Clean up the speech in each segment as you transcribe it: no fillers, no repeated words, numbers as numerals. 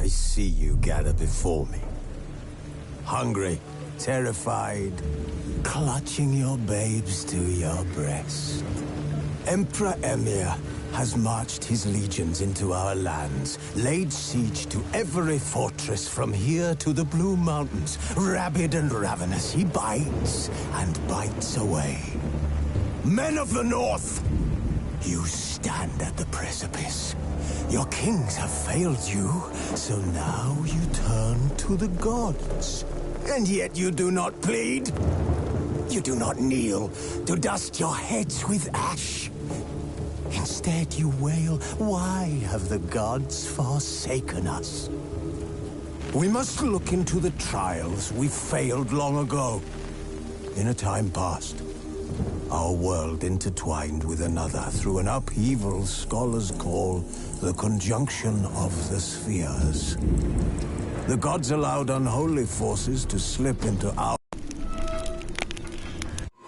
I see you gather before me. Hungry, terrified, clutching your babes to your breast. Emperor Emir has marched his legions into our lands, laid siege to every fortress from here to the Blue Mountains. Rabid and ravenous, he bites and bites away. Men of the North, you stand at the precipice. Your kings have failed you, so now you turn to the gods. And yet you do not plead. You do not kneel to dust your heads with ash. Instead you wail, why have the gods forsaken us? We must look into the trials we failed long ago. In a time past, our world intertwined with another through an upheaval scholars call the conjunction of the spheres. The gods allowed unholy forces to slip into our...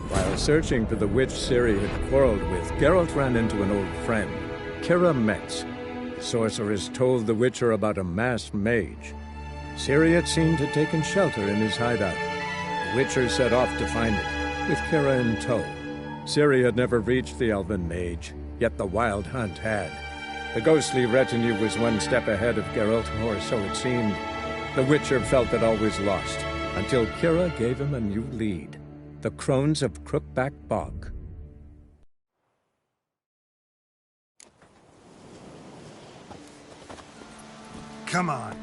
While searching for the witch Ciri had quarreled with, Geralt ran into an old friend, Kira Metz. The sorceress told the Witcher about a masked mage. Ciri had seemed to have taken shelter in his hideout. The Witcher set off to find it, with Kira in tow. Ciri had never reached the elven mage, yet the wild hunt had. The ghostly retinue was one step ahead of Geralt, or so it seemed. The Witcher felt that all was lost, until Kira gave him a new lead. The Crones of Crookback Bog. Come on.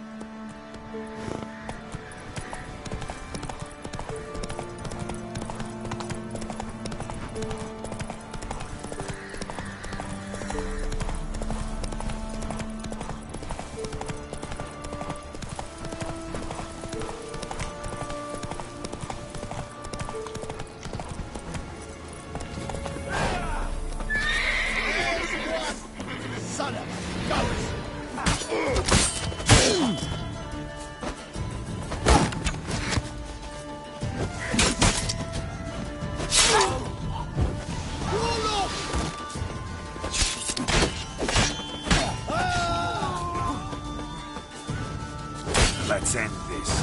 Let's end this.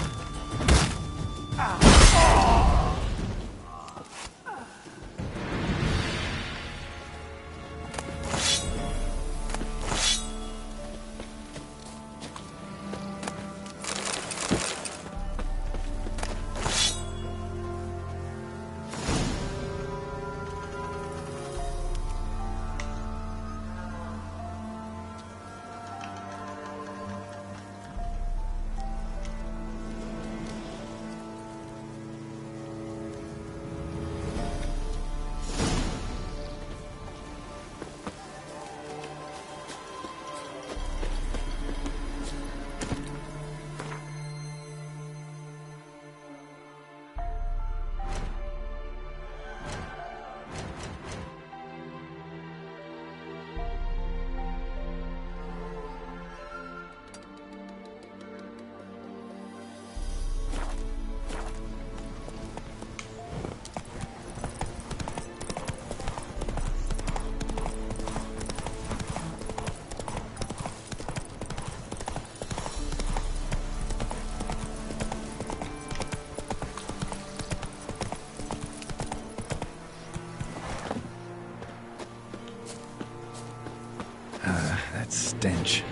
Stench.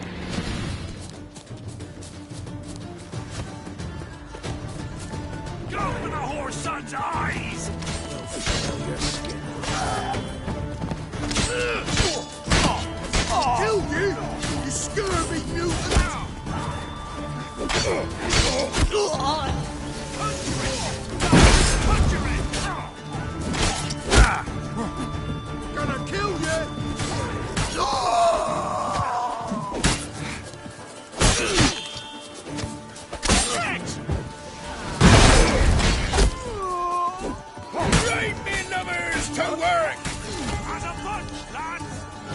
Go for the whore son's eyes! Kill you! You scurvy mutant! Gonna kill you!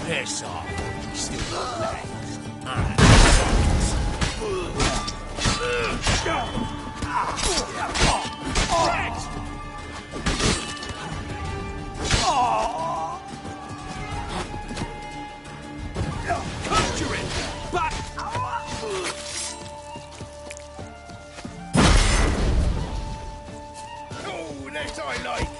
Piss off. Still got legs. Conjure it! But... less I like.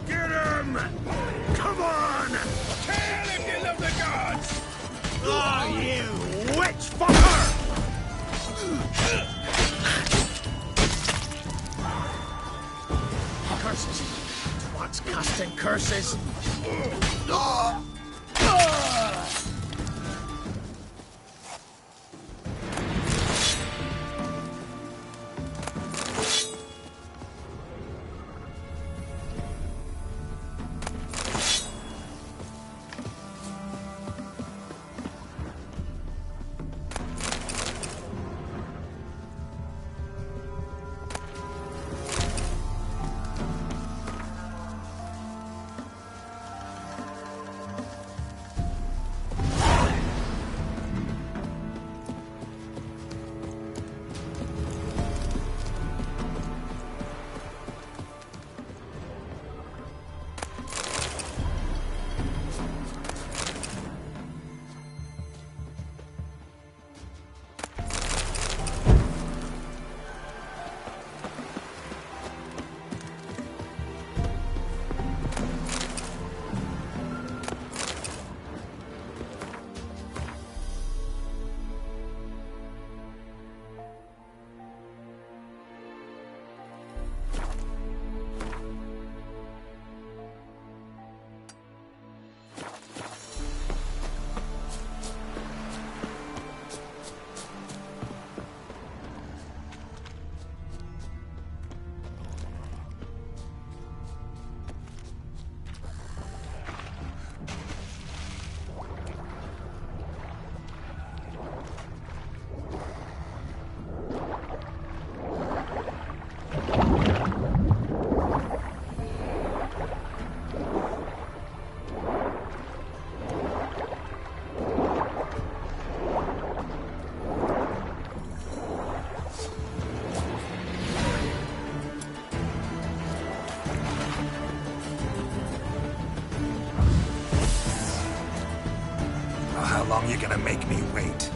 Get him! Come on! Kill if you love the gods! Oh, you witch fucker! Curses! What's casting curses? How long you gonna make me wait?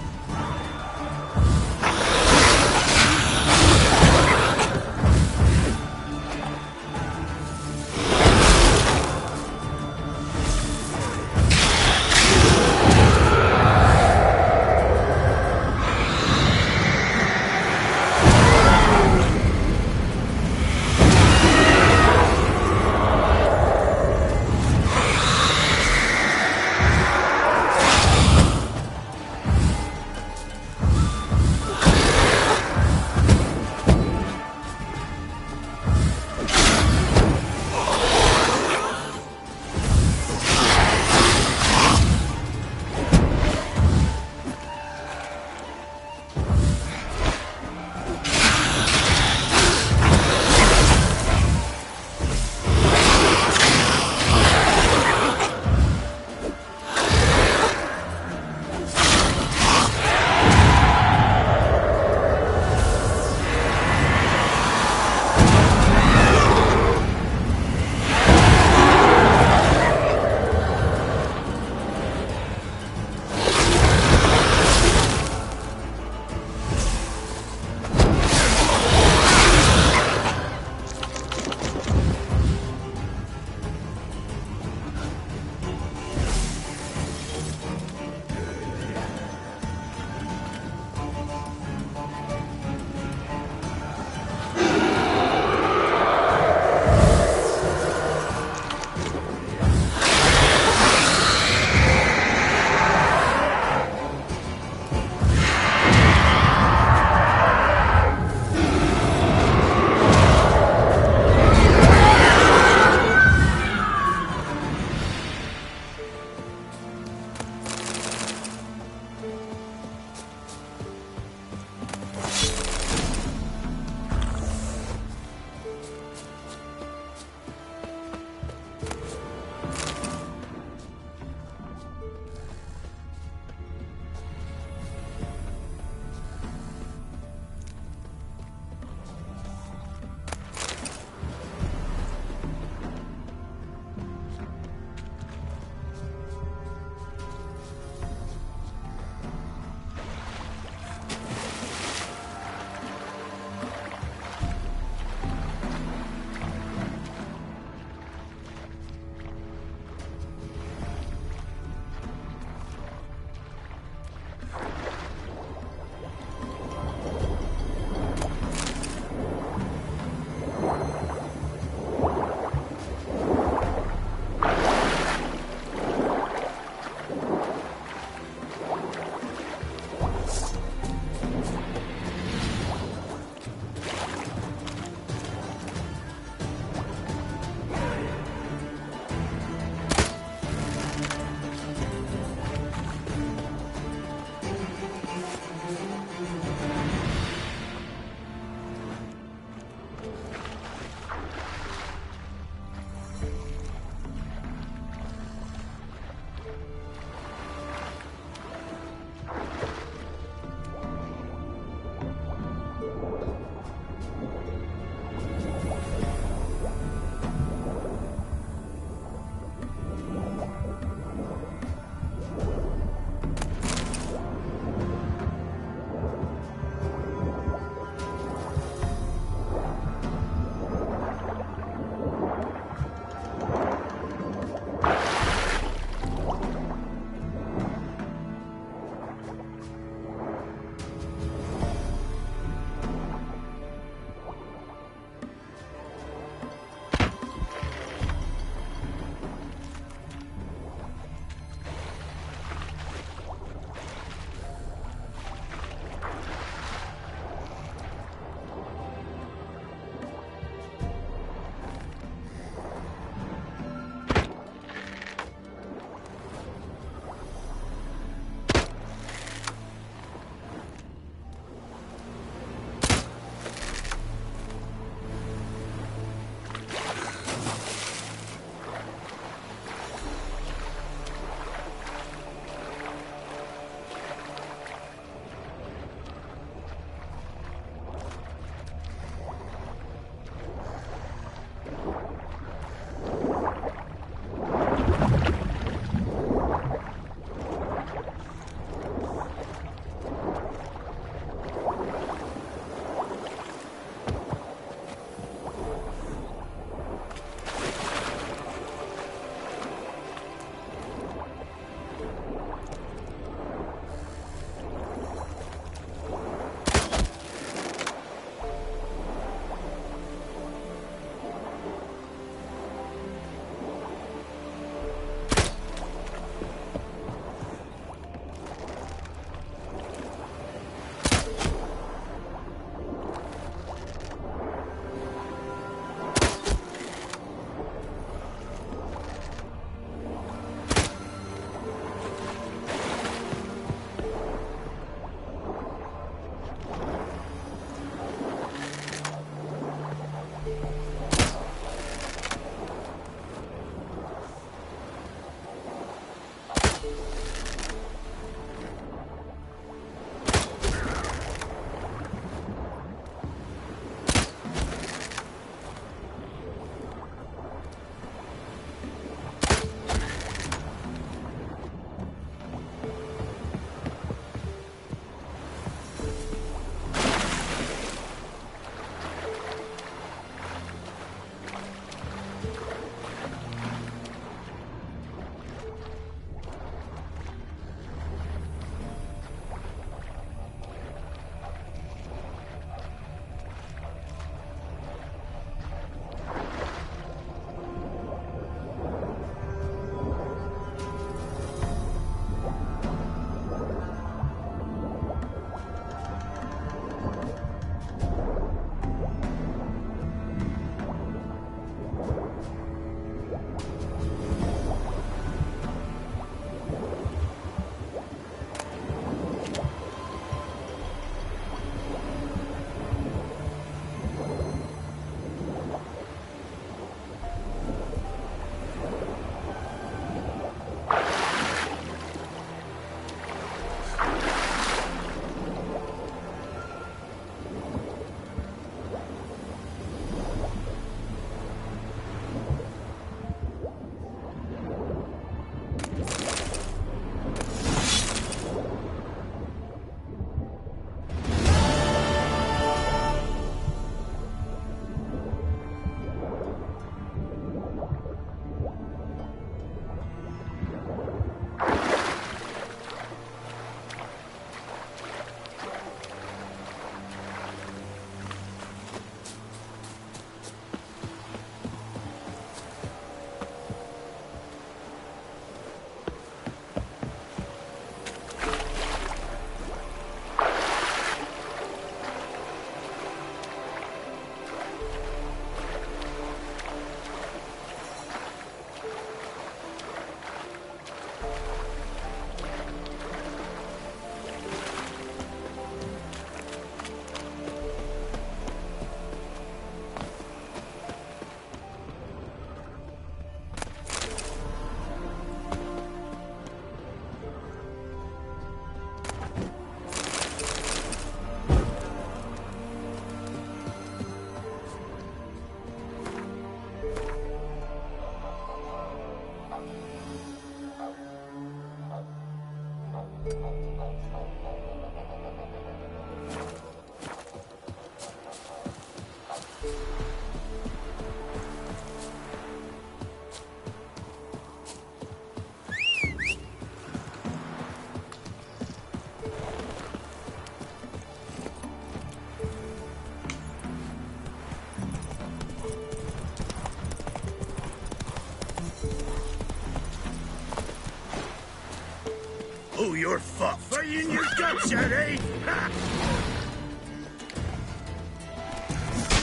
you're fucked. Fighting your guts out, eh? Ha!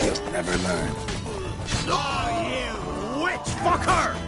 You'll never learn. Oh, you witch fucker!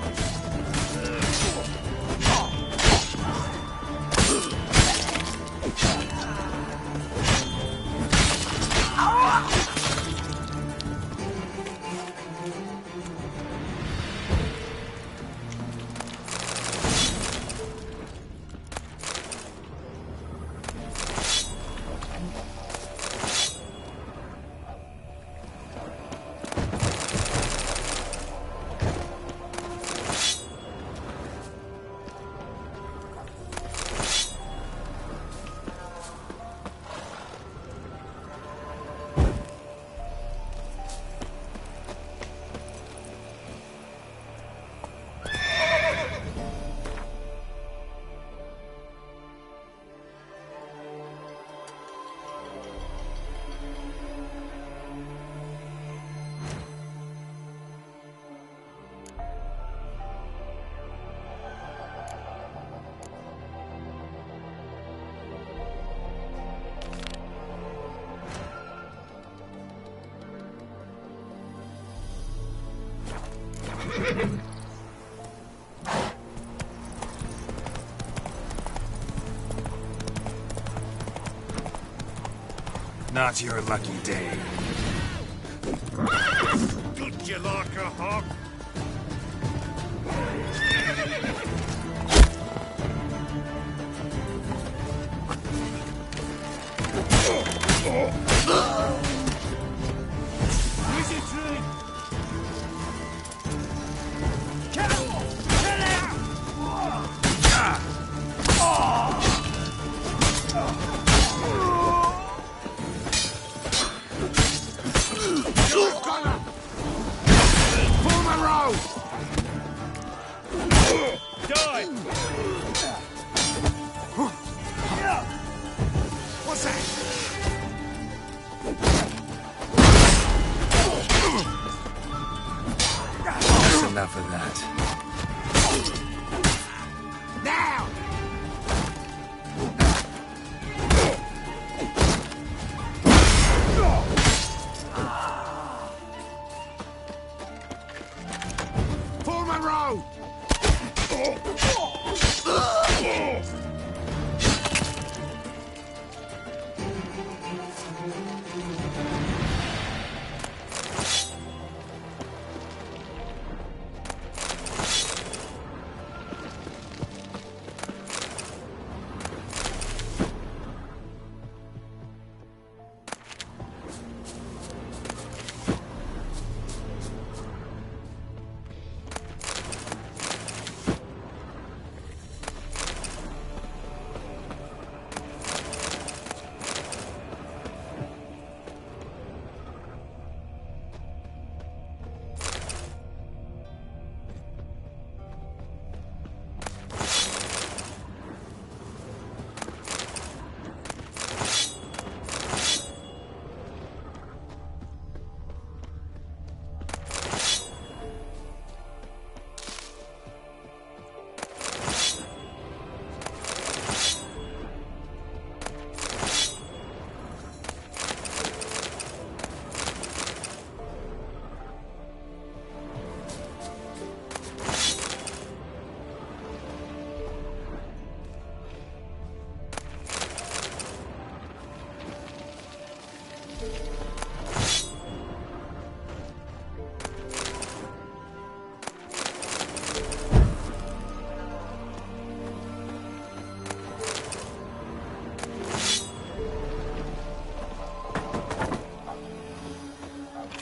Not your lucky day. Good you like a hog? Enough of that. Now! Pullman Road!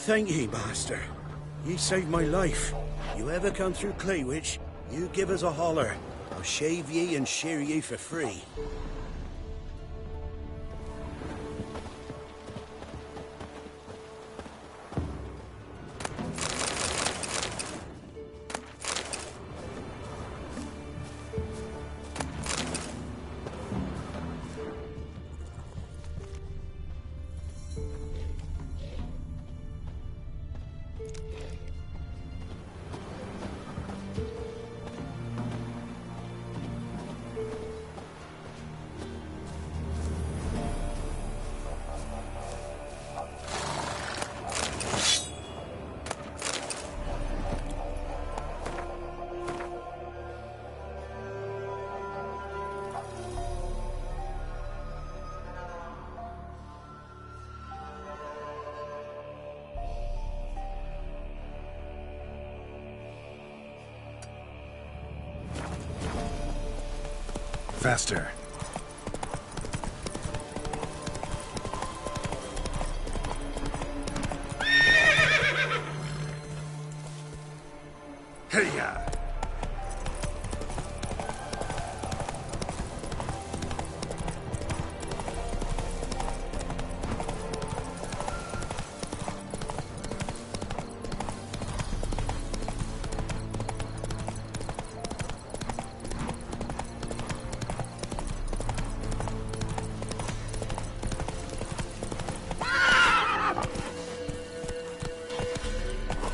Thank ye, master. Ye saved my life. You ever come through Claywich, you give us a holler. I'll shave ye and shear ye for free. faster. Hey-ya!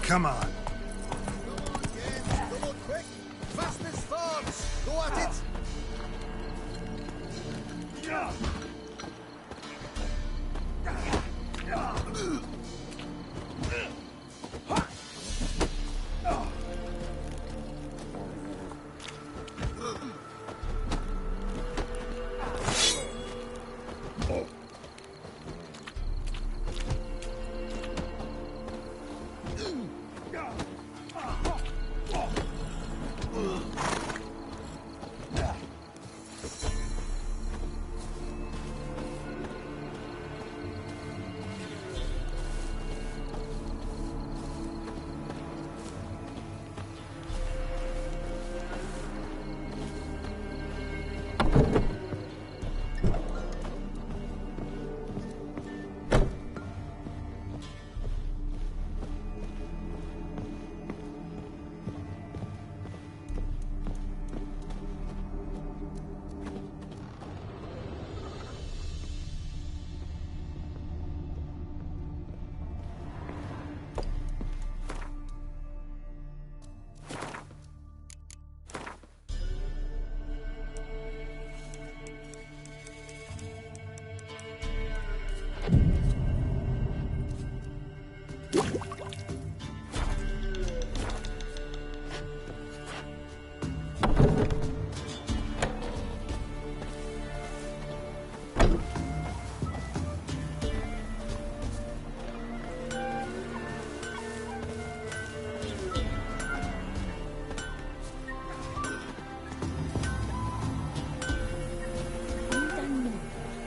Come on.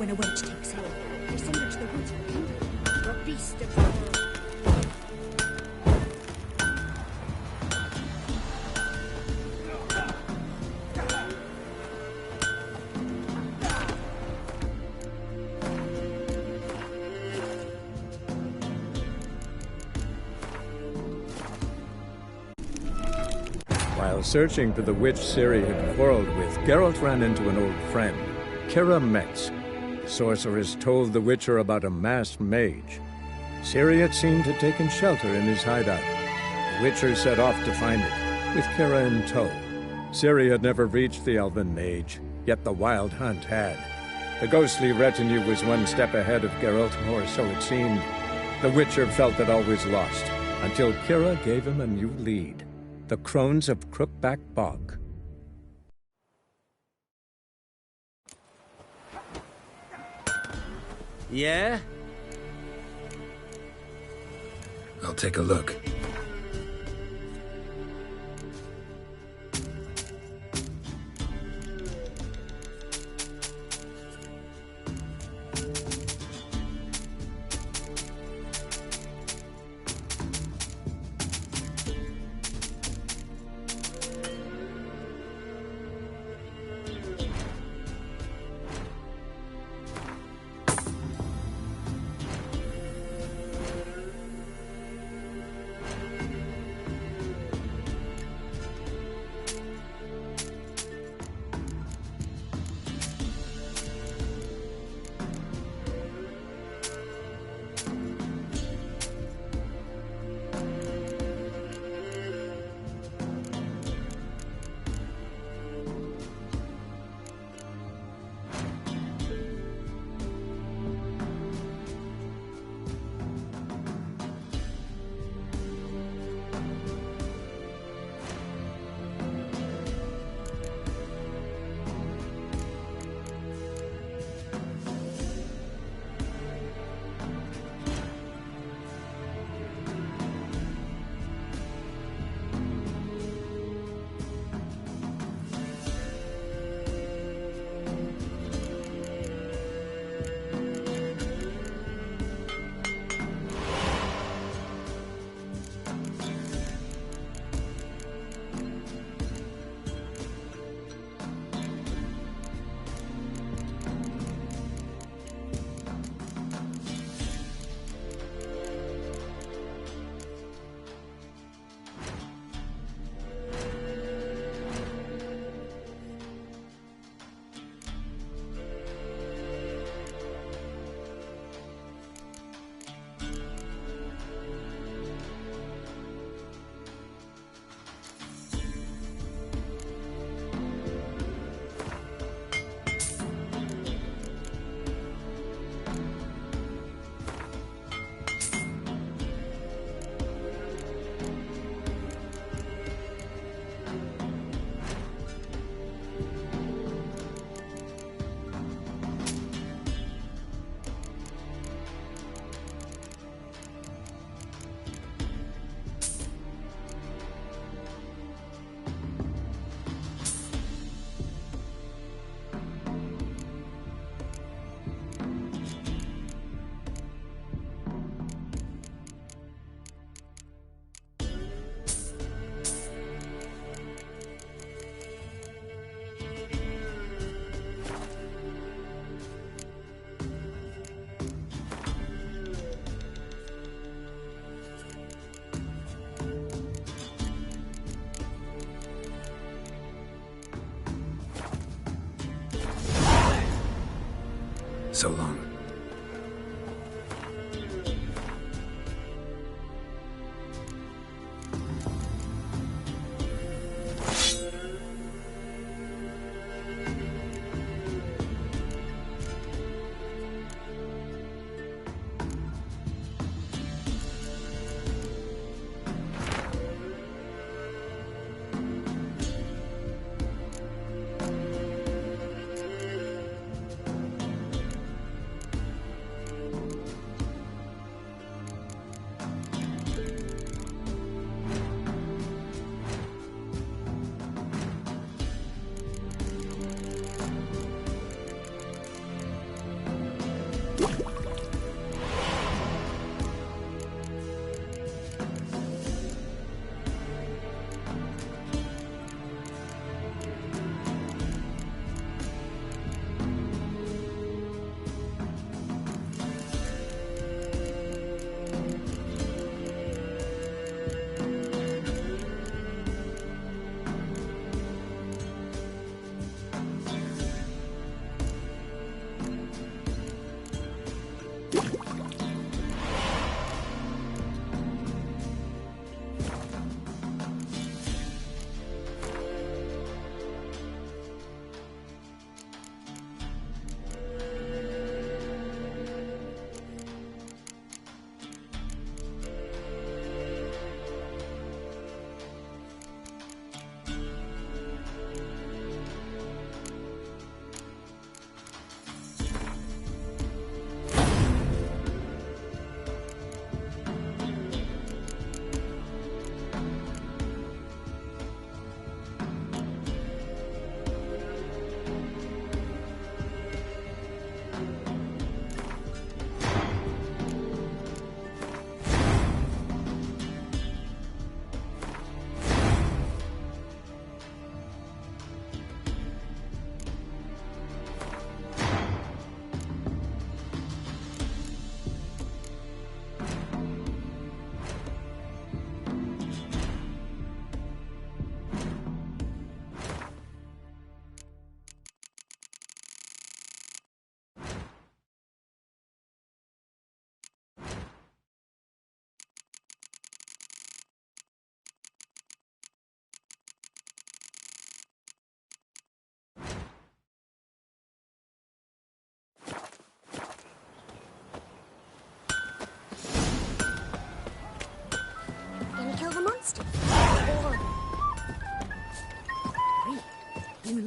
When a wench takes aim, they send her to the woods for kindling. You're a beast of the world. While searching for the witch Ciri had quarreled with, Geralt ran into an old friend, Keira Metz. The sorceress told the Witcher about a masked mage. Ciri had seemed to have taken shelter in his hideout. The Witcher set off to find it, with Keira in tow. Ciri had never reached the elven mage, yet the wild hunt had. The ghostly retinue was one step ahead of Geralt, or so it seemed. The Witcher felt that all was lost, until Keira gave him a new lead. The Crones of Crookback Bog. Yeah? I'll take a look. So long.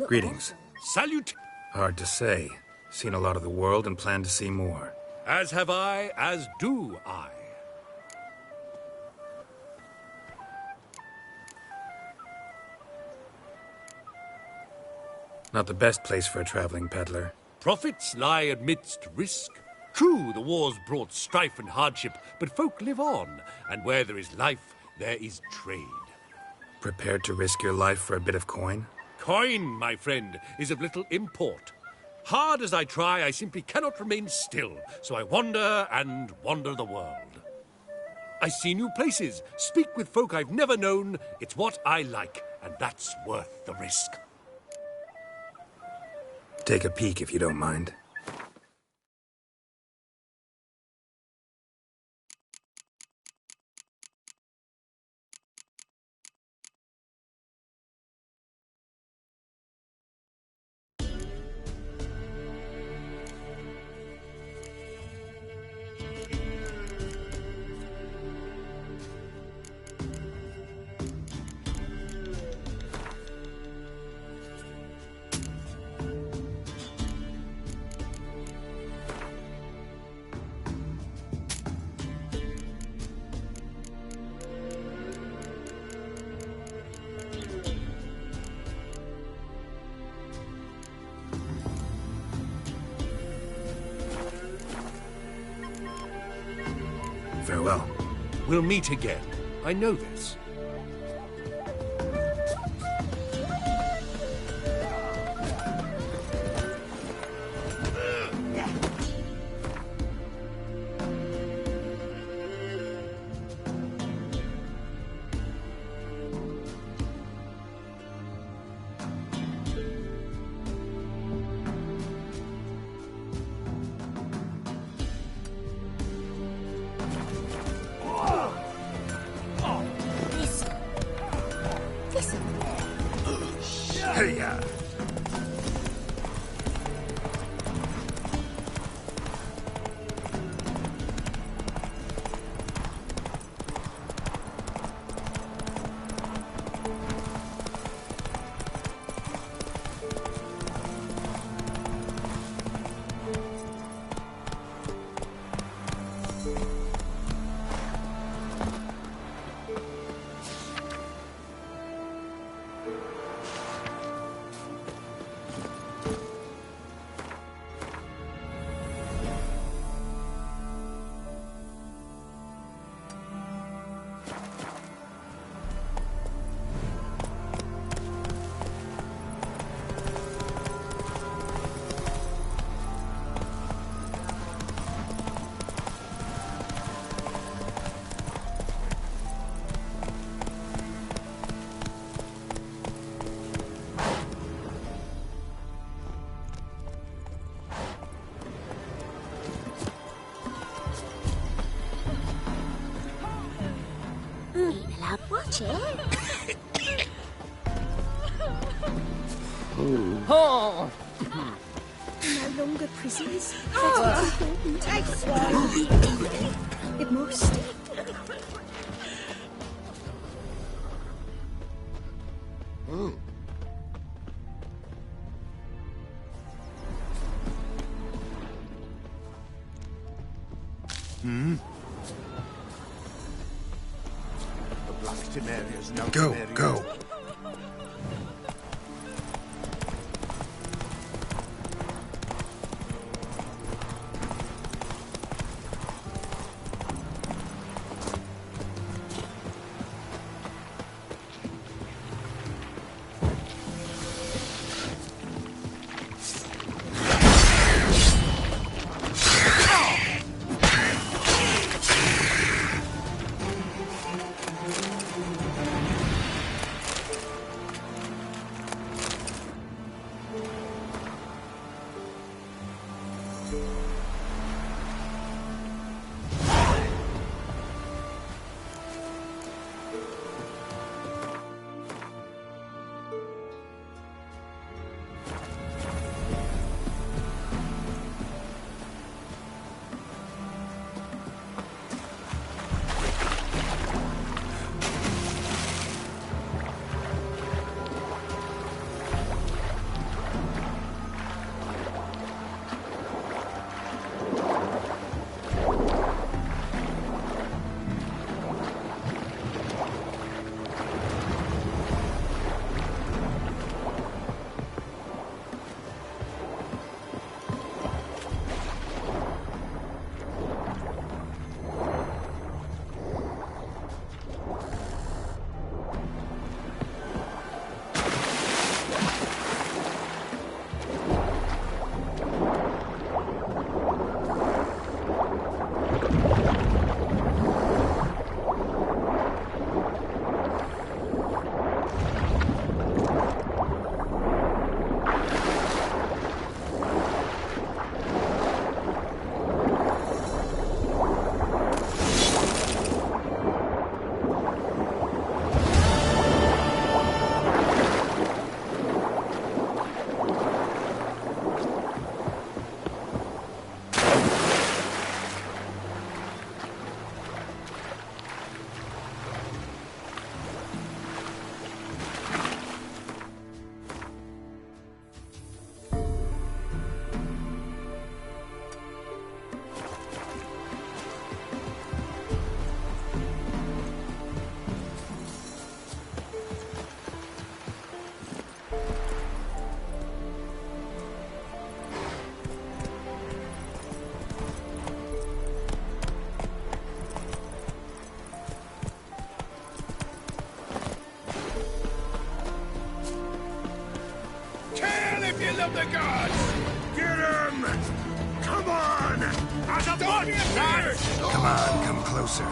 Greetings. Salute! Hard to say. Seen a lot of the world and plan to see more. As have I, as do I. Not the best place for a traveling peddler. Profits lie amidst risk. True, the wars brought strife and hardship, but folk live on, and where there is life, there is trade. Prepared to risk your life for a bit of coin? Coin, my friend, is of little import. Hard as I try, I simply cannot remain still, so I wander and wander the world. I see new places, speak with folk I've never known. It's what I like, and that's worth the risk. Take a peek if you don't mind. Farewell. We'll meet again. I know this. Listen. Hey-ya! Watch it. Oh! No longer prisoners. That's important. It must. Go! of the gods! Get him! Come on! Don't fear! Come on, come closer.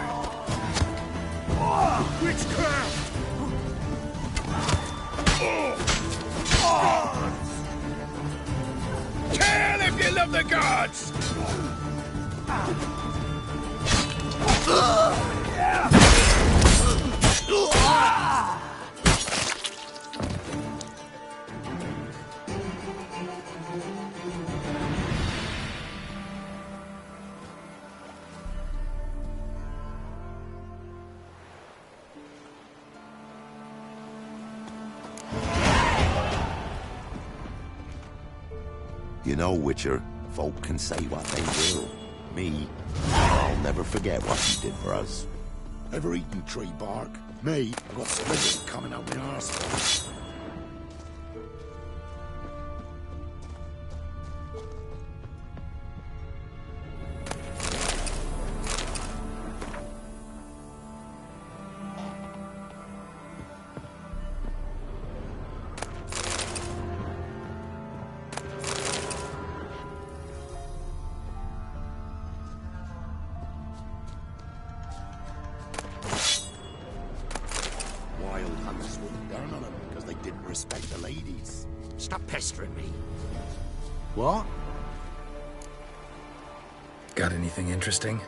Witchcraft! Kill if you love the gods! You know, Witcher, folk can say what they will. Me, I'll never forget what you did for us. Ever eaten tree bark? Me, I've got splinters coming out my arse. Wild hunters swooped down on them because they didn't respect the ladies. Stop pestering me. What? Got anything interesting?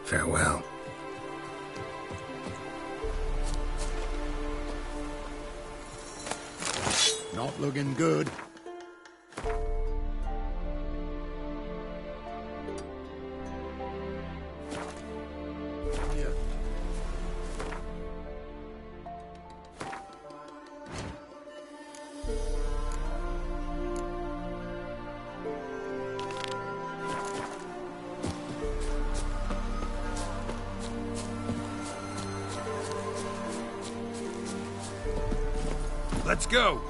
Farewell. Not looking good. Let's go.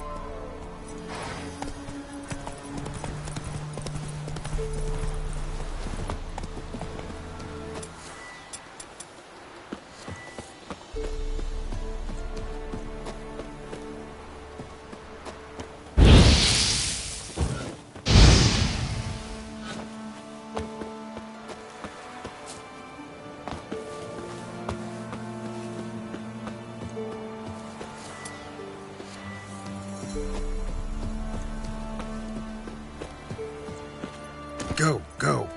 Go, go.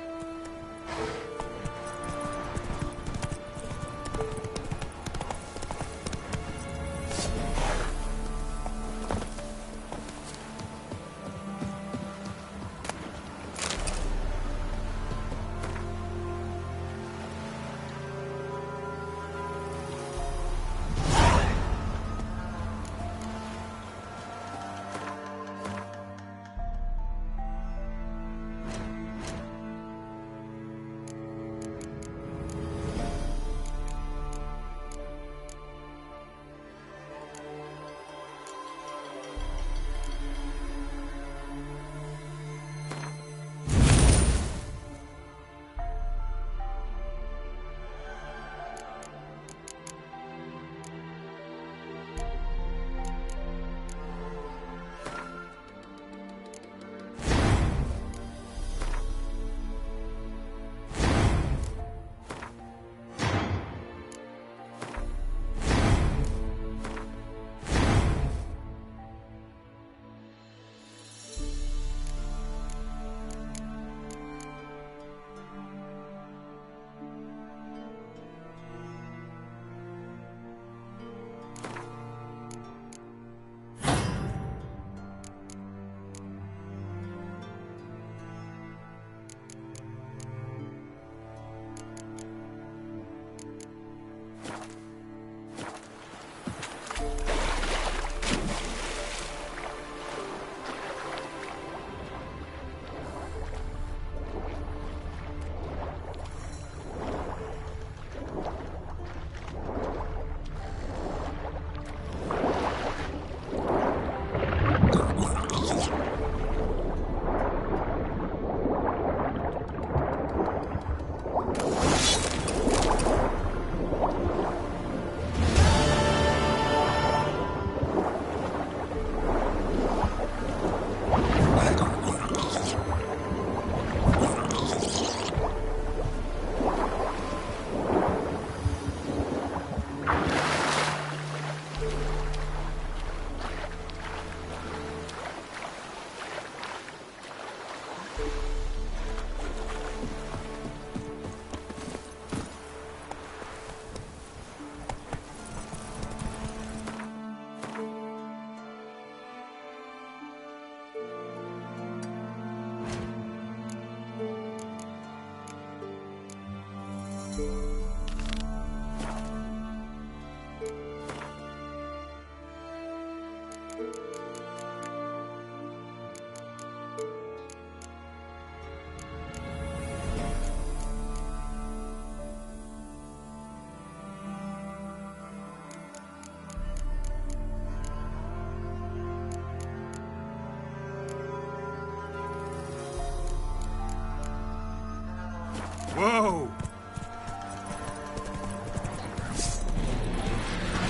Whoa!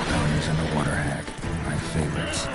Bones and the water hag, my favorites.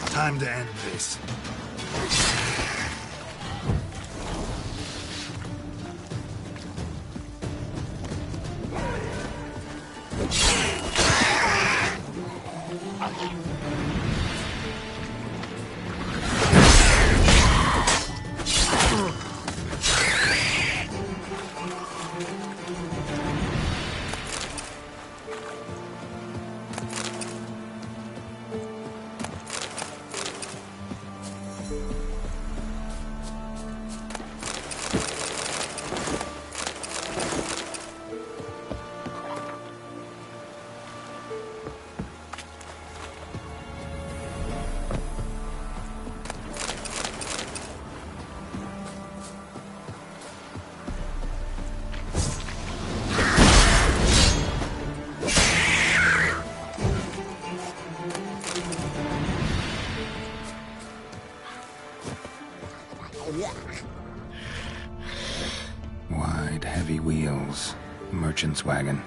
Time to end this. Wide, heavy wheels. Merchant's wagon.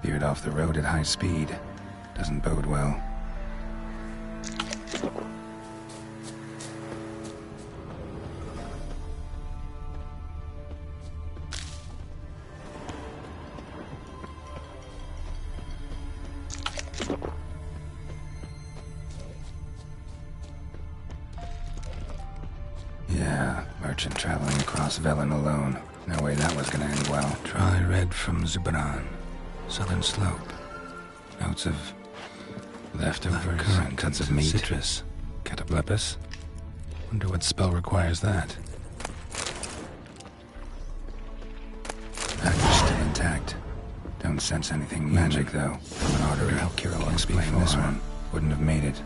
Veered off the road at high speed. Doesn't bode well. Yeah, merchant traveling across Velen alone. No way that was gonna end well. Try red from Zubran. Southern slope. Notes of leftovers, current, cuts of meat, citrus, cataplepis. Wonder what spell requires that. don't sense anything magic, though. An artery. How Kira will explain this one. Wouldn't have made it.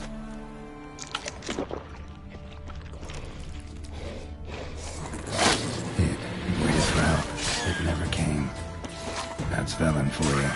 It waited for help. It never came. That's Velen for you.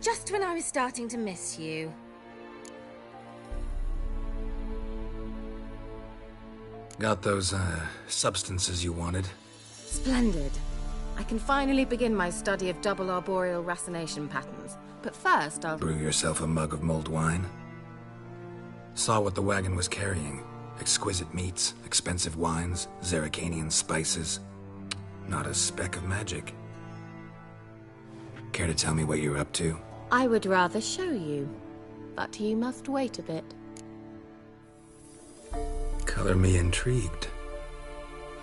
Just when I was starting to miss you. Got those, substances you wanted? Splendid. I can finally begin my study of double arboreal racination patterns. But first, I'll... Brew yourself a mug of mulled wine? Saw what the wagon was carrying. Exquisite meats, expensive wines, Zerrikanian spices. Not a speck of magic. Care to tell me what you're up to? I would rather show you, but you must wait a bit. Color me intrigued.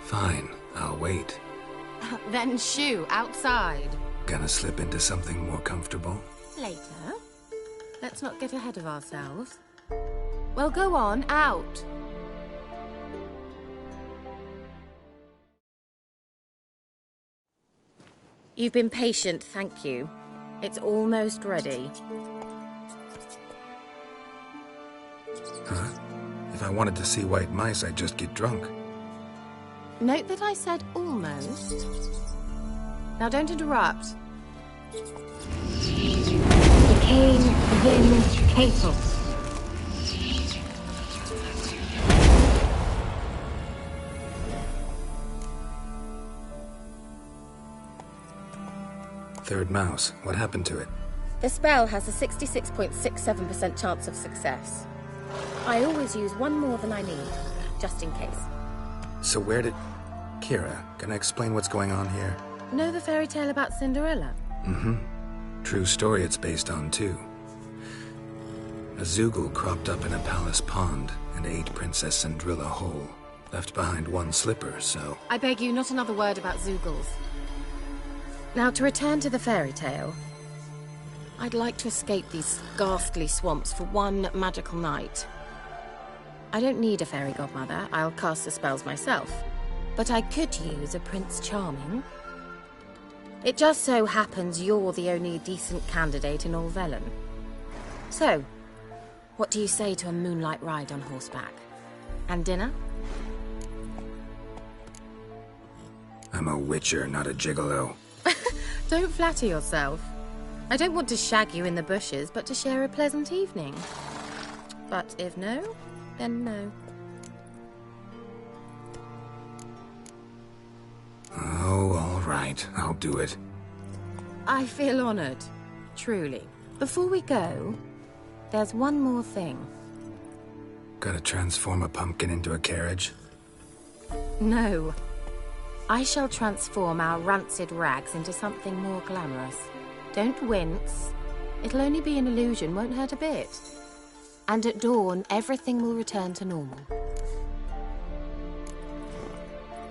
Fine, I'll wait. Then shoo, outside. Gonna slip into something more comfortable? Later. Let's not get ahead of ourselves. Well, go on, out. You've been patient, thank you. It's almost ready. Huh? If I wanted to see white mice, I'd just get drunk. Note that I said almost. Now don't interrupt. Decaying Vin Capel. Third mouse. What happened to it? The spell has a 66.67% chance of success. I always use one more than I need, just in case. So where did... Kira, can I explain what's going on here? Know the fairy tale about Cinderella? Mm-hmm. True story it's based on, too. A Zoogle cropped up in a palace pond and ate Princess Cinderella whole. Left behind one slipper, so... I beg you, not another word about Zoogles. Now, to return to the fairy tale, I'd like to escape these ghastly swamps for one magical night. I don't need a fairy godmother, I'll cast the spells myself. But I could use a Prince Charming. It just so happens you're the only decent candidate in all Velen. So, what do you say to a moonlight ride on horseback? And dinner? I'm a witcher, not a gigolo. Don't flatter yourself. I don't want to shag you in the bushes, but to share a pleasant evening. But if no, then no. Oh, all right. I'll do it. I feel honored. Truly. Before we go, there's one more thing. Gotta transform a pumpkin into a carriage? No. I shall transform our rancid rags into something more glamorous. Don't wince. It'll only be an illusion, won't hurt a bit. And at dawn, everything will return to normal.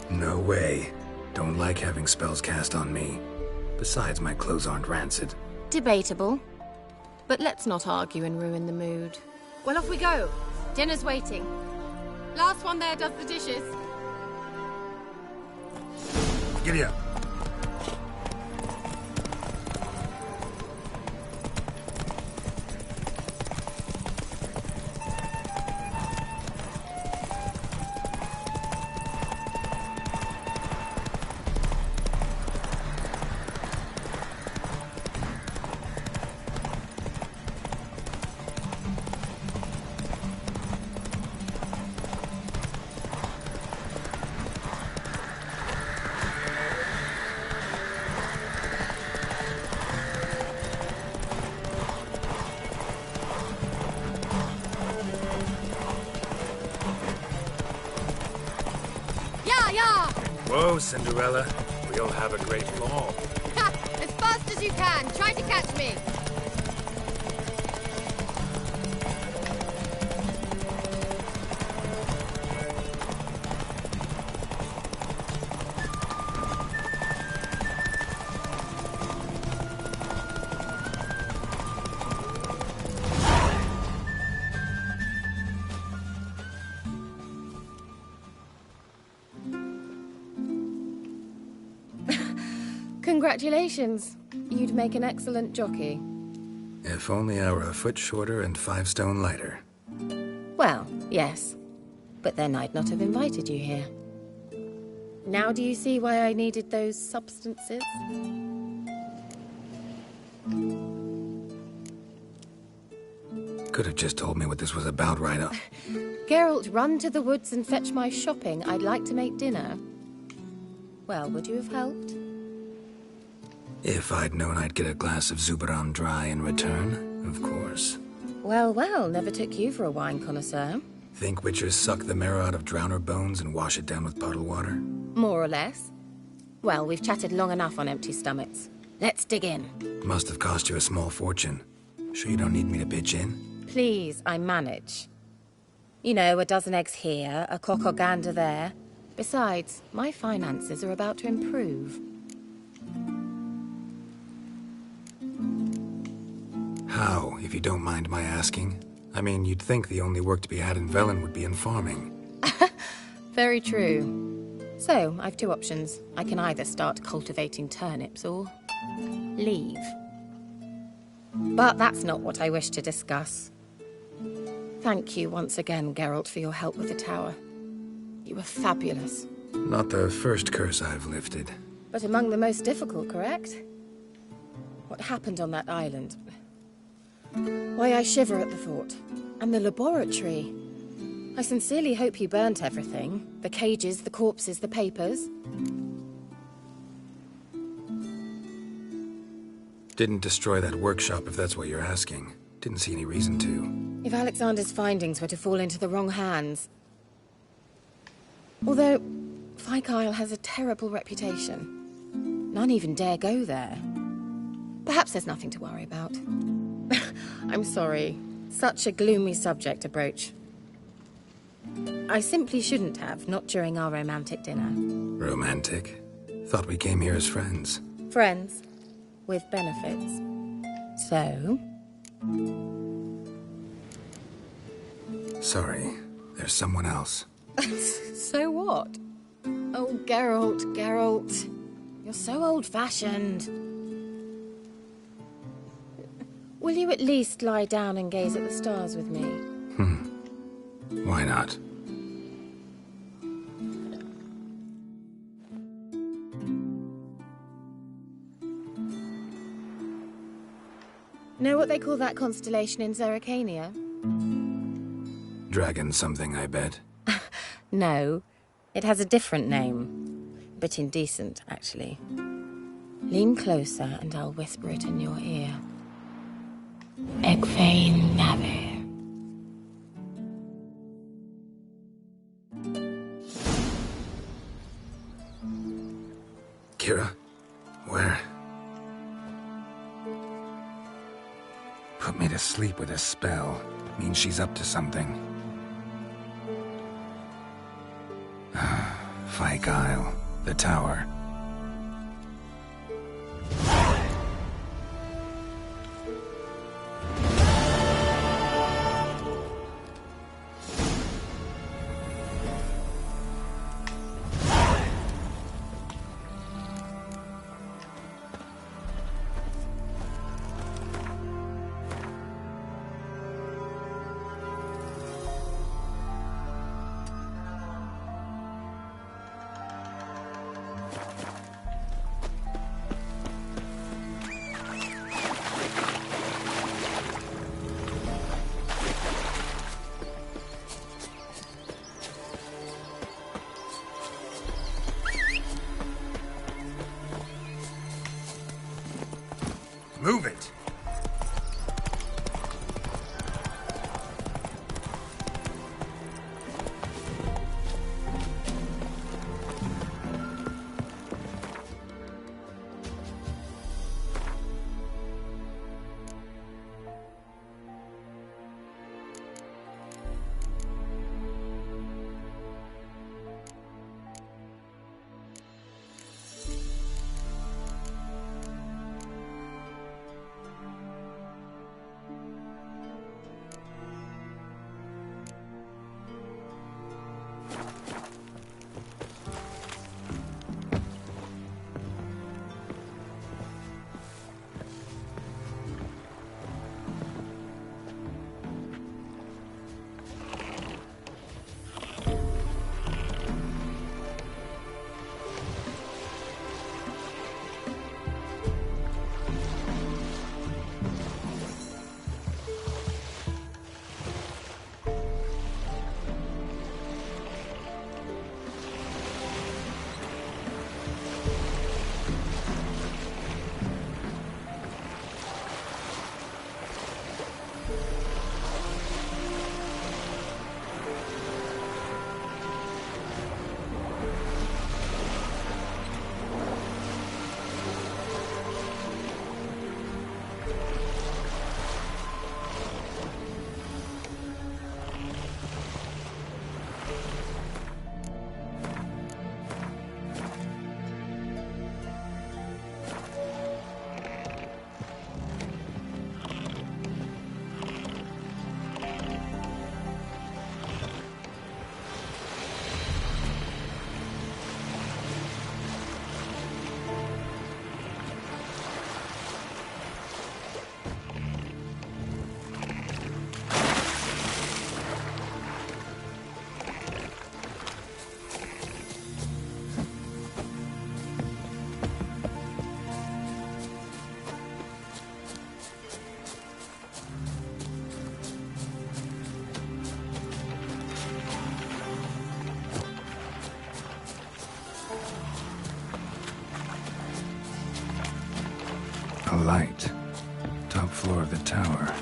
No way. Don't like having spells cast on me. Besides, my clothes aren't rancid. Debatable. But let's not argue and ruin the mood. Well, off we go. Dinner's waiting. Last one there does the dishes. Giddy up. Whoa, Cinderella. We'll have a great ball. As fast as you can. Try to catch me. Congratulations. You'd make an excellent jockey. If only I were a foot shorter and 5 stone lighter. Well, yes. But then I'd not have invited you here. Now do you see why I needed those substances? Could have just told me what this was about right up. Geralt, run to the woods and fetch my shopping. I'd like to make dinner. Well, would you have helped? If I'd known I'd get a glass of Zubaran dry in return, of course. Well, well, never took you for a wine connoisseur. Think witchers suck the marrow out of drowner bones and wash it down with puddle water? More or less. Well, we've chatted long enough on empty stomachs. Let's dig in. Must have cost you a small fortune. Sure you don't need me to pitch in? Please, I manage. You know, a dozen eggs here, a cock or gander there. Besides, my finances are about to improve. How, if you don't mind my asking? I mean, you'd think the only work to be had in Velen would be in farming. Very true. So, I've 2 options. I can either start cultivating turnips or leave. But that's not what I wish to discuss. Thank you once again, Geralt, for your help with the tower. You were fabulous. Not the first curse I've lifted. But among the most difficult, correct? What happened on that island? Why, I shiver at the thought. And the laboratory. I sincerely hope you burnt everything. The cages, the corpses, the papers. Didn't destroy that workshop, if that's what you're asking. Didn't see any reason to. If Alexander's findings were to fall into the wrong hands... Although, Fyke Isle has a terrible reputation. None even dare go there. Perhaps there's nothing to worry about. I'm sorry. Such a gloomy subject to broach. I simply shouldn't have, not during our romantic dinner. Romantic? Thought we came here as friends. Friends. With benefits. So? Sorry. There's someone else. So what? Oh, Geralt. You're so old-fashioned. Will you at least lie down and gaze at the stars with me? Why not? Know what they call that constellation in Zerrikania? Dragon something, I bet. No. It has a different name. A bit indecent, actually. Lean closer and I'll whisper it in your ear. Egfain Nave. Kira? Where? Put me to sleep with a spell. Means she's up to something. Fyke Isle. The tower. Move it! light. Top floor of the tower.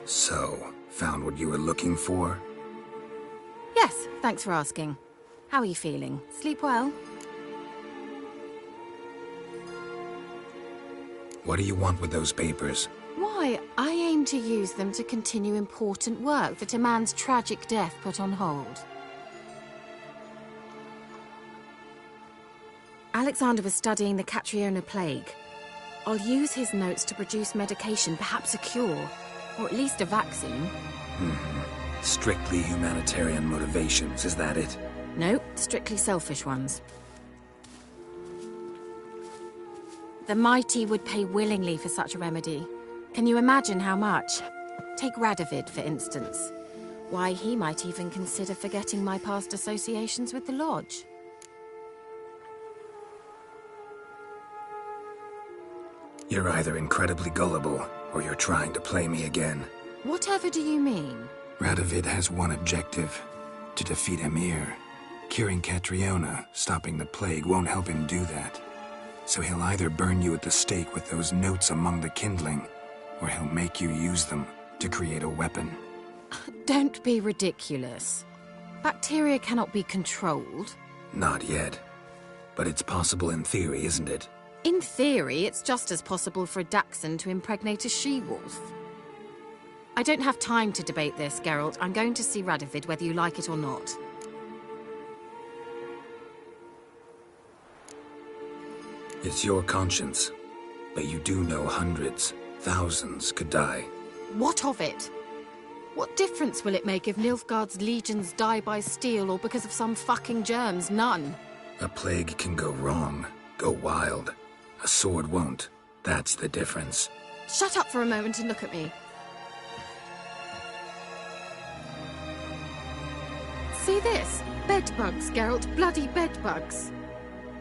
So, found what you were looking for? Yes, thanks for asking. How are you feeling? Sleep well? What do you want with those papers? Why, I aim to use them to continue important work that a man's tragic death put on hold. Alexander was studying the Catriona plague. I'll use his notes to produce medication, perhaps a cure, or at least a vaccine. Strictly humanitarian motivations, is that it? No, strictly selfish ones. The mighty would pay willingly for such a remedy. Can you imagine how much? Take Radovid, for instance. Why, he might even consider forgetting my past associations with the Lodge. You're either incredibly gullible, or you're trying to play me again. Whatever do you mean? Radovid has one objective: to defeat Emir. Curing Catriona, stopping the plague, won't help him do that. So he'll either burn you at the stake with those notes among the kindling, or he'll make you use them to create a weapon. Don't be ridiculous. Bacteria cannot be controlled. Not yet. But it's possible in theory, isn't it? In theory, it's just as possible for a Dachshund to impregnate a she-wolf. I don't have time to debate this, Geralt. I'm going to see Radovid whether you like it or not. It's your conscience. But you do know hundreds, thousands could die. What of it? What difference will it make if Nilfgaard's legions die by steel or because of some fucking germs? None. A plague can go wrong, go wild. A sword won't. That's the difference. Shut up for a moment and look at me. See this? Bedbugs, Geralt. Bloody bedbugs.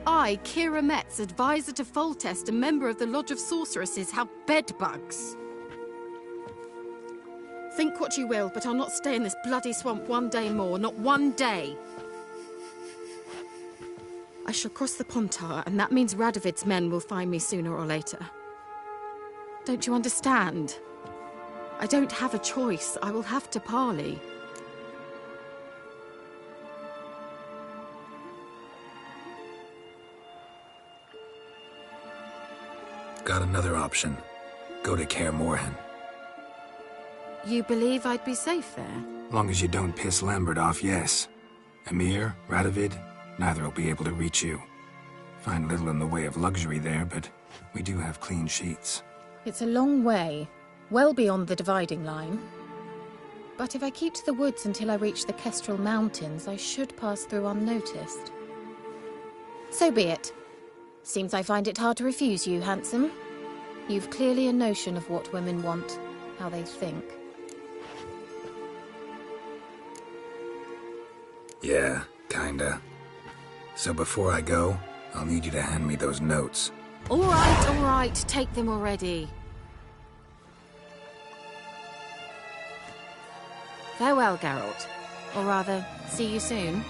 I, Kira Metz, advisor to Foltest, a member of the Lodge of Sorceresses, have bedbugs. Think what you will, but I'll not stay in this bloody swamp one day more. Not one day. I shall cross the Pontar, and that means Radovid's men will find me sooner or later. Don't you understand? I don't have a choice. I will have to parley. Got another option. Go to Kaer Morhen. You believe I'd be safe there? Long as you don't piss Lambert off, yes. Emir, Radovid, neither will be able to reach you. Find little in the way of luxury there, but we do have clean sheets. It's a long way, well beyond the dividing line. But if I keep to the woods until I reach the Kestrel Mountains, I should pass through unnoticed. So be it. Seems I find it hard to refuse you, handsome. You've clearly a notion of what women want, how they think. Yeah, kinda. So before I go, I'll need you to hand me those notes. All right, take them already. Farewell, Geralt. Or rather, see you soon.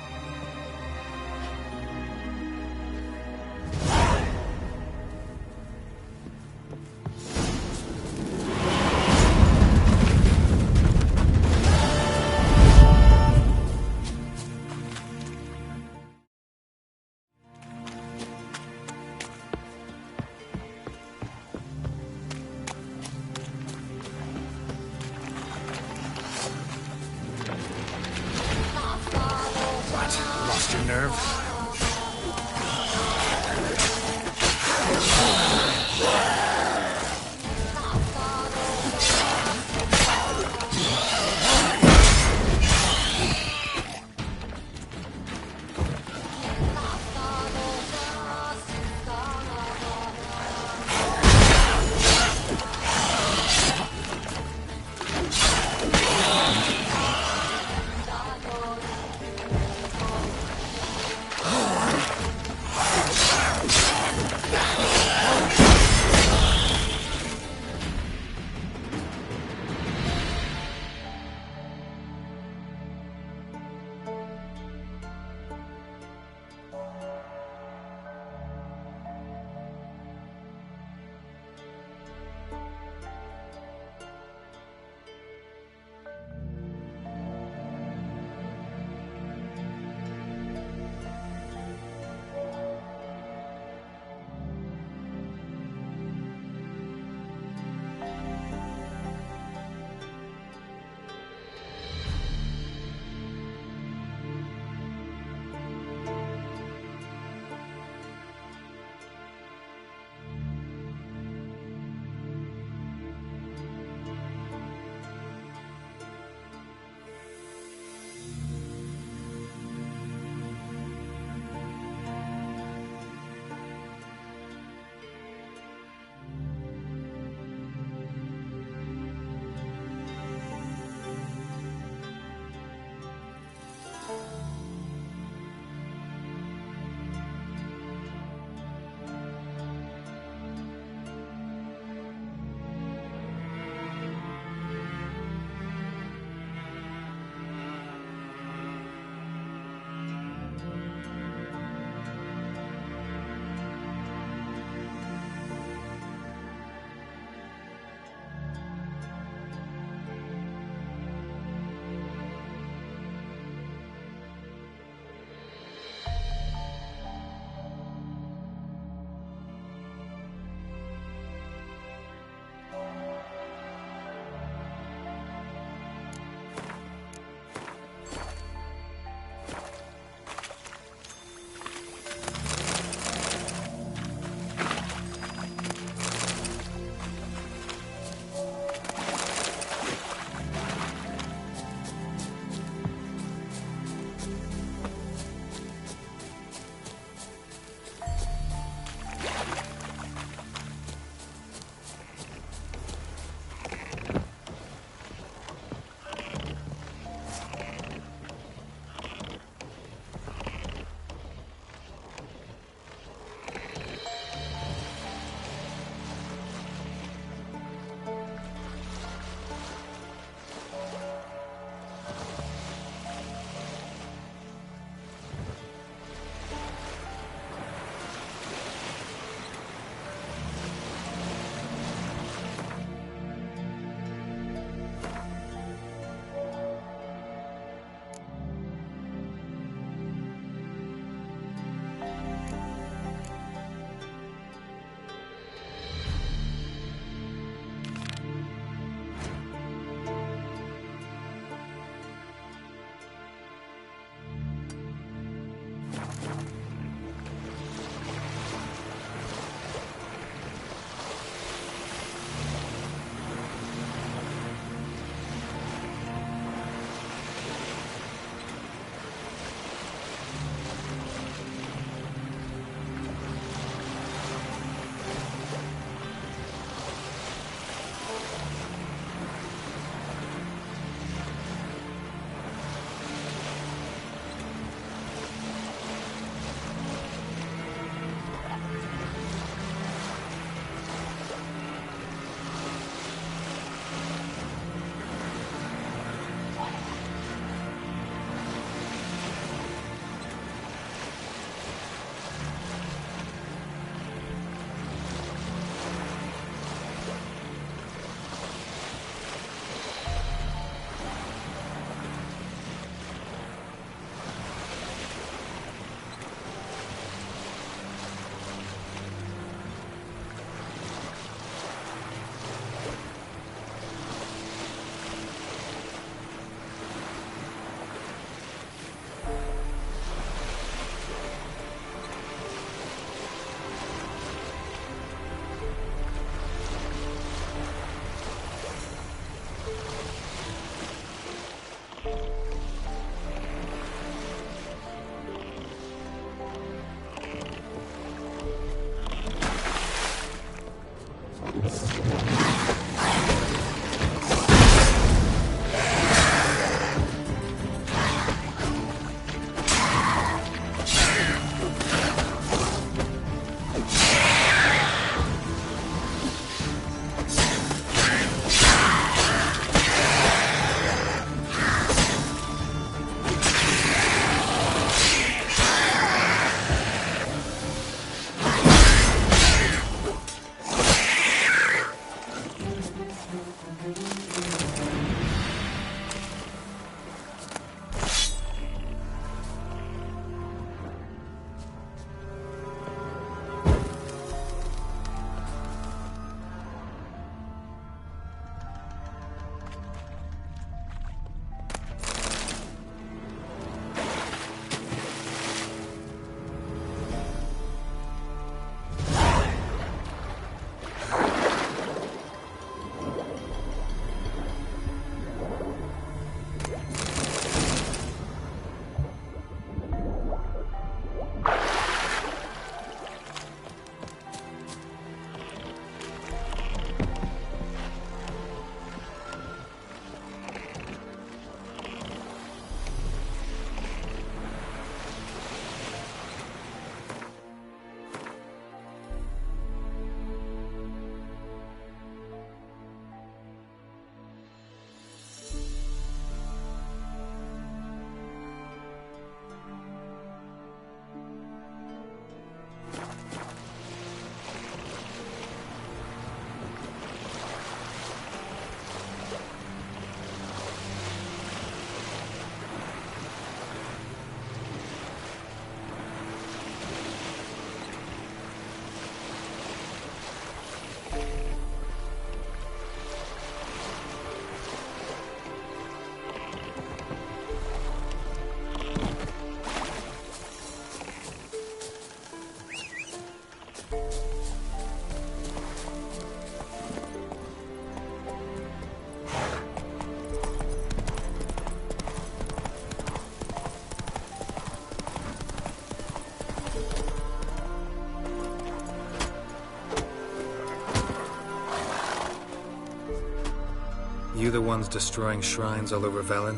You the ones destroying shrines all over Velen?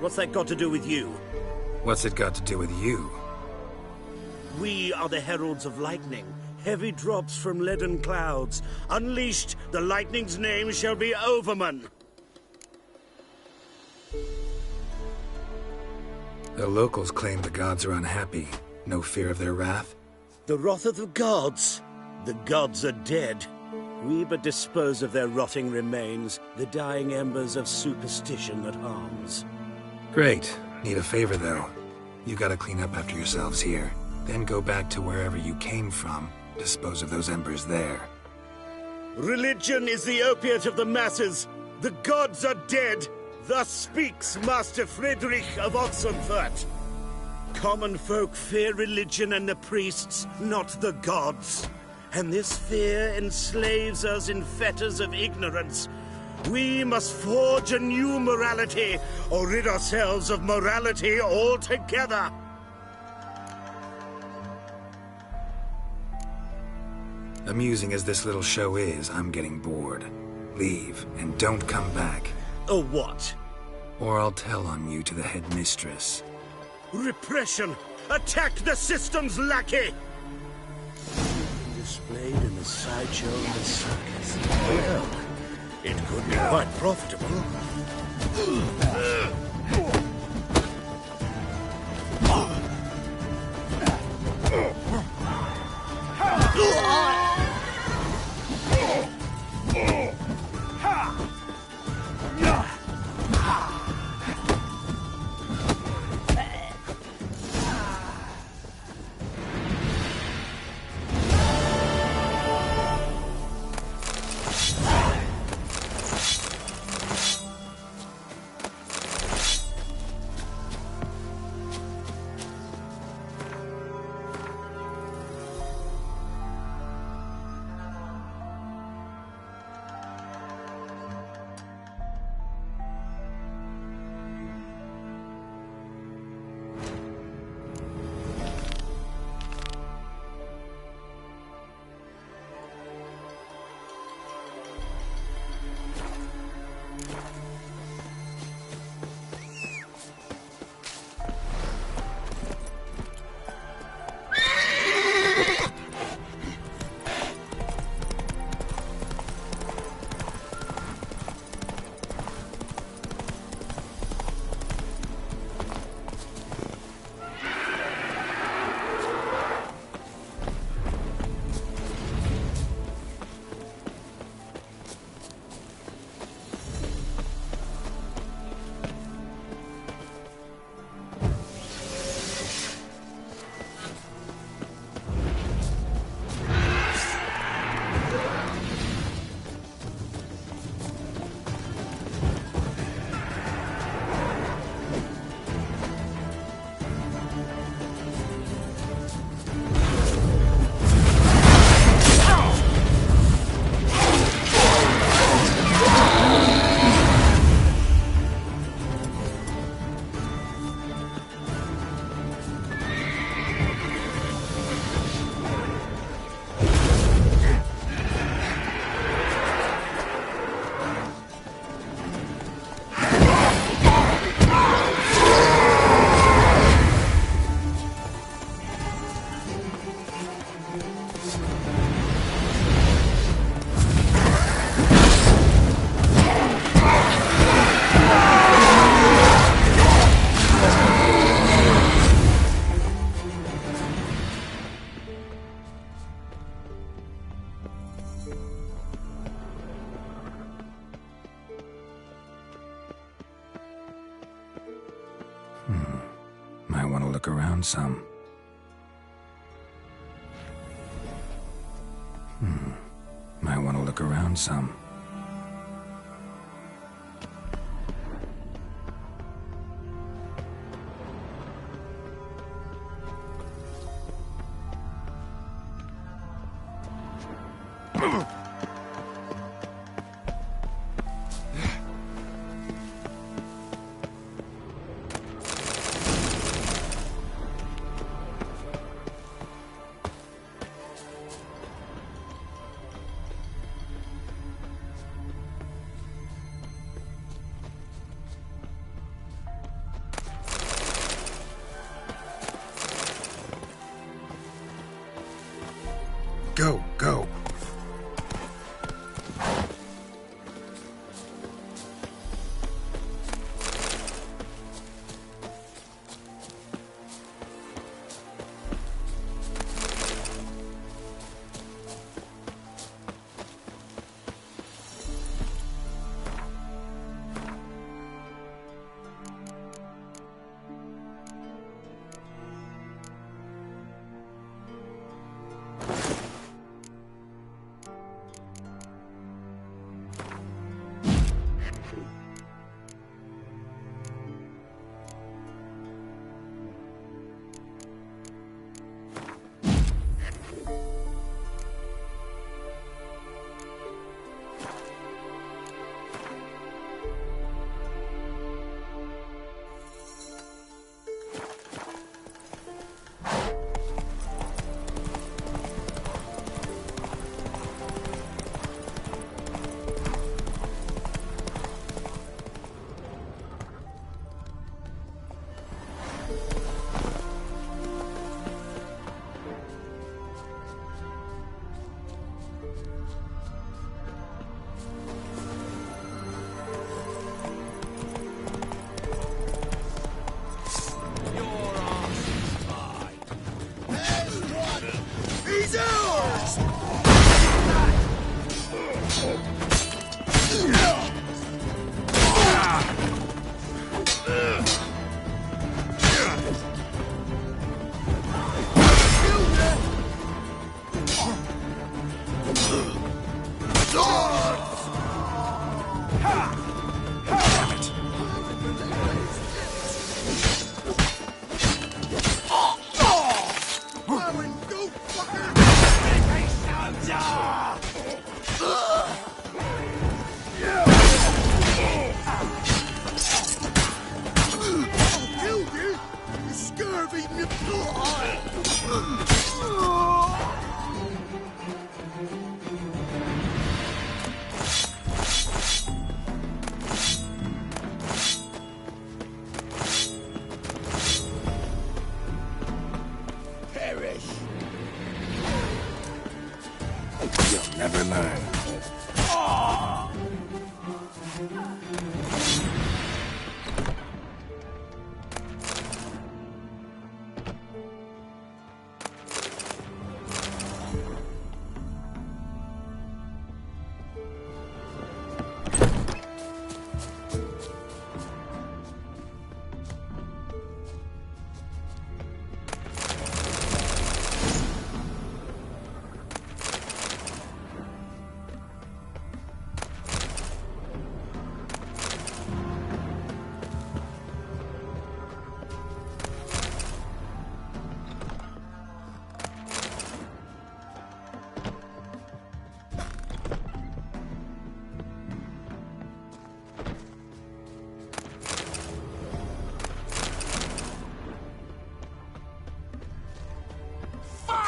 What's that got to do with you? What's it got to do with you? We are the heralds of lightning. Heavy drops from leaden clouds. Unleashed, the lightning's name shall be Overman. The locals claim the gods are unhappy. No fear of their wrath? The wrath of the gods? The gods are dead. We but dispose of their rotting remains, the dying embers of superstition that harms. Great. Need a favor, though. You gotta clean up after yourselves here. Then go back to wherever you came from. Dispose of those embers there. Religion is the opiate of the masses. The gods are dead. Thus speaks Master Friedrich of Oxenfurt. Common folk fear religion and the priests, not the gods. And this fear enslaves us in fetters of ignorance. We must forge a new morality, or rid ourselves of morality altogether. Amusing as this little show is, I'm getting bored. Leave, and don't come back. Or what? Or I'll tell on you to the headmistress. Repression! Attack the system's lackey! Displayed in the sideshow and the circus. Well, it could be quite profitable. Might want to look around some. Might want to look around some. Go, go. You'll never learn.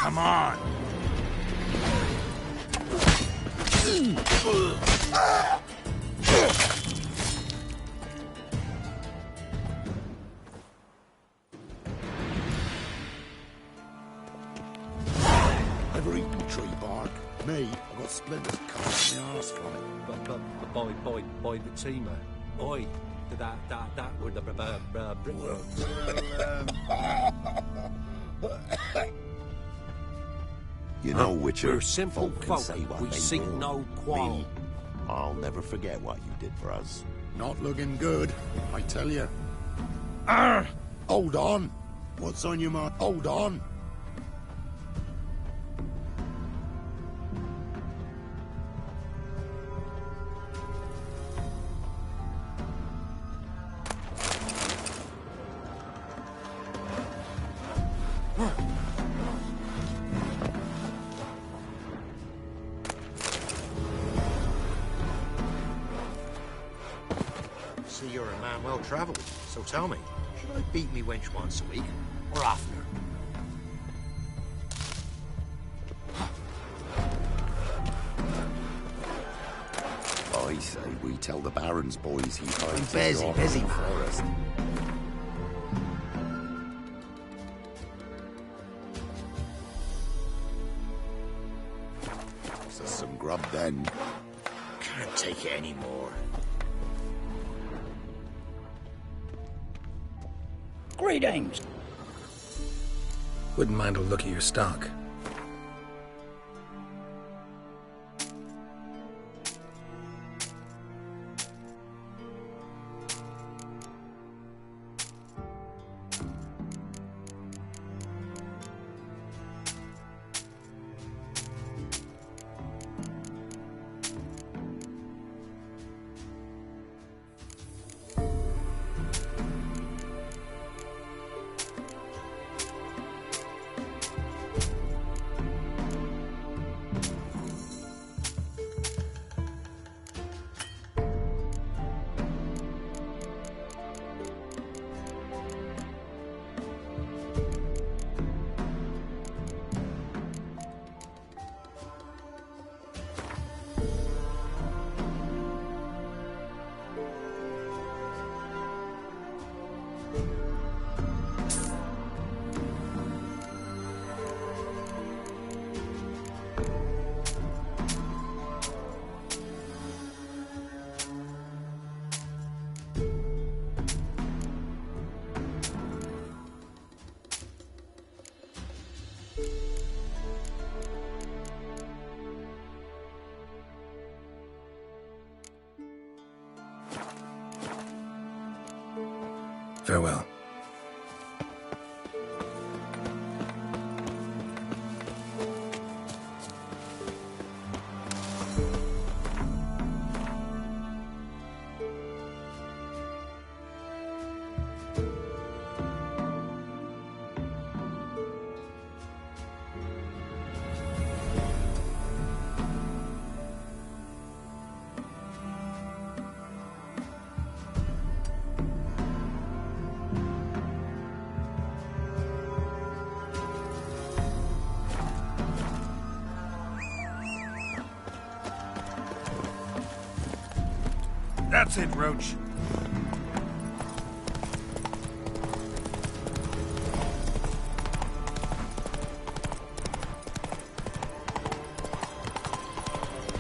Come on! Ever eaten tree bark? Me, I got splinters cut in my arse from it. By the teamer. Oi, that were the You know, Witcher, we're simple folk can folk. say what We they seek will. no quarrel. Me, I'll never forget what you did for us. Not looking good, I tell you. Hold on. What's on your mind? Hold on. See, you're a man well travelled, so tell me, should I beat me wench once a week, or oftener? I say we tell the Baron's boys he hides busy, in busy. the forest. Fix us some grub then. Can't take it anymore. Greetings. Wouldn't mind a look at your stock. Farewell. That's it, Roach.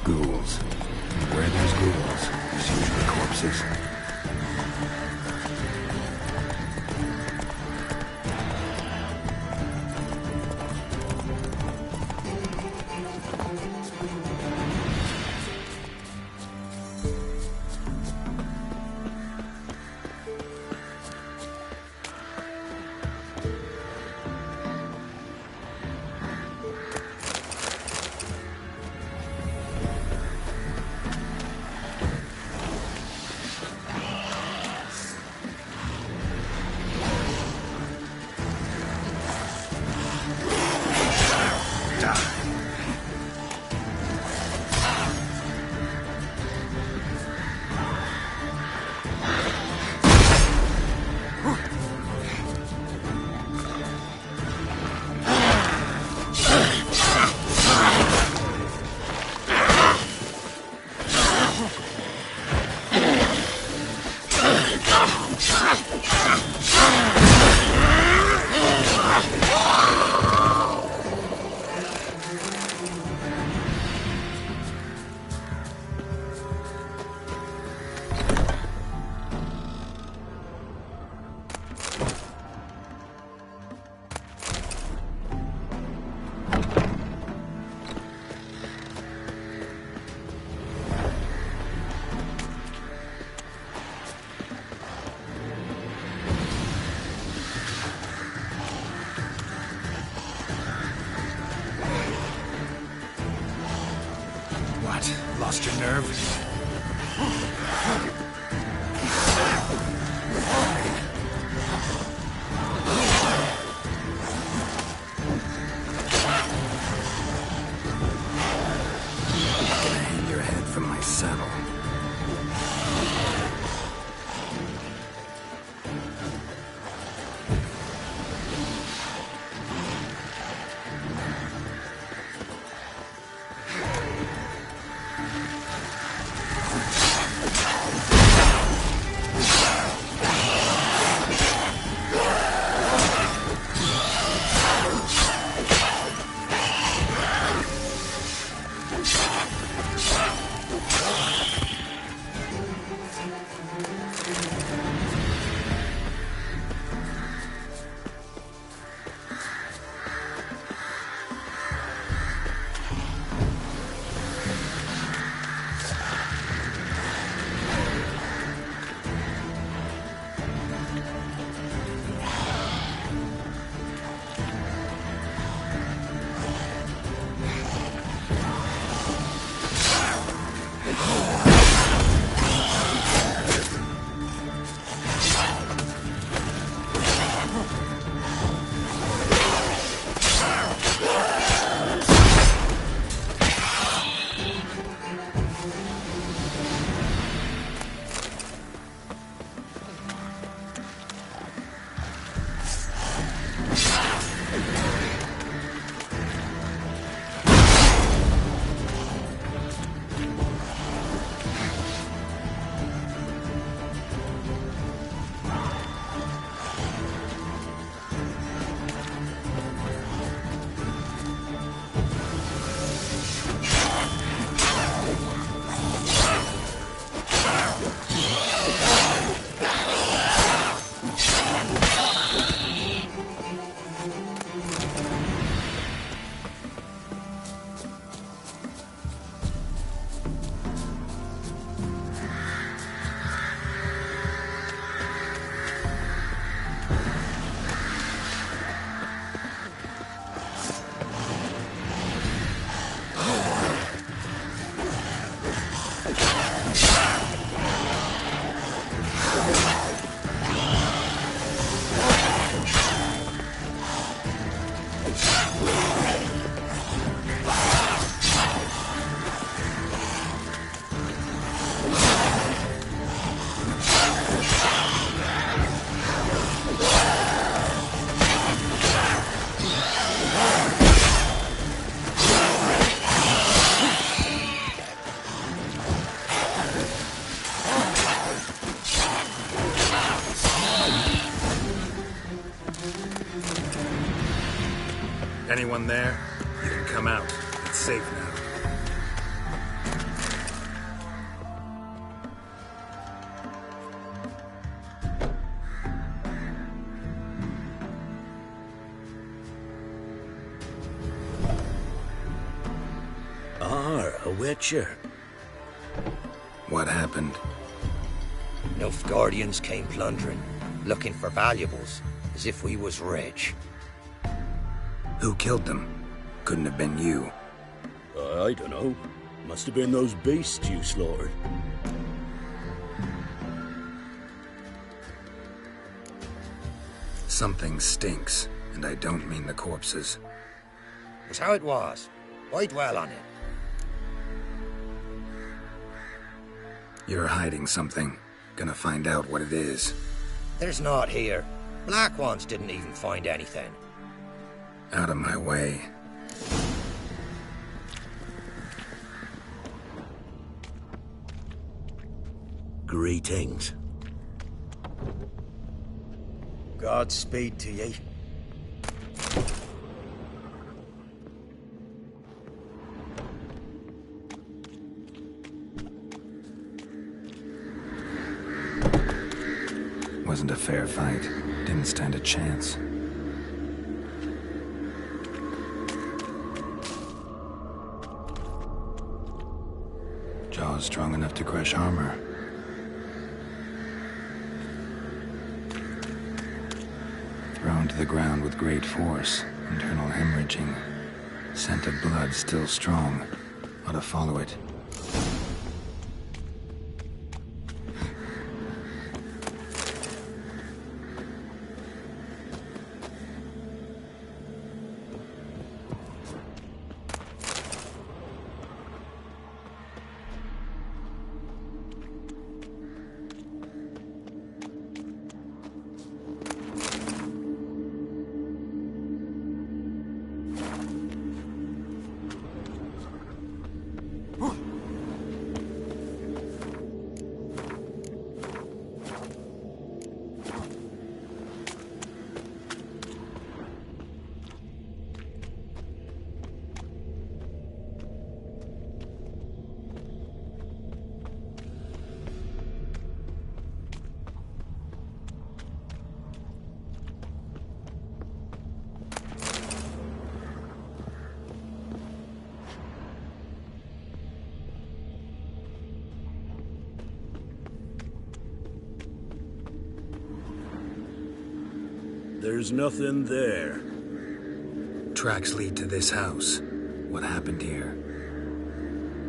Ghouls. Where there's ghouls, there's usually corpses. Lost your nerve? Gonna hang your head from my saddle. Everyone there? You can come out. It's safe now. A witcher. What happened? Nilfgaardians came plundering, looking for valuables, as if we was rich. Who killed them? Couldn't have been you. I don't know. Must have been those beasts you slaughtered. Something stinks, and I don't mean the corpses. Was how it was. Why dwell on it? You're hiding something. Gonna find out what it is. There's naught here. Black ones didn't even find anything. Out of my way. Greetings. Godspeed to ye. Wasn't a fair fight. Didn't stand a chance. Jaws strong enough to crush armor. Thrown to the ground with great force. Internal hemorrhaging. Scent of blood still strong. Ought to follow it. There's nothing there. Tracks lead to this house. What happened here?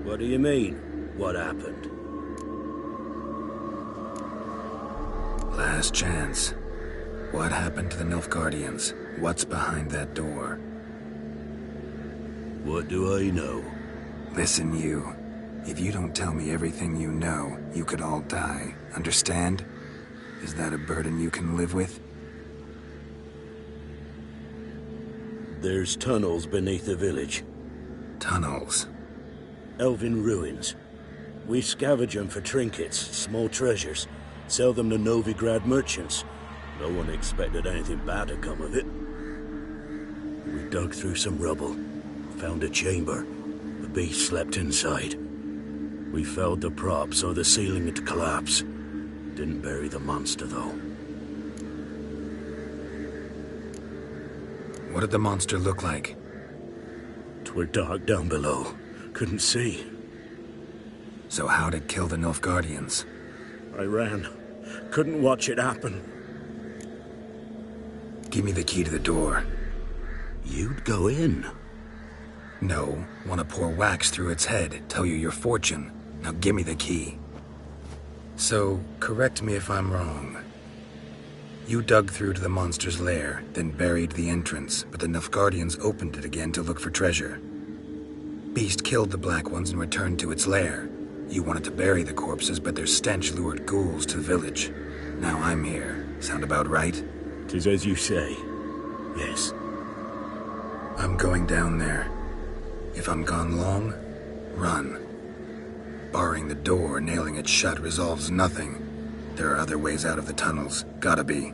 What do you mean, what happened? Last chance. What happened to the Nilfgaardians? What's behind that door? What do I know? Listen, you. If you don't tell me everything you know, you could all die. Understand? Is that a burden you can live with? There's tunnels beneath the village. Tunnels? Elven ruins. We scavenge them for trinkets, small treasures. Sell them to Novigrad merchants. No one expected anything bad to come of it. We dug through some rubble. Found a chamber. The beast slept inside. We felled the prop so the ceiling had collapsed. Didn't bury the monster, though. What did the monster look like? 'Twere dark down below. Couldn't see. So how'd it kill the Nilfgaardians? I ran. Couldn't watch it happen. Give me the key to the door. You'd go in? No. Want to pour wax through its head, tell you your fortune. Now give me the key. So, correct me if I'm wrong. You dug through to the monster's lair, then buried the entrance, but the Nilfgaardians opened it again to look for treasure. Beast killed the Black Ones and returned to its lair. You wanted to bury the corpses, but their stench lured ghouls to the village. Now I'm here. Sound about right? 'Tis as you say. Yes. I'm going down there. If I'm gone long, run. Barring the door, nailing it shut resolves nothing. There are other ways out of the tunnels. Gotta be.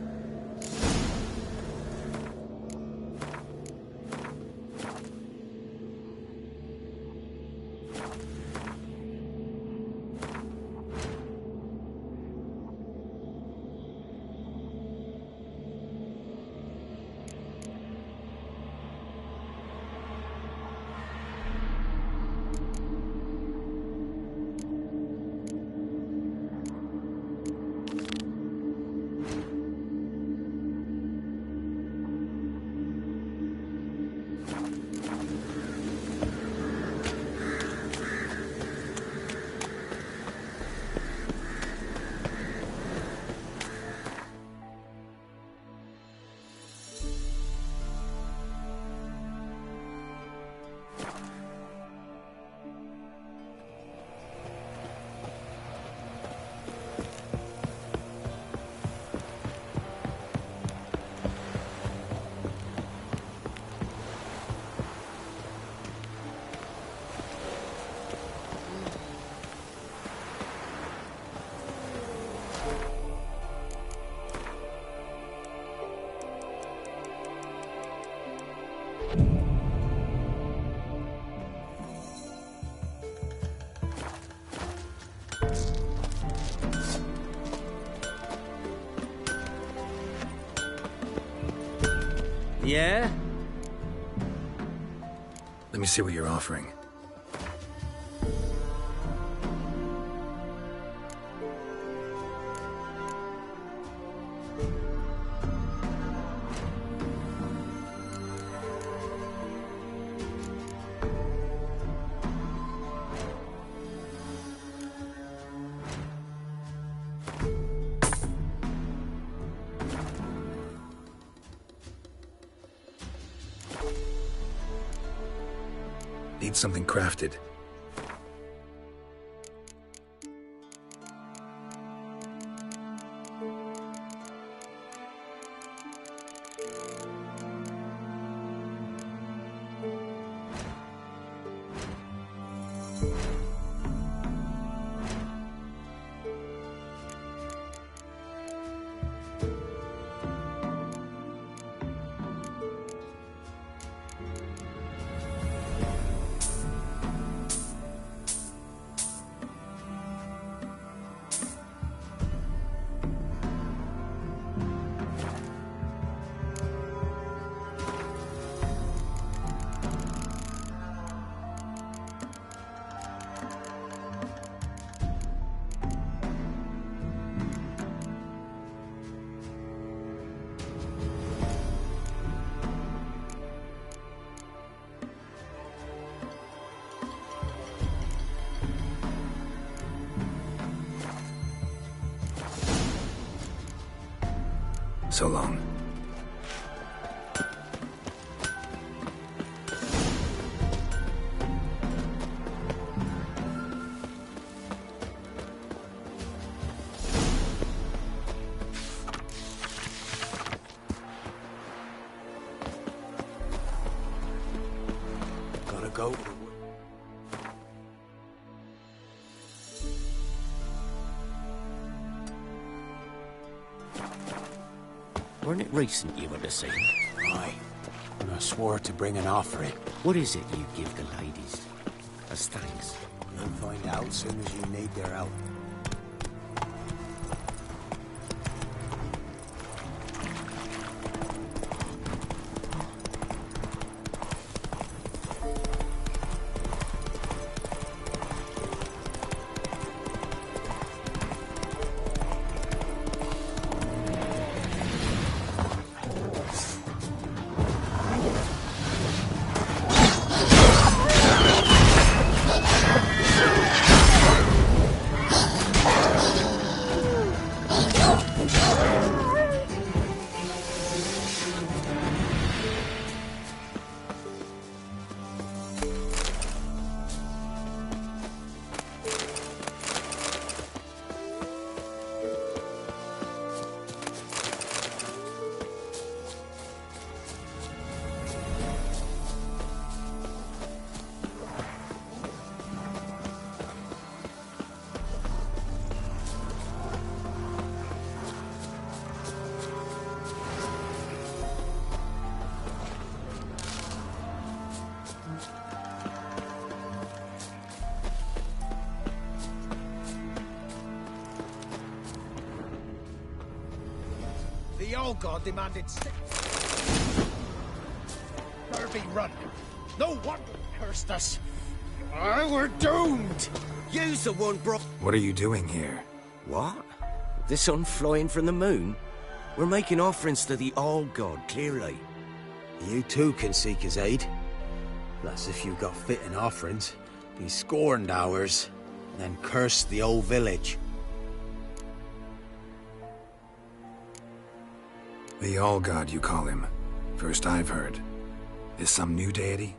Yeah? Let me see what you're offering. Need something crafted. So long. Gotta go. Weren't it recent you were to see? Aye. And I swore to bring an offering. What is it you give the ladies as thanks? You'll find out as soon as you need their help. The old god demanded better be running. No wonder he cursed us. We're doomed. You's the one bro. What are you doing here? What? The sun flying from the moon? We're making offerings to the old god, clearly. You too can seek his aid. That's if you got fitting offerings. He scorned ours, then cursed the old village. The All-God, you call him. First I've heard. Is some new deity?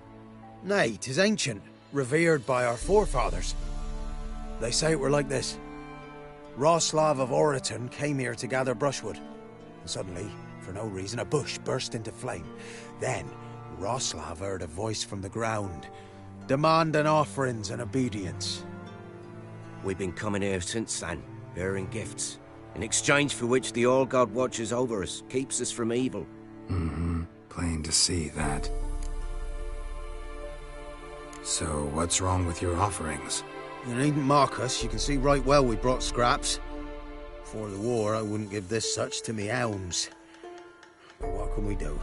Nay, 'tis ancient, revered by our forefathers. They say it were like this. Roslav of Oriton came here to gather brushwood. And suddenly, for no reason, a bush burst into flame. Then, Roslav heard a voice from the ground, demanding offerings and obedience. We've been coming here since then, bearing gifts, in exchange for which the All-God watches over us, keeps us from evil. Mm-hmm. Plain to see that. So, what's wrong with your offerings? You needn't mock us. You can see right well we brought scraps. Before the war, I wouldn't give this such to me elms. But what can we do?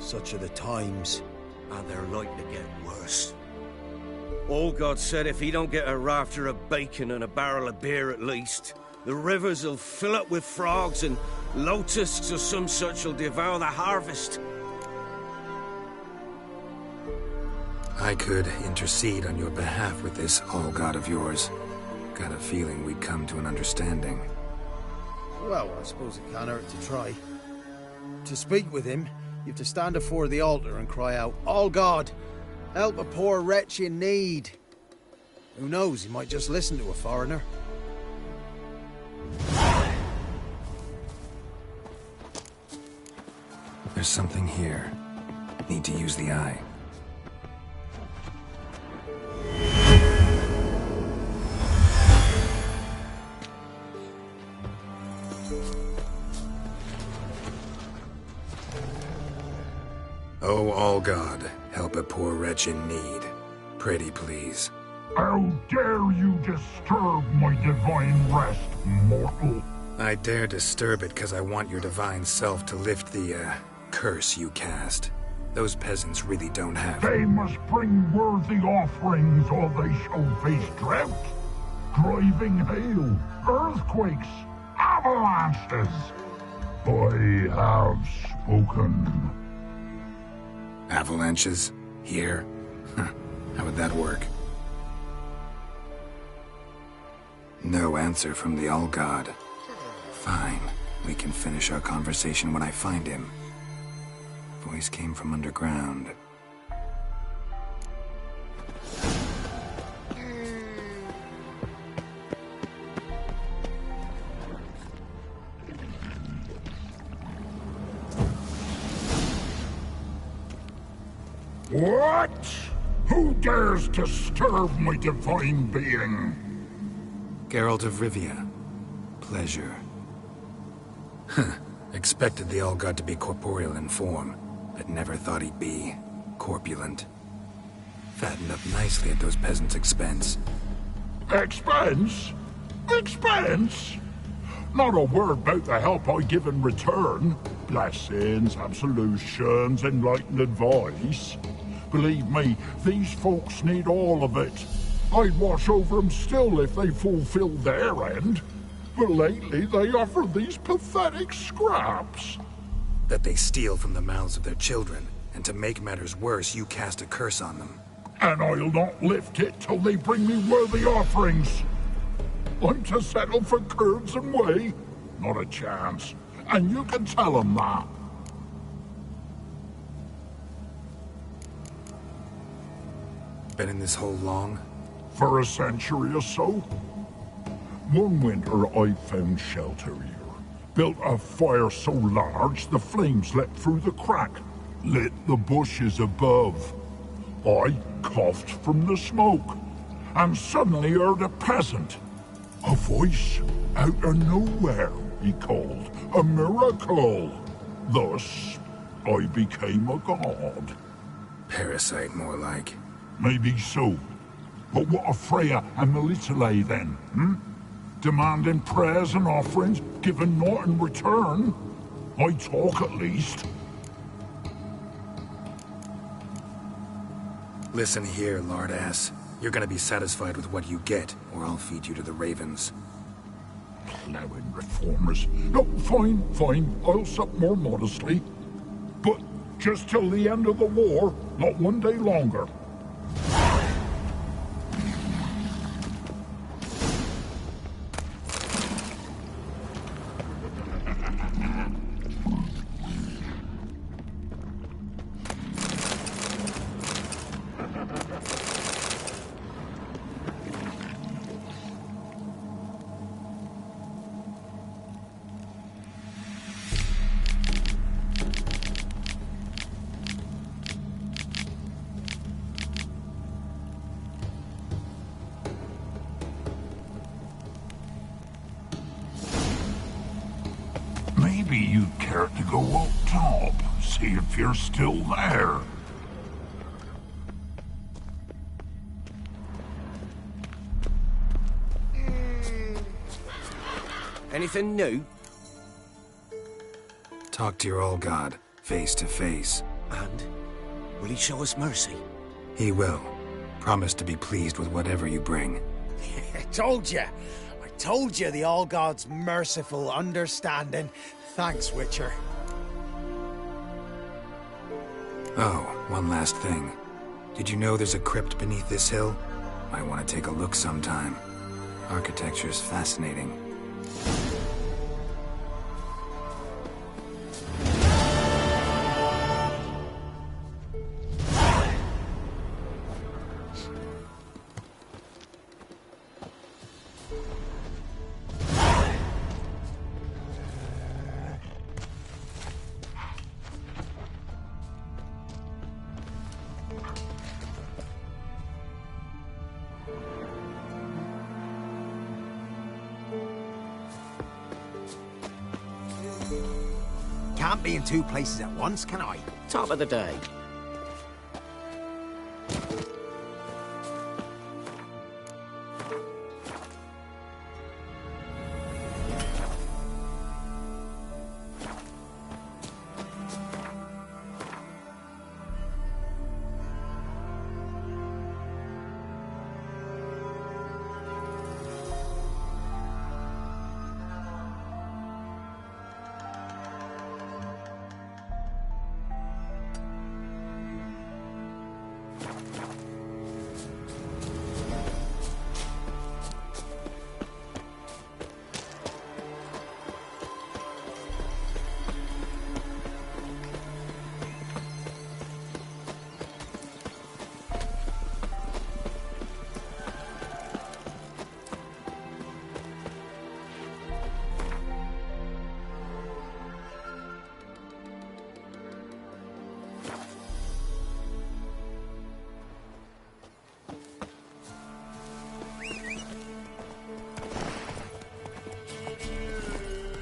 Such are the times. And they're likely to get worse. All God said if he don't get a rafter of bacon and a barrel of beer at least, the rivers will fill up with frogs and locusts or some such will devour the harvest. I could intercede on your behalf with this all-god of yours. Got a feeling we'd come to an understanding. Well, I suppose it can't hurt to try. To speak with him, you have to stand before the altar and cry out, "All God, help a poor wretch in need." Who knows, he might just listen to a foreigner. There's something here. Need to use the eye. Oh, all God, help a poor wretch in need. Pretty please. How dare you disturb my divine rest, mortal? I dare disturb it because I want your divine self to lift the, curse you cast. Those peasants really don't have... They must bring worthy offerings or they shall face drought, driving hail, earthquakes, avalanches. I have spoken. Avalanches? Here? How would that work? No answer from the All-God. Fine. We can finish our conversation when I find him. Voice came from underground. What? Who dares disturb my divine being? Geralt of Rivia. Pleasure. Expected the All-God to be corporeal in form, but never thought he'd be corpulent. Fattened up nicely at those peasants' expense. Expense? Expense? Not a word about the help I give in return. Blessings, absolutions, enlightened advice. Believe me, these folks need all of it. I'd watch over them still if they fulfilled their end. But lately they offer these pathetic scraps. That they steal from the mouths of their children, and to make matters worse, you cast a curse on them. And I'll not lift it till they bring me worthy offerings. I'm to settle for curds and whey? Not a chance. And you can tell them that. Been in this hole long? For a century or so. One winter I found shelter here. Built a fire so large the flames leapt through the crack, lit the bushes above. I coughed from the smoke, and suddenly heard a peasant. A voice out of nowhere, he called. A miracle. Thus, I became a god. Parasite, more like. Maybe so. But what of Freya and Melitele then, Demanding prayers and offerings, given naught in return? I talk at least. Listen here, lard-ass. You're gonna be satisfied with what you get, or I'll feed you to the ravens. Plowing reformers. No, fine. I'll sup more modestly. But just till the end of the war, not one day longer. Maybe you'd care to go up top, see if you're still there. Anything new? Talk to your All-God, face to face. And will he show us mercy? He will. Promise to be pleased with whatever you bring. I told you! I told you the All-God's merciful understanding. Thanks, Witcher. Oh, one last thing. Did you know there's a crypt beneath this hill? Might want to take a look sometime. Architecture's fascinating. Can't be in two places at once, can I? Top of the day.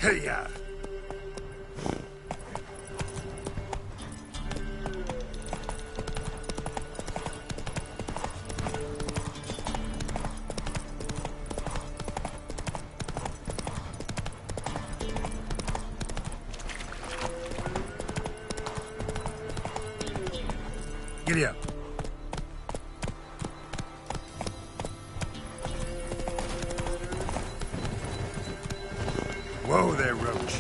Hey-ya! Giddy up. Whoa there, Roach.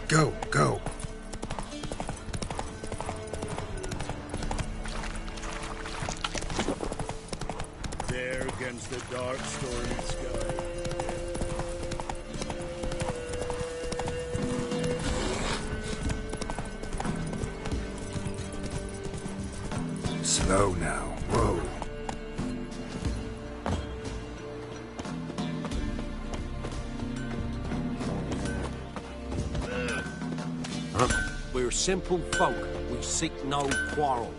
Go, go. There against the dark, stormy sky. Slow now. Whoa. We're simple folk. We seek no quarrel.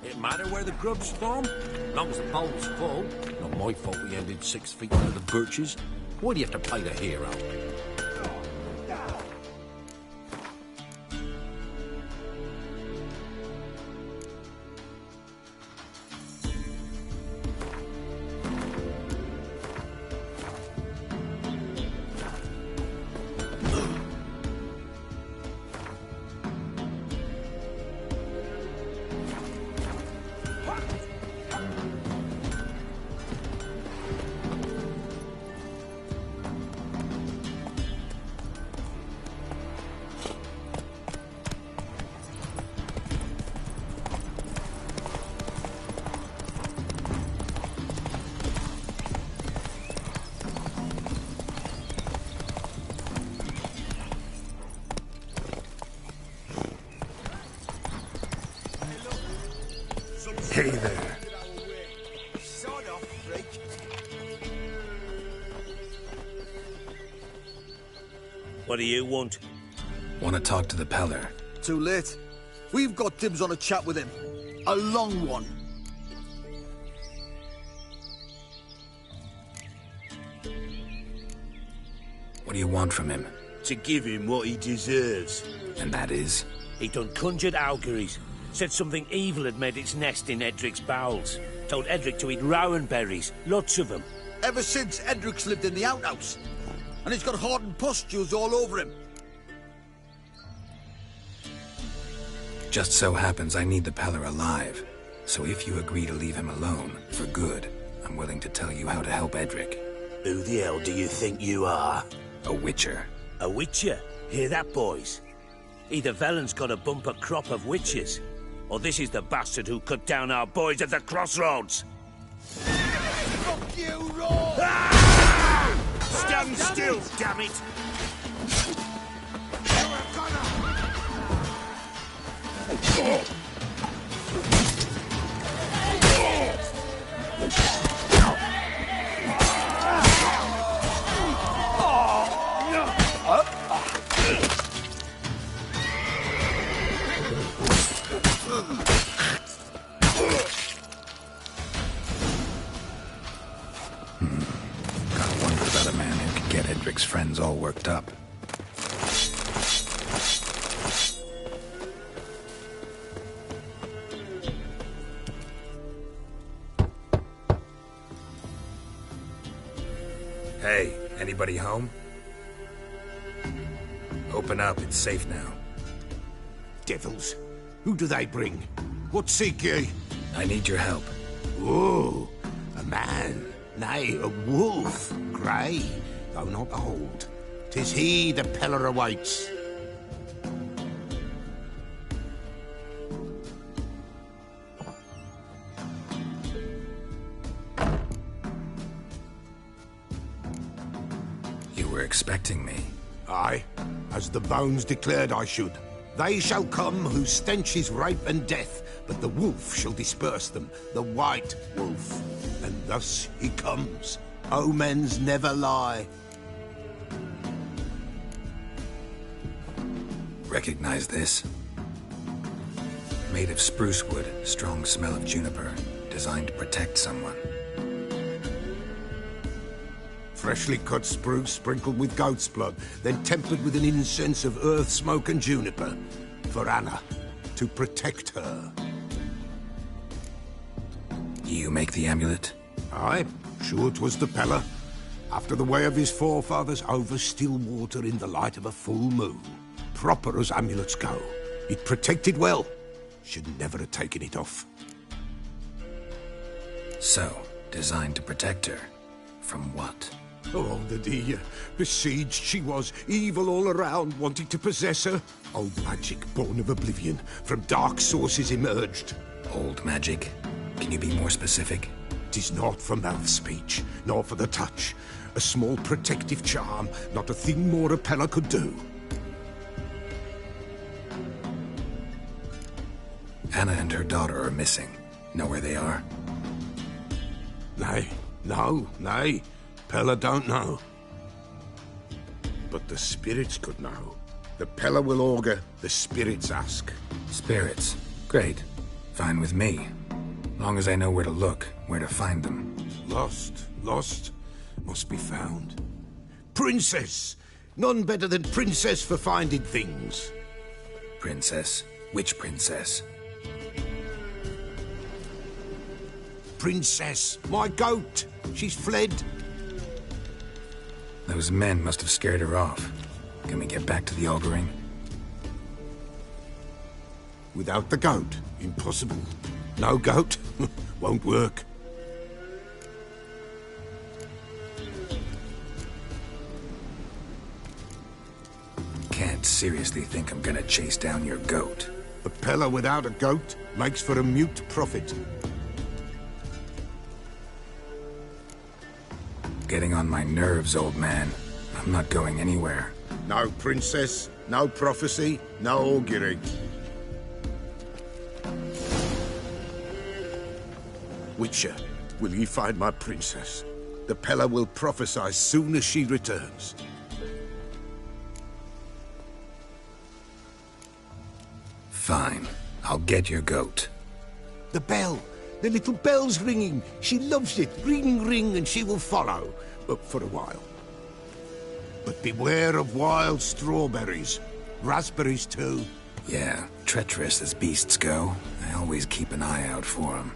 It matter where the grub's from? Long as the bowl's full. Not my fault we ended 6 feet under the birches. Why do you have to play the hero? Hey there. Sod off, freak. What do you want? Want to talk to the Peller. Too late. We've got dibs on a chat with him. A long one. What do you want from him? To give him what he deserves. And that is? He done conjured auguries. Said something evil had made its nest in Edric's bowels. Told Edric to eat rowan berries. Lots of them. Ever since Edric's lived in the outhouse. And he's got hardened pustules all over him. Just so happens I need the Peller alive. So if you agree to leave him alone, for good, I'm willing to tell you how to help Edric. Who the hell do you think you are? A witcher. A witcher? Hear that, boys? Either Velen's got a bumper crop of witches, or this is the bastard who cut down our boys at the crossroads. Fuck you, Raw! Ah! Stand still, damn it! Gotta wonder about a man who could get Edric's friends all worked up. Hey, anybody home? Open up, it's safe now. Devils. Who do they bring? What seek ye? I need your help. Oh, a man. Nay, a wolf. Grey, though not old. 'Tis he the Peller awaits. You were expecting me. Aye, as the bones declared I should. They shall come whose stench is rape and death, but the wolf shall disperse them, the white wolf. And thus he comes. Omens never lie. Recognize this? Made of spruce wood, strong smell of juniper, designed to protect someone. Freshly cut spruce sprinkled with goat's blood, then tempered with an incense of earth, smoke and juniper. For Anna, to protect her. You make the amulet? Aye, sure 'twas the Peller. After the way of his forefathers, over still water in the light of a full moon. Proper as amulets go. It protected well. Should never have taken it off. So, designed to protect her. From what? Oh, the dear. Besieged she was, evil all around, wanting to possess her. Old magic, born of oblivion, from dark sources emerged. Old magic? Can you be more specific? 'Tis not for mouth speech, nor for the touch. A small protective charm, not a thing more a Peller could do. Anna and her daughter are missing. Know where they are? Nay, nay. Peller don't know. But the spirits could know. The Peller will augur, the spirits ask. Spirits? Great. Fine with me. Long as I know where to look, where to find them. Lost, must be found. Princess! None better than Princess for finding things. Princess? Which princess? Princess, my goat! She's fled. Those men must have scared her off. Can we get back to the auguring? Without the goat, impossible. No goat, won't work. Can't seriously think I'm gonna chase down your goat. A Peller without a goat makes for a mute prophet. Getting on my nerves, old man. I'm not going anywhere. No princess, no prophecy, no augury. Witcher, will ye find my princess? The Pella will prophesy soon as she returns. Fine. I'll get your goat. The bell! The little bell's ringing. She loves it. Ring, ring, and she will follow. But for a while. But beware of wild strawberries. Raspberries, too. Yeah, treacherous as beasts go. I always keep an eye out for them.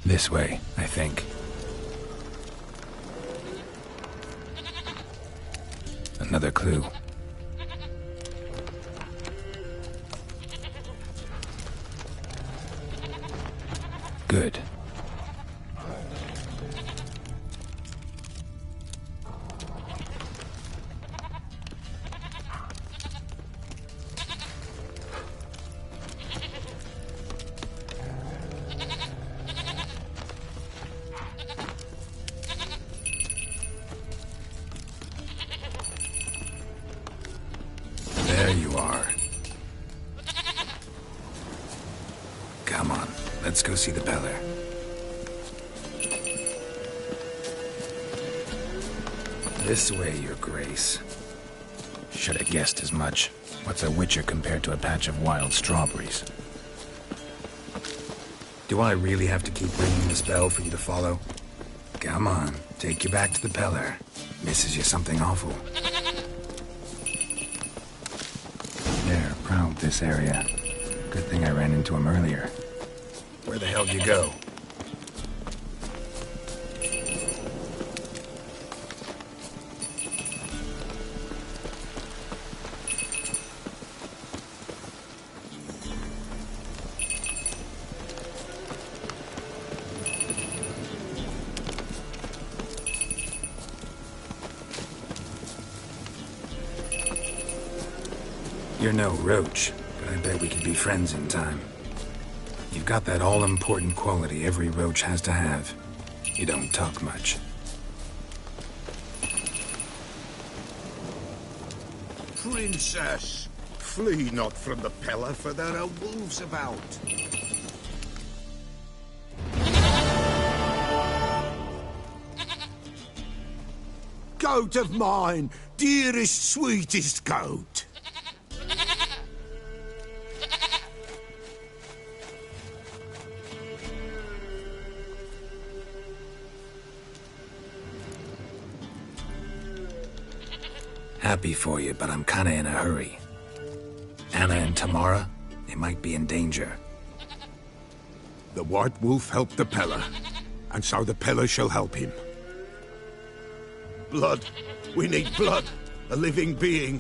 This way, I think. Another clue. Good. There you are. Come on, let's go see the Peller. This way, Your Grace. Should have guessed as much. What's a Witcher compared to a patch of wild strawberries? Do I really have to keep ringing this bell for you to follow? Come on, take you back to the Peller. Misses you something awful. They're proud this area. Good thing I ran into him earlier. Where the hell did you go? You're no roach, but I bet we could be friends in time. You've got that all-important quality every roach has to have. You don't talk much. Princess, flee not from the Peller, for there are wolves about. Goat of mine, dearest, sweetest goat. Happy for you, but I'm kinda in a hurry. Anna and Tamara, they might be in danger. The White Wolf helped the Pella, and so the Pella shall help him. Blood. We need blood. A living being.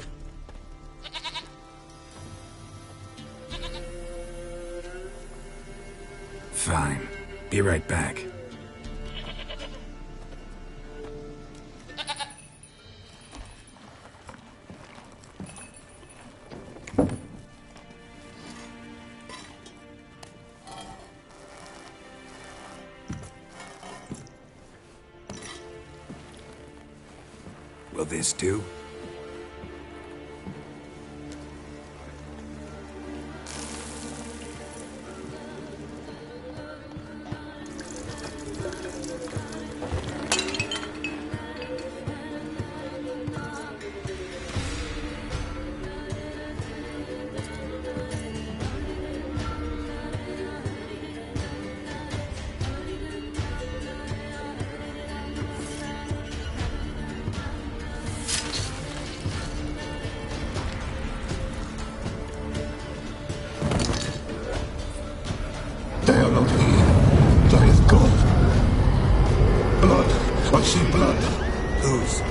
Fine. Be right back. Will this do? They are not here. There is God. Blood. I see blood. Whose?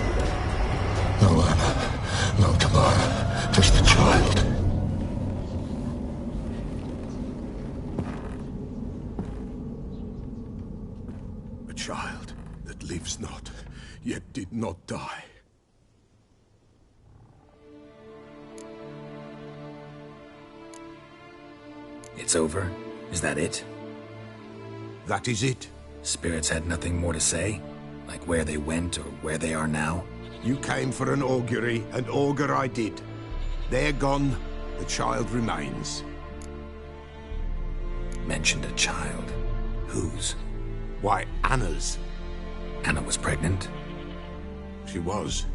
No Anna. No Tamara. Just the child. A child that lives not, yet did not die. It's over? Is that it? That is it. Spirits had nothing more to say? Like where they went or where they are now? You came for an augury, and augur I did. They're gone. The child remains. Mentioned a child. Whose? Why, Anna's. Anna was pregnant? She was.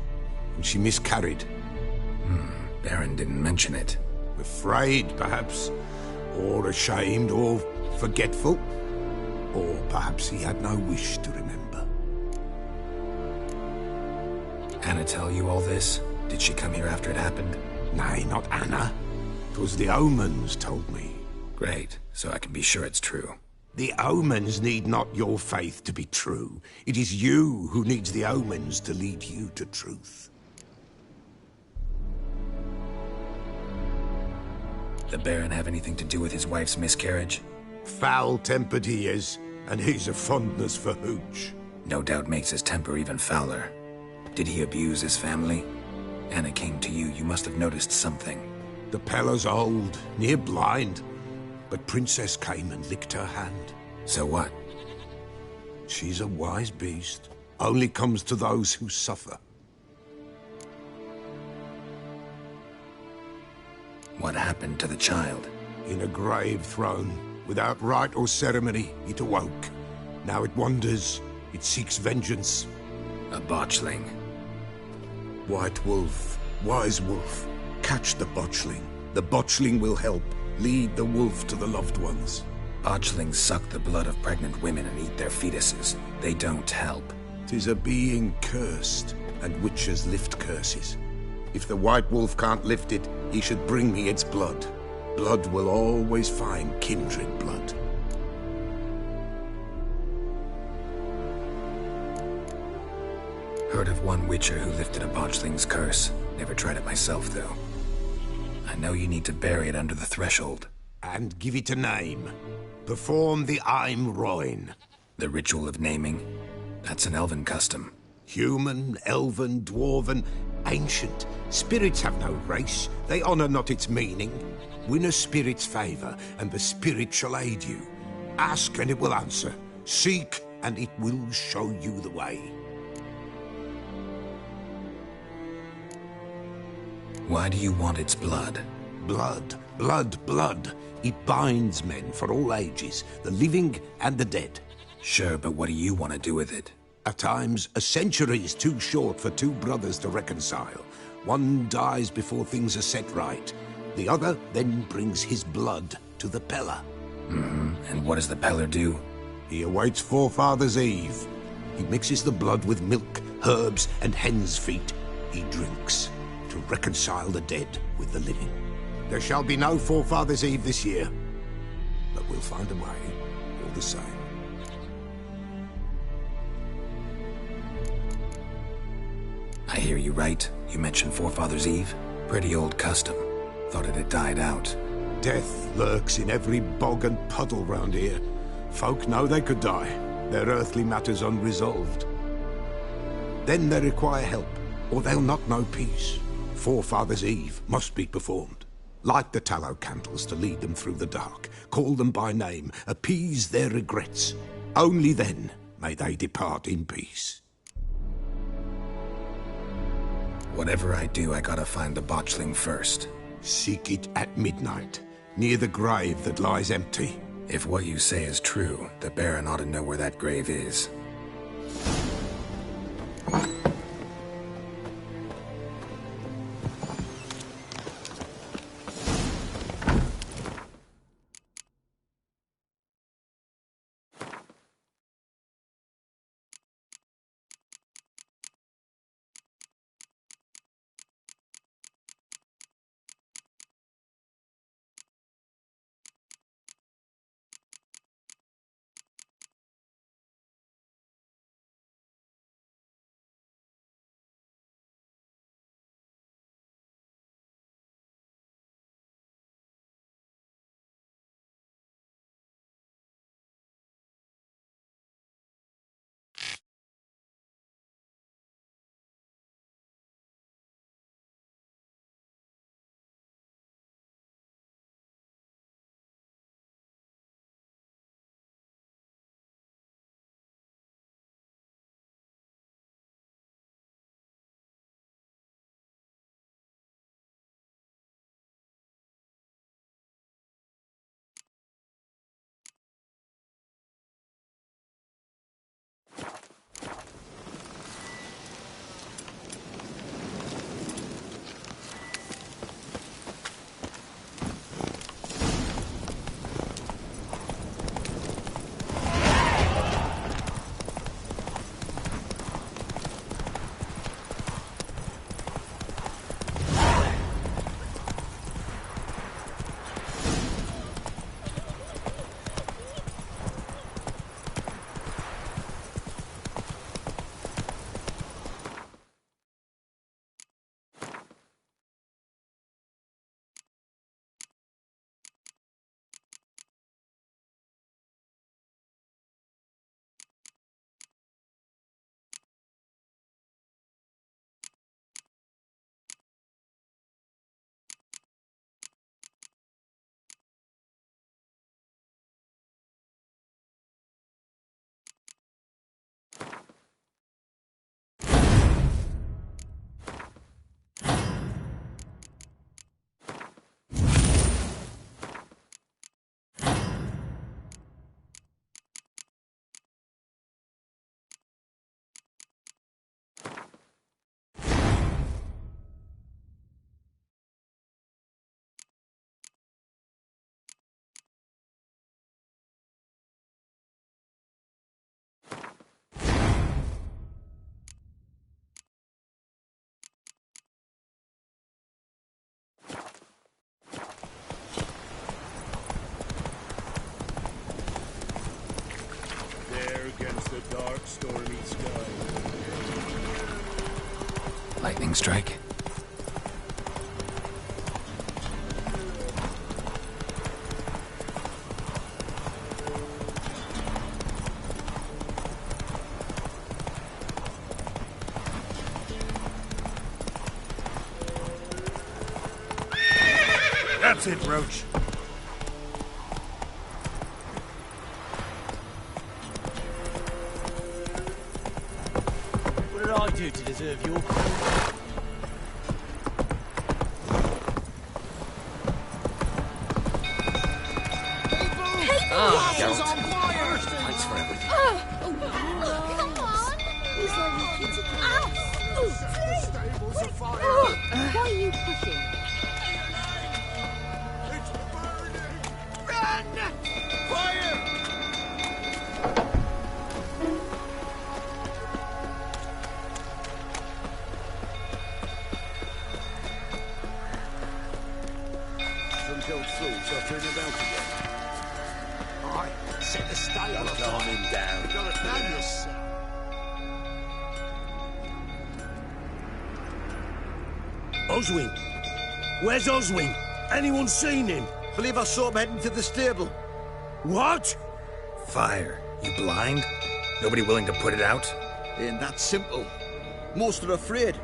And she miscarried. Baron didn't mention it. Afraid, perhaps. Or ashamed, or forgetful. Or perhaps he had no wish to remember. Anna tell you all this? Did she come here after it happened? Nay, not Anna. 'Twas the omens told me. Great, so I can be sure it's true. The omens need not your faith to be true. It is you who needs the omens to lead you to truth. The Baron have anything to do with his wife's miscarriage? Foul-tempered he is, and he's a fondness for hooch. No doubt makes his temper even fouler. Did he abuse his family? Anna came to you, you must have noticed something. The Pella's old, near blind, but Princess came and licked her hand. So what? She's a wise beast. Only comes to those who suffer. What happened to the child? In a grave thrown, without rite or ceremony, it awoke. Now it wanders, it seeks vengeance. A botchling. White Wolf, Wise Wolf, catch the botchling. The botchling will help, lead the wolf to the loved ones. Botchlings suck the blood of pregnant women and eat their fetuses. They don't help. 'Tis a being cursed, and witches lift curses. If the White Wolf can't lift it, he should bring me its blood. Blood will always find kindred blood. Heard of one witcher who lifted a botchling's curse. Never tried it myself, though. I know you need to bury it under the threshold. And give it a name. Perform the Aim Roin. The ritual of naming? That's an elven custom. Human, elven, dwarven, ancient. Spirits have no race. They honor not its meaning. Win a spirit's favor, and the spirit shall aid you. Ask, and it will answer. Seek, and it will show you the way. Why do you want its blood? Blood, blood, blood. It binds men for all ages, the living and the dead. Sure, but what do you want to do with it? At times, a century is too short for two brothers to reconcile. One dies before things are set right. The other then brings his blood to the Pella. And what does the Peller do? He awaits Forefather's Eve. He mixes the blood with milk, herbs, and hen's feet. He drinks. to reconcile the dead with the living. There shall be no Forefathers' Eve this year, but we'll find a way all the same. I hear you right. You mentioned Forefathers' Eve? Pretty old custom. Thought it had died out. Death lurks in every bog and puddle round here. Folk know they could die, their earthly matters unresolved. Then they require help, or they'll not know peace. Forefathers' Eve must be performed. Light the tallow candles to lead them through the dark. Call them by name, appease their regrets. Only then may they depart in peace. Whatever I do, I gotta find the botchling first. Seek it at midnight, near the grave that lies empty. If what you say is true, the Baron ought to know where that grave is. the dark, stormy sky. Lightning strike? That's it, Roach. What did I do to deserve your on fire! Thanks for everything. Come on! He's like you kids Stables are fire! Why are you pushing? It's burning! Run! Fire! So turn about again. Aye, set the stable Gotta calm him down. You gotta calm yourself. Oswin! Where's Oswin? Anyone seen him? Believe I saw him heading to the stable. What? Fire. You blind? Nobody willing to put it out? Ain't that simple. Most are afraid.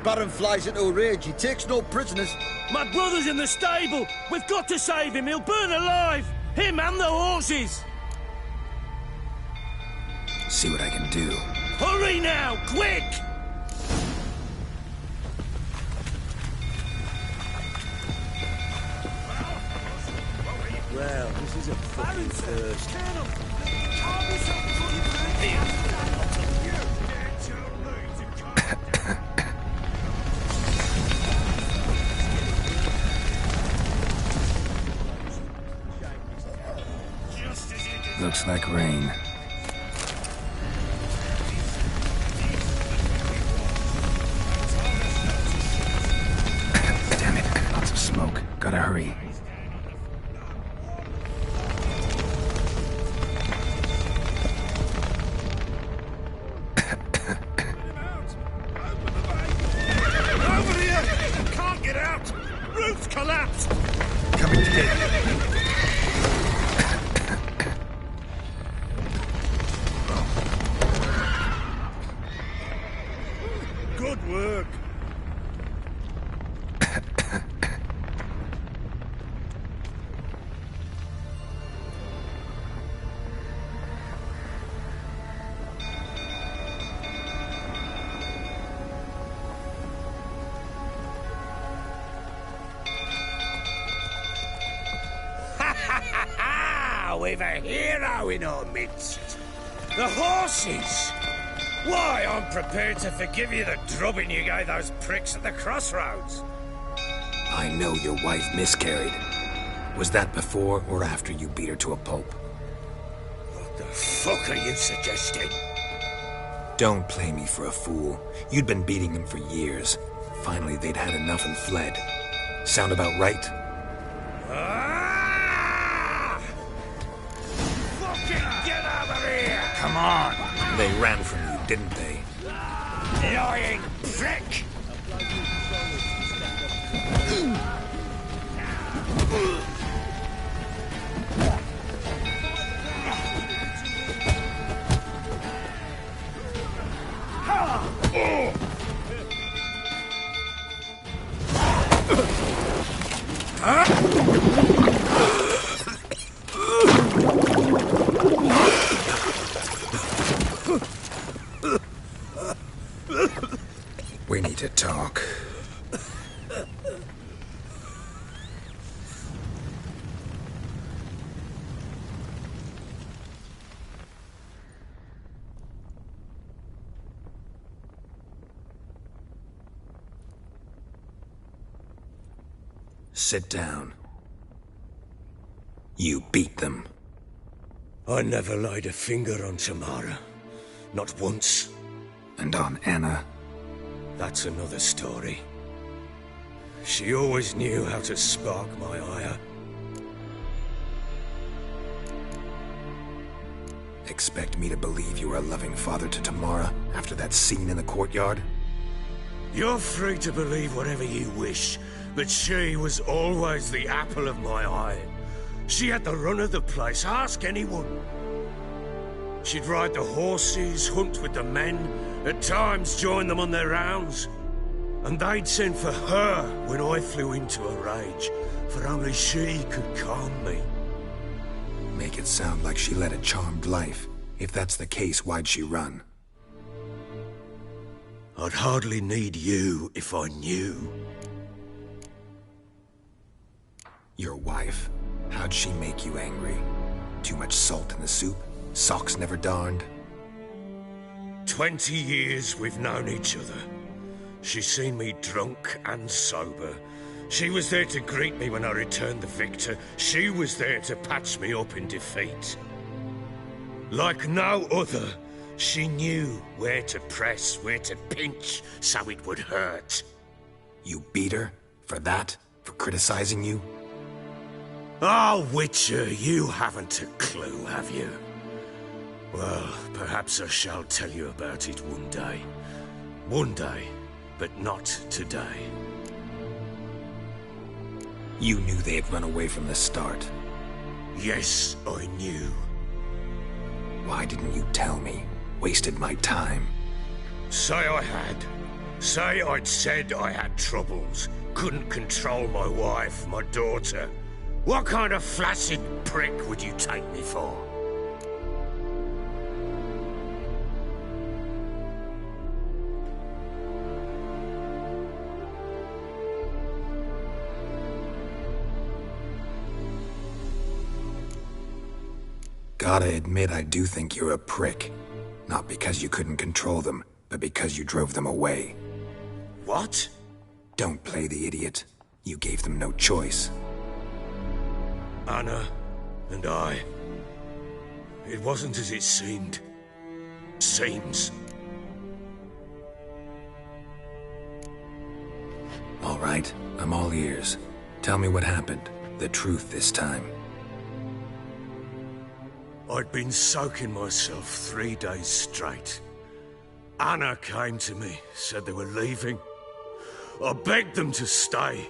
Baron flies into a rage. He takes no prisoners. My brother's in the stable! We've got to save him! He'll burn alive! Him and the horses! See what I can do. Hurry now! Quick! Well, this is a fucking first. Looks like rain. Damn it, lots of smoke. Gotta hurry. Over here! Can't get out! Roof's collapsed! Coming to get you. Good work. We've a hero in our midst. The horses! Why, I'm prepared to forgive you the drubbing you gave those pricks at the crossroads. I know your wife miscarried. Was that before or after you beat her to a pulp? What the fuck are you suggesting? Don't play me for a fool. You'd been beating them for years. Finally, they'd had enough and fled. Sound about right? Fucking get over here! Come on! They ran from you, didn't they? Lying prick! We need to talk. Sit down. You beat them. I never laid a finger on Tamara. Not once. And on Anna? That's another story. She always knew how to spark my ire. Expect me to believe you were a loving father to Tamara after that scene in the courtyard? You're free to believe whatever you wish, but she was always the apple of my eye. She had the run of the place, ask anyone. She'd ride the horses, hunt with the men, at times join them on their rounds. And they'd send for her when I flew into a rage, for only she could calm me. Make it sound like she led a charmed life. If that's the case, why'd she run? I'd hardly need you if I knew. Your wife, how'd she make you angry? Too much salt in the soup? Socks never darned? 20 years we've known each other. She's seen me drunk and sober. She was there to greet me when I returned the victor. She was there to patch me up in defeat. Like no other, she knew where to press, where to pinch, so it would hurt. You beat her? For that? For criticizing you? Oh, Witcher, you haven't a clue, have you? Well, perhaps I shall tell you about it one day. One day, but not today. You knew they had run away from the start. Yes, I knew. Why didn't you tell me? Wasted my time. Say I had. Say I'd said I had troubles. Couldn't control my wife, my daughter. What kind of flaccid prick would you take me for? Gotta admit, I do think you're a prick. Not because you couldn't control them, but because you drove them away. What? Don't play the idiot. You gave them no choice. Anna and I. It wasn't as it seemed. Seems. All right, I'm all ears. Tell me what happened. The truth this time. I'd been soaking myself 3 days straight. Anna came to me, said they were leaving. I begged them to stay.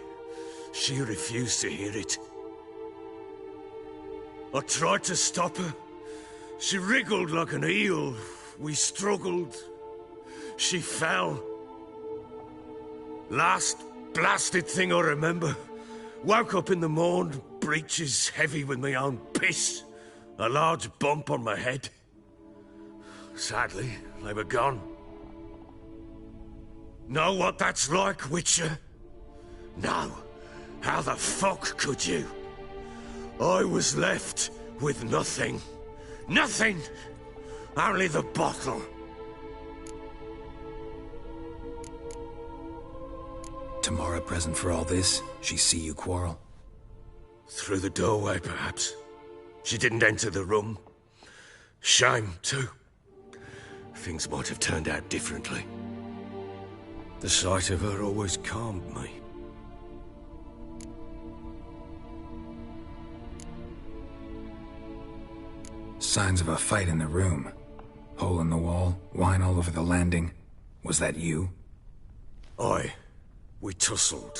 She refused to hear it. I tried to stop her. She wriggled like an eel. We struggled. She fell. Last blasted thing I remember. Woke up in the morn, breeches heavy with my own piss. A large bump on my head. Sadly, they were gone. Know what that's like, Witcher? No. How the fuck could you? I was left with nothing. Nothing! Only the bottle. Tamara present for all this? She see you quarrel? Through the doorway, perhaps. She didn't enter the room. Shame, too. Things might have turned out differently. The sight of her always calmed me. Signs of a fight in the room. Hole in the wall, wine all over the landing. Was that you? Aye. We tussled.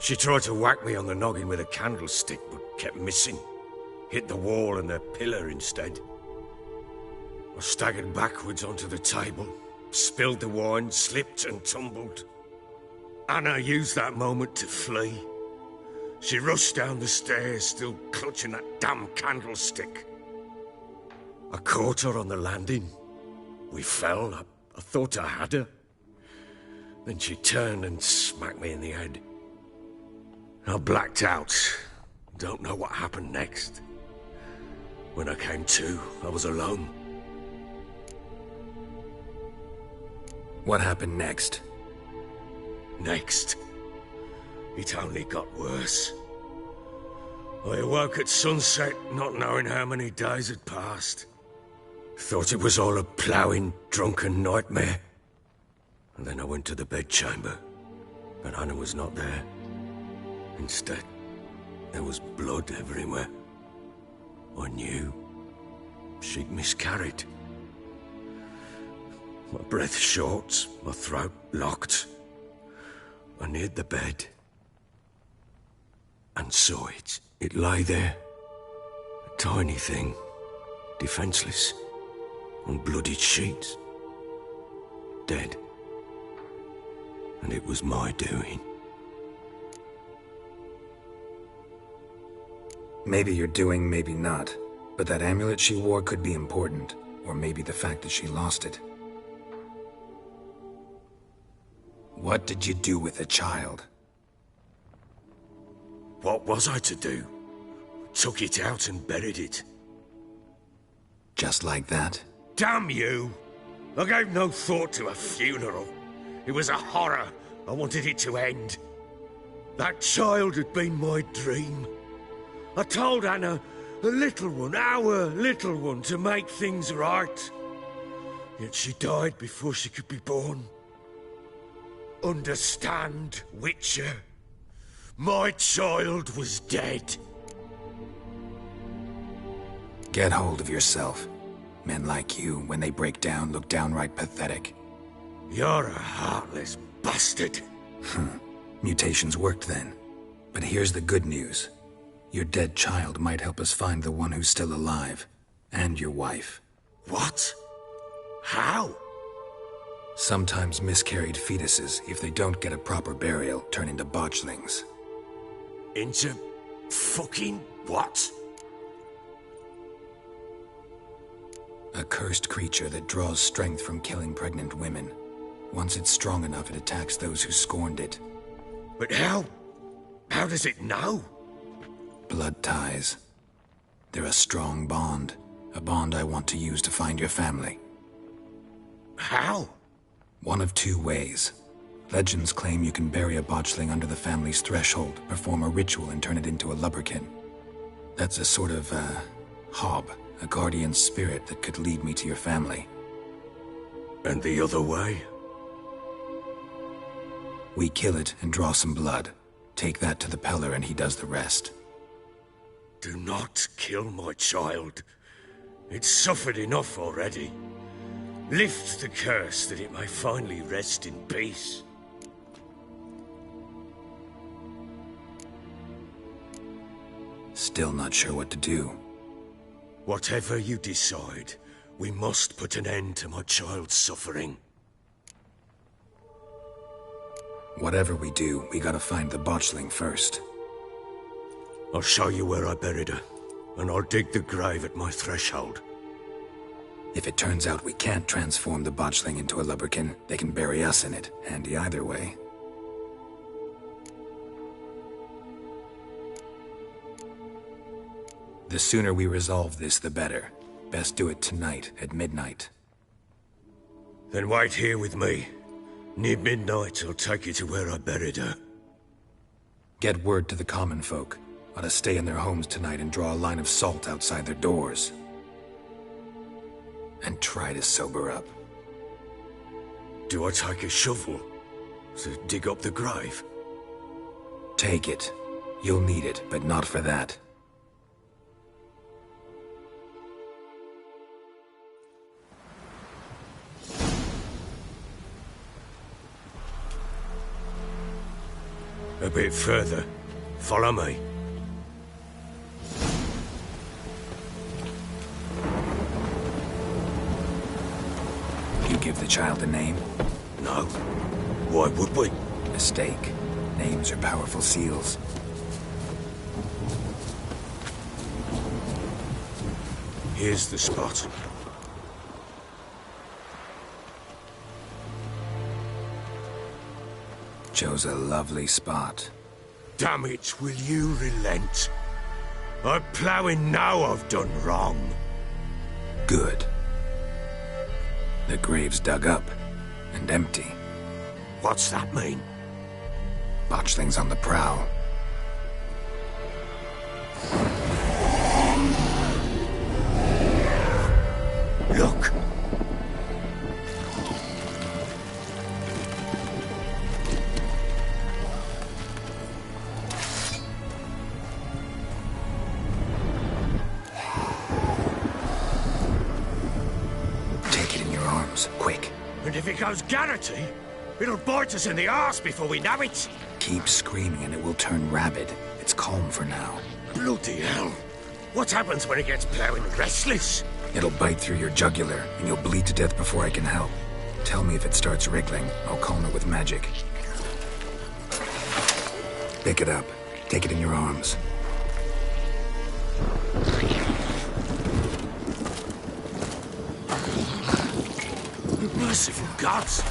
She tried to whack me on the noggin with a candlestick, but kept missing. Hit the wall and a pillar instead. I staggered backwards onto the table, spilled the wine, slipped and tumbled. Anna used that moment to flee. She rushed down the stairs, still clutching that damn candlestick. I caught her on the landing. We fell. I thought I had her. Then she turned and smacked me in the head. I blacked out. Don't know what happened next. When I came to, I was alone. What happened next? Next? It only got worse. I awoke at sunset, not knowing how many days had passed. Thought it was all a ploughing, drunken nightmare. And then I went to the bedchamber, but Anna was not there. Instead, there was blood everywhere. I knew she'd miscarried. My breath short, my throat locked. I neared the bed and saw it. It lay there, a tiny thing, defenseless, on bloodied sheets, dead. And it was my doing. Maybe you're doing, maybe not. But that amulet she wore could be important. Or maybe the fact that she lost it. What did you do with the child? What was I to do? Took it out and buried it. Just like that? Damn you! I gave no thought to a funeral. It was a horror. I wanted it to end. That child had been my dream. I told Anna, a little one, our little one, to make things right. Yet she died before she could be born. Understand, Witcher? My child was dead. Get hold of yourself. Men like you, when they break down, look downright pathetic. You're a heartless bastard. Mutations worked then. But here's the good news. Your dead child might help us find the one who's still alive. And your wife. What? How? Sometimes miscarried fetuses, if they don't get a proper burial, turn into botchlings. Into fucking what? A cursed creature that draws strength from killing pregnant women. Once it's strong enough, it attacks those who scorned it. But how? How does it know? Blood ties. They're a strong bond. A bond I want to use to find your family. How? One of two ways. Legends claim you can bury a botchling under the family's threshold, perform a ritual, and turn it into a lubberkin. That's a sort of, hob, a guardian spirit that could lead me to your family. And the other way? We kill it and draw some blood. Take that to the Peller and he does the rest. Do not kill my child. It's suffered enough already. Lift the curse that it may finally rest in peace. Still not sure what to do. Whatever you decide, we must put an end to my child's suffering. Whatever we do, we gotta find the botchling first. I'll show you where I buried her, and I'll dig the grave at my threshold. If it turns out we can't transform the botchling into a lubberkin, they can bury us in it. Handy either way. The sooner we resolve this, the better. Best do it tonight, at midnight. Then wait here with me. Near midnight, I'll take you to where I buried her. Get word to the common folk. Ought to stay in their homes tonight and draw a line of salt outside their doors. And try to sober up. Do I take a shovel to dig up the grave? Take it. You'll need it, but not for that. A bit further. Follow me. You give the child a name? No. Why would we? Mistake. Names are powerful seals. Here's the spot. Chose a lovely spot. Damn it, will you relent? I'm ploughing now I've done wrong. Good. The grave's dug up and empty. What's that mean? Botchling's on the prowl. Look! Quick. And if it goes Garrity, it'll bite us in the arse before we know it. Keep screaming and it will turn rabid. It's calm for now. Bloody hell. What happens when it gets ploughing restless? It'll bite through your jugular, and you'll bleed to death before I can help. Tell me if it starts wriggling. I'll calm it with magic. Pick it up. Take it in your arms. Merciful gods!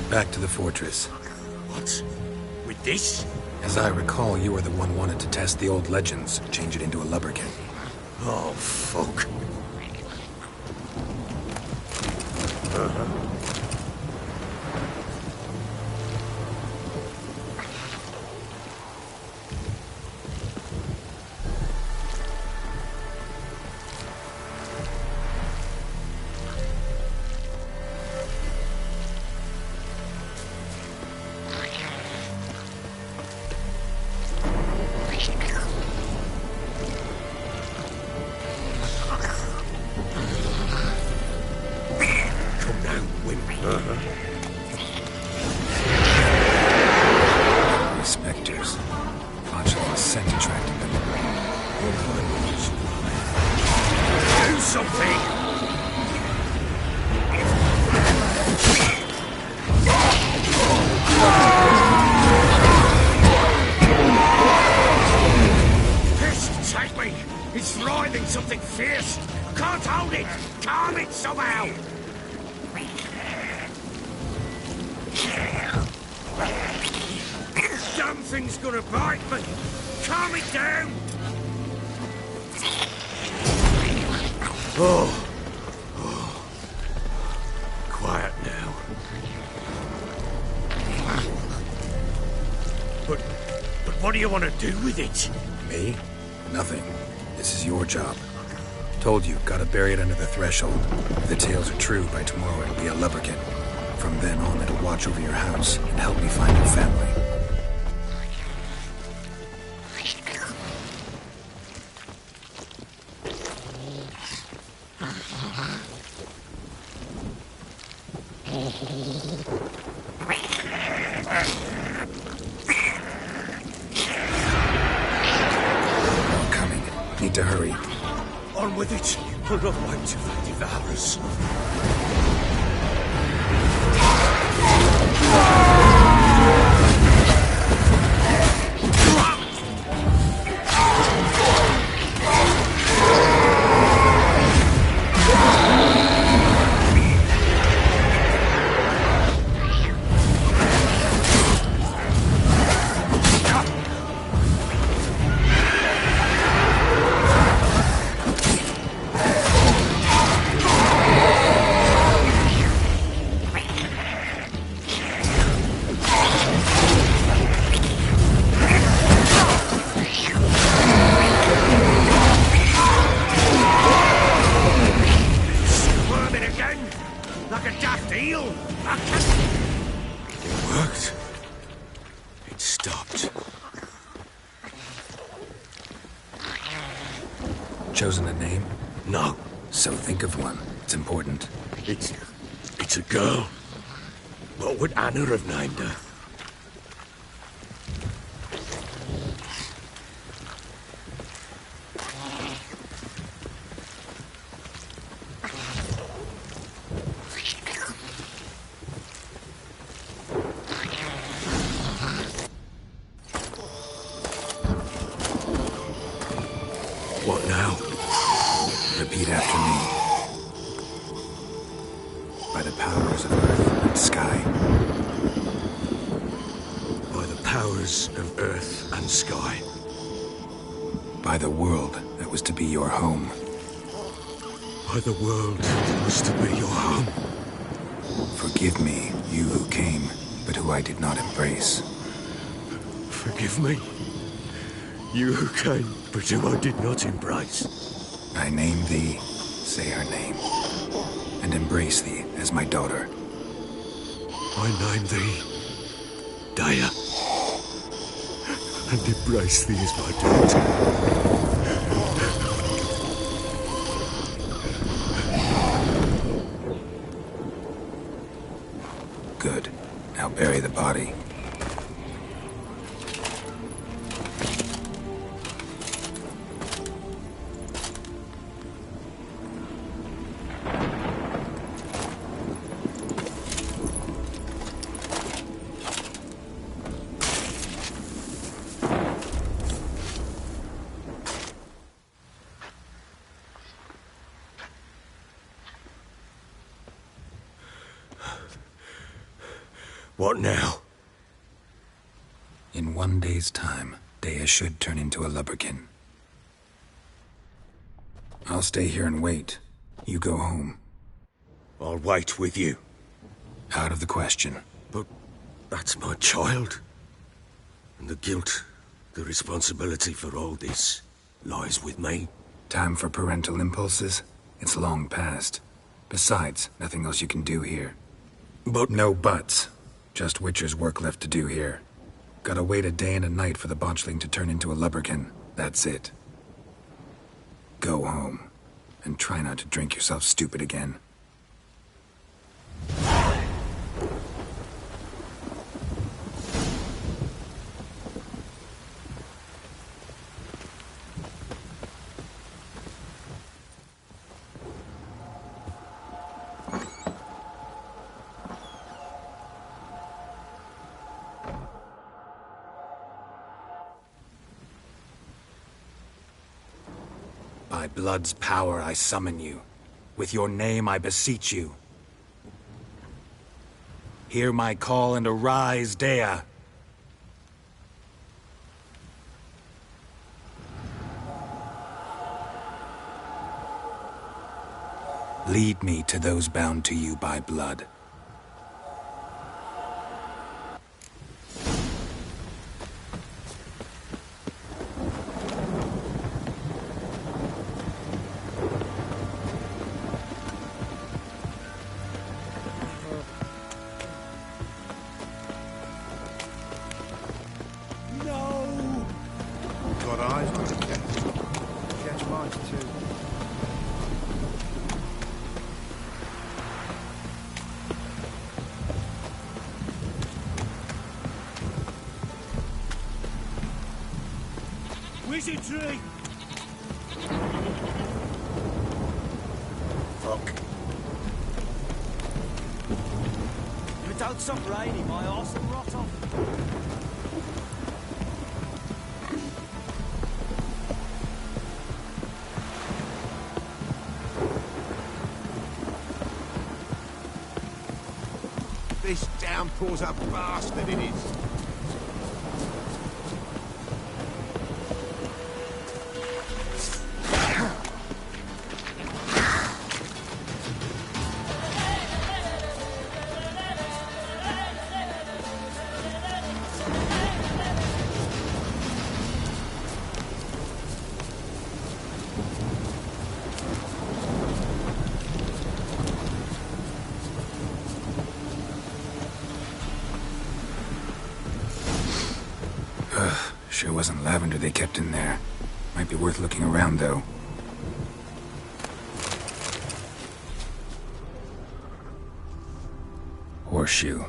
Back to the fortress. What? With this? As I recall, you were the one wanted to test the old legends, change it into a lubberkin. Oh, fuck. Spectres. Fauchelin's scent attracted them. Do something! Piss, take me! It's writhing something fierce! Can't hold it! Calm it somehow! Damn thing's gonna bite me! Calm it down! Oh. Quiet now. But what do you want to do with it? Me? Nothing. This is your job. Told you, gotta bury it under the threshold. If the tales are true, by tomorrow it'll be a lubberkin. From then on, it'll watch over your house and help me find your family. I'm coming. Need to hurry. On with it! We'll not wait till they devour us. Chosen a name? No. So think of one. It's important. It's a girl. What would Anna have named her? What now? Repeat after me. By the powers of earth and sky. By the powers of earth and sky. By the world that was to be your home. By the world that was to be your home. Forgive me, you who came, but who I did not embrace. Forgive me, you who came, but who I did not embrace. I name thee, say her name, and embrace thee as my daughter. I name thee, Daya, and embrace thee as my daughter. Good. Now bury the body. What now? In 1 day's time, Daya should turn into a lubberkin. I'll stay here and wait. You go home. I'll wait with you. Out of the question. But that's my child. And the guilt, the responsibility for all this lies with me. Time for parental impulses? It's long past. Besides, nothing else you can do here. But... No buts. Just Witcher's work left to do here. Gotta wait a day and a night for the botchling to turn into a lubberkin. That's it. Go home. And try not to drink yourself stupid again. By blood's power I summon you. With your name I beseech you. Hear my call and arise, Dea. Lead me to those bound to you by blood. Got eyes on it, catch mine too. Wizardry! Fuck. If it don't stop raining, my arse will rot off. This downpour's a bastard, it is. Sure wasn't lavender they kept in there. Might be worth looking around, though. Horseshoe.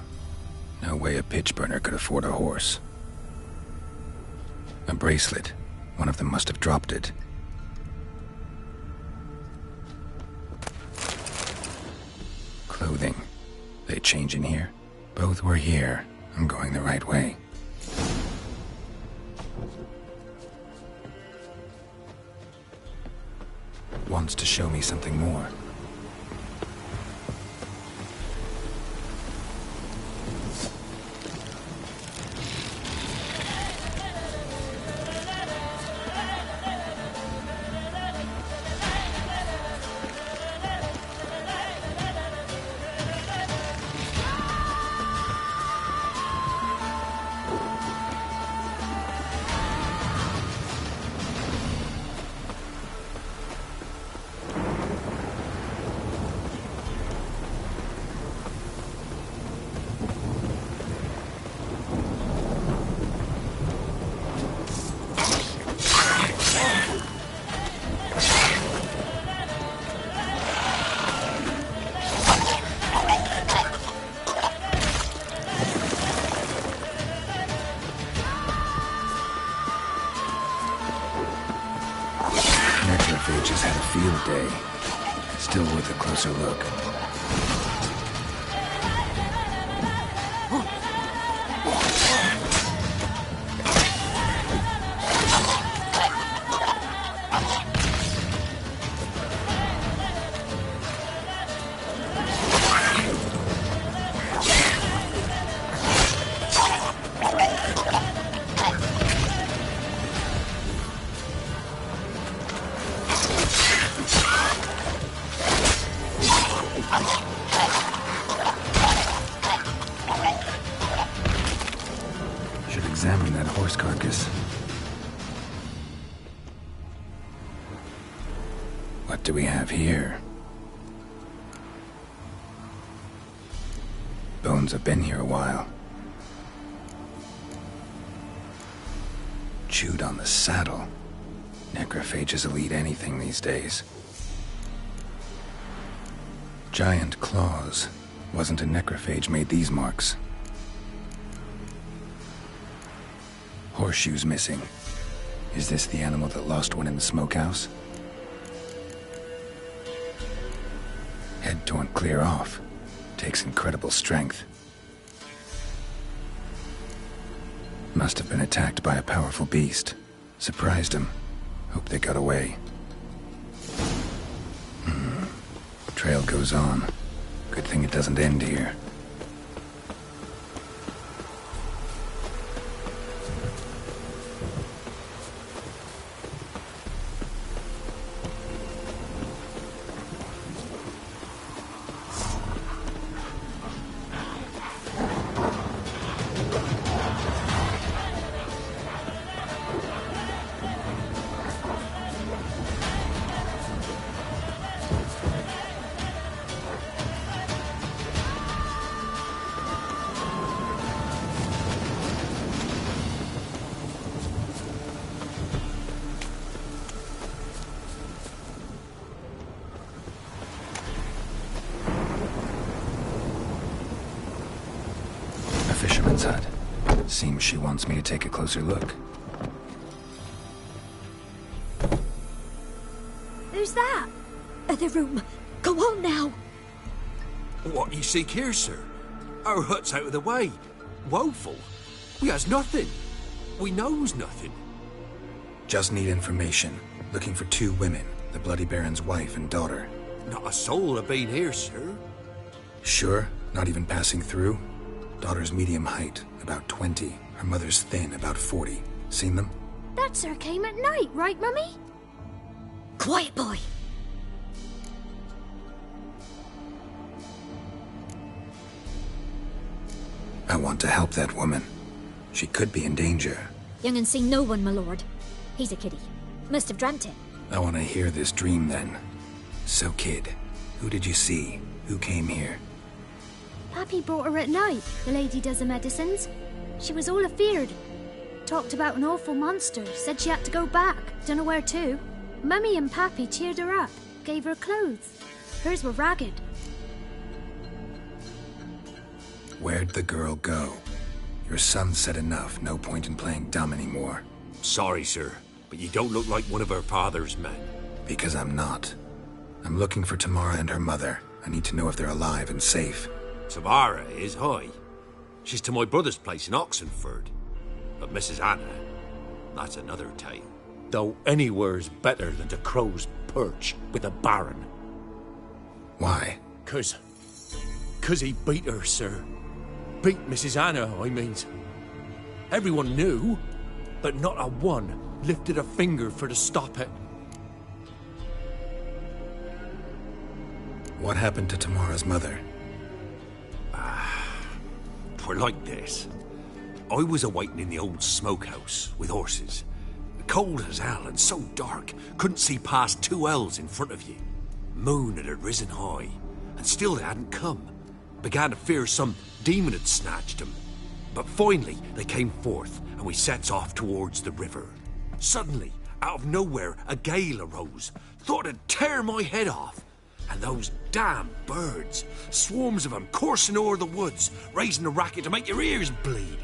No way a pitch burner could afford a horse. A bracelet. One of them must have dropped it. Clothing. They change in here? Both were here. I'm going the right way. Wants to show me something more. Necrophages had a field day. Still worth a closer look. Examine that horse carcass. What do we have here? Bones have been here a while. Chewed on the saddle. Necrophages will eat anything these days. Giant claws. Wasn't a necrophage made these marks. Horseshoes missing. Is this the animal that lost one in the smokehouse? Head torn clear off. Takes incredible strength. Must have been attacked by a powerful beast. Surprised him. Hope they got away. trail goes on. Good thing it doesn't end here. Fisherman's hut. Seems she wants me to take a closer look. Who's that? Other room. Go on now. What you seek here, sir? Our hut's out of the way. Woeful. We has nothing. We knows nothing. Just need information. Looking for 2 women, the Bloody Baron's wife and daughter. Not a soul have been here, sir. Sure? Not even passing through? Daughter's medium height, about 20. Her mother's thin, about 40. Seen them? That sir came at night, right, Mummy? Quiet, boy. I want to help that woman. She could be in danger. Young and seen no one, my lord. He's a kiddie. Must have dreamt it. I want to hear this dream then. So, kid, who did you see? Who came here? Pappy brought her at night, the lady does the medicines. She was all afeared. Talked about an awful monster, said she had to go back, dunno where to. Mummy and Pappy cheered her up, gave her clothes. Hers were ragged. Where'd the girl go? Your son said enough, no point in playing dumb anymore. Sorry, sir, but you don't look like one of her father's men. Because I'm not. I'm looking for Tamara and her mother. I need to know if they're alive and safe. Tamara is, hi. She's to my brother's place in Oxenford. But Mrs. Anna, that's another tale. Though anywhere's better than the Crow's Perch with a Baron. Why? 'Cause he beat her, sir. Beat Mrs. Anna, I mean. Everyone knew, but not a one lifted a finger for to stop it. What happened to Tamara's mother? Twere like this. I was awaiting in the old smokehouse with horses. Cold as hell and so dark, couldn't see past 2 ells in front of you. Moon had risen high, and still they hadn't come. Began to fear some demon had snatched them. But finally they came forth, and we sets off towards the river. Suddenly, out of nowhere, a gale arose. Thought it'd tear my head off. And those damn birds, swarms of them coursing o'er the woods, raising a racket to make your ears bleed.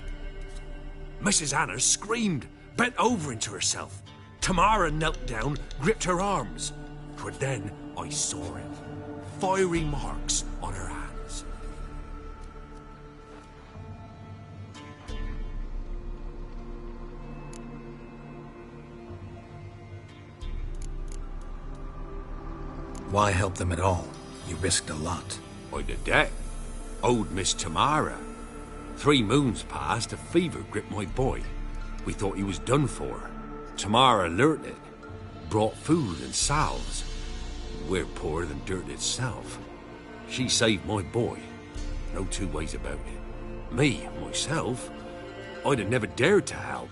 Mrs. Anna screamed, bent over into herself. Tamara knelt down, gripped her arms. 'Twere then I saw it. Fiery marks on her hands. Why help them at all? You risked a lot. I did that. Owed Miss Tamara. 3 moons passed, a fever gripped my boy. We thought he was done for. Tamara learnt it. Brought food and salves. We're poorer than dirt itself. She saved my boy. No 2 ways about it. Me, myself, I'd have never dared to help.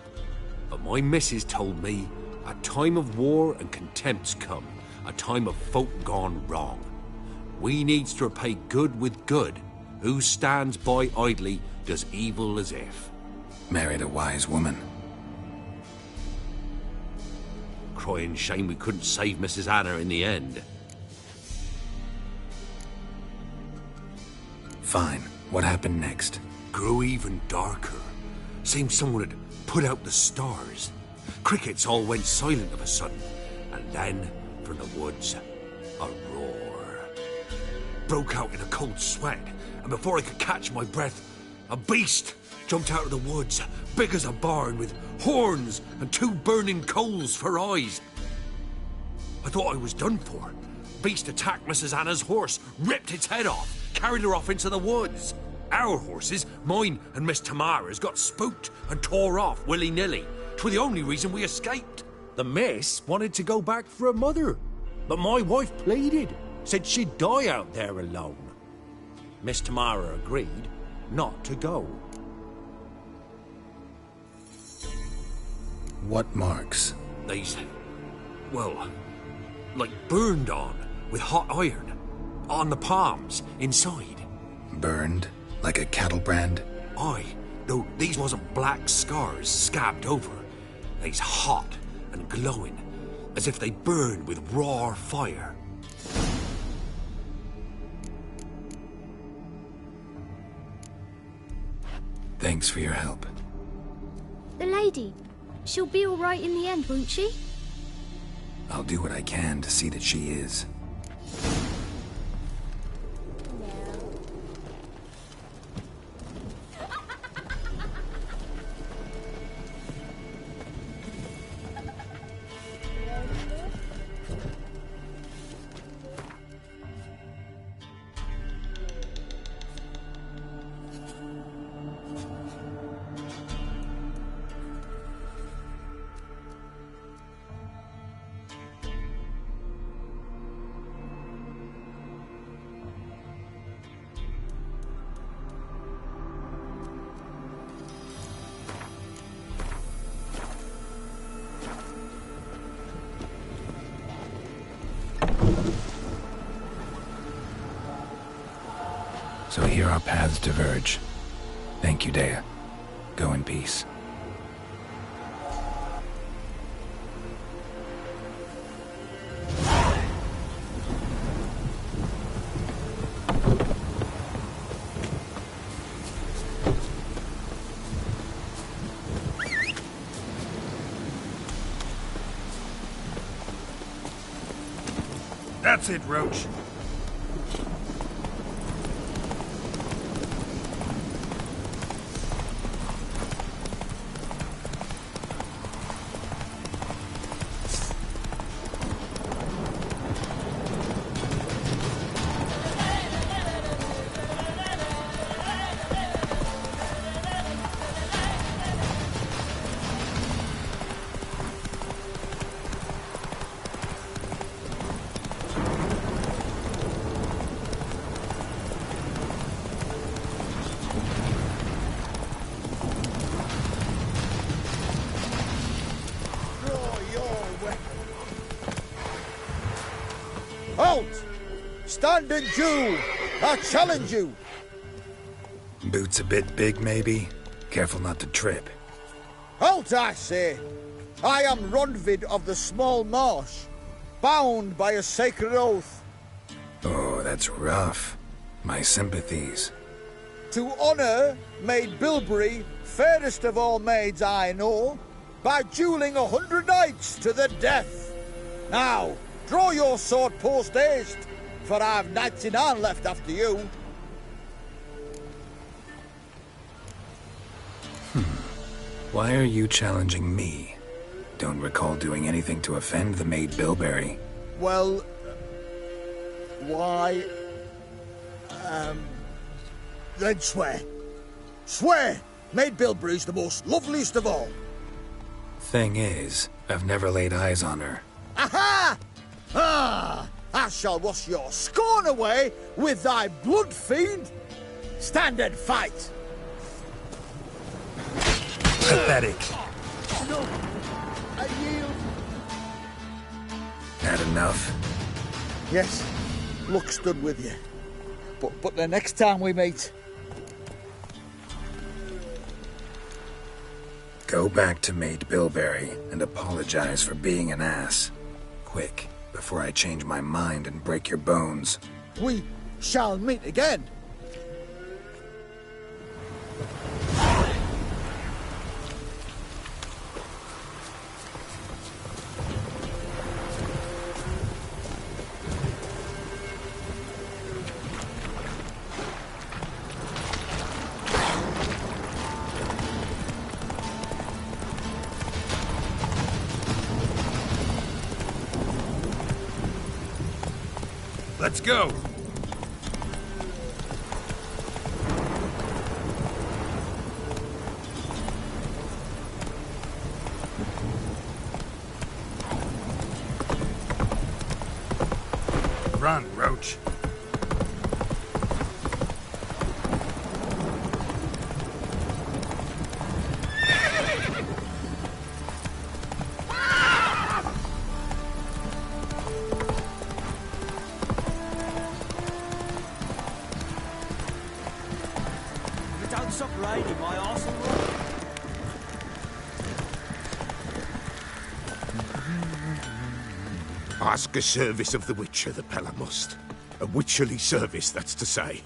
But my missus told me a time of war and contempt's come. A time of folk gone wrong. We needs to repay good with good. Who stands by idly does evil as if. Married a wise woman. Crying shame we couldn't save Mrs. Anna in the end. Fine. What happened next? Grew even darker. Seemed someone had put out the stars. Crickets all went silent of a sudden. And then, from the woods, a roar. Broke out in a cold sweat, and before I could catch my breath, a beast jumped out of the woods, big as a barn, with horns and 2 burning coals for eyes. I thought I was done for. beast attacked Mrs. Anna's horse, ripped its head off, carried her off into the woods. Our horses, mine and Miss Tamara's, got spooked and tore off willy-nilly. 'Twere the only reason we escaped. The miss wanted to go back for her mother, but my wife pleaded, said she'd die out there alone. Miss Tamara agreed not to go. What marks? These, well, like burned on with hot iron. On the palms, inside. Burned? Like a cattle brand? Aye, though these wasn't black scars scabbed over. They's hot and glowing, as if they burned with raw fire. Thanks for your help. The lady, she'll be all right in the end, won't she? I'll do what I can to see that she is. So here our paths diverge. Thank you, Dea. Go in peace. That's it, Roach. Halt! Stand and Jew! I challenge you! Boots a bit big, maybe? Careful not to trip. Halt, I say! I am Ronvid of the Small Marsh, bound by a sacred oath. Oh, that's rough. My sympathies. To honor Maid Bilberry, fairest of all maids I know, by dueling 100 knights to the death. Now, draw your sword post haste, for I've 99 left after you. Why are you challenging me? Don't recall doing anything to offend the Maid Bilberry. Well, why... then swear. Swear! Maid Bilberry's the most loveliest of all. Thing is, I've never laid eyes on her. Aha! Ah! I shall wash your scorn away with thy blood, fiend! Stand and fight! Pathetic. No, I yield. Had enough? Yes, luck stood with you. But the next time we meet... Go back to Maid Bilberry and apologize for being an ass. Quick, before I change my mind and break your bones. We shall meet again. Let's go. Run, Roach. If it don't stop raining, my arse will rot. Ask a service of the Witcher, the Pella must. A witcherly service, that's to say.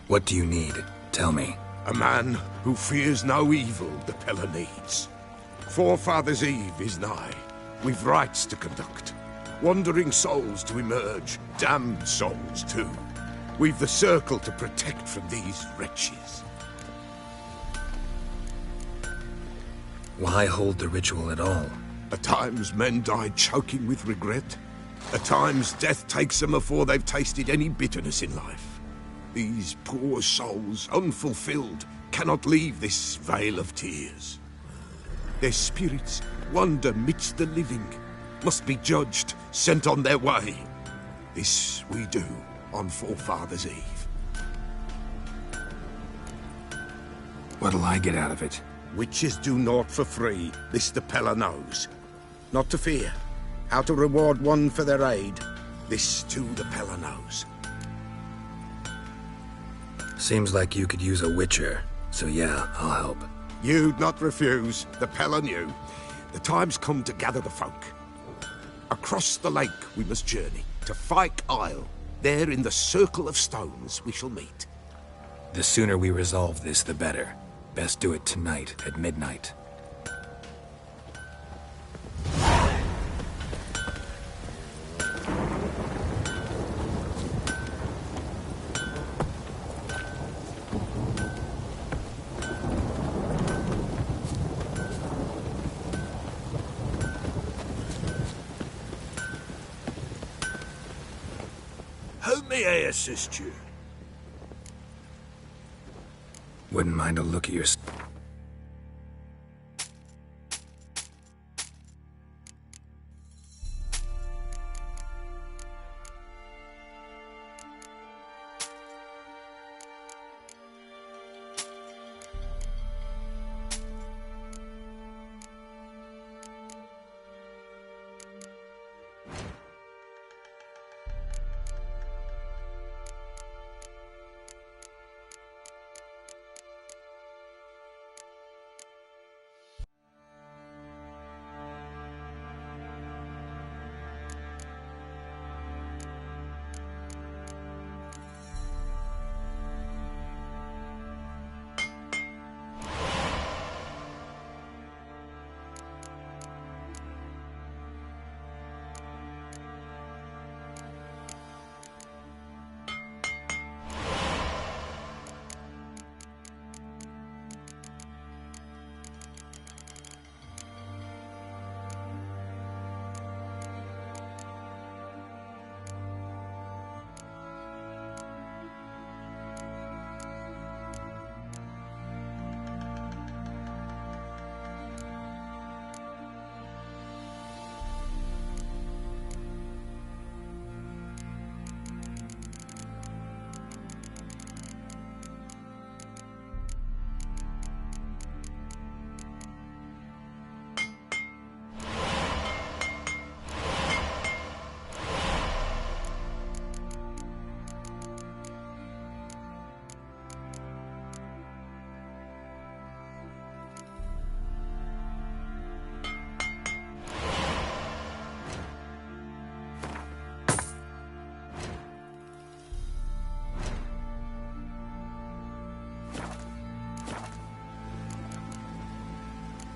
What do you need? Tell me. A man who fears no evil the Pella needs. Forefathers' Eve is nigh. We've rites to conduct. Wandering souls to emerge. Damned souls, too. We've the circle to protect from these wretches. Why hold the ritual at all? At times men die choking with regret. At times death takes them before they've tasted any bitterness in life. These poor souls, unfulfilled, cannot leave this vale of tears. Their spirits wander midst the living, must be judged, sent on their way. This we do on Forefathers' Eve. What'll I get out of it? Witches do naught for free, this the Pella knows. Not to fear. How to reward one for their aid, this too the Pella knows. Seems like you could use a witcher, so yeah, I'll help. You'd not refuse, the Pella knew. The time's come to gather the folk. Across the lake we must journey, to Fyke Isle. There in the circle of stones we shall meet. The sooner we resolve this, the better. Best do it tonight at midnight. How may I assist you? Wouldn't mind a look at your...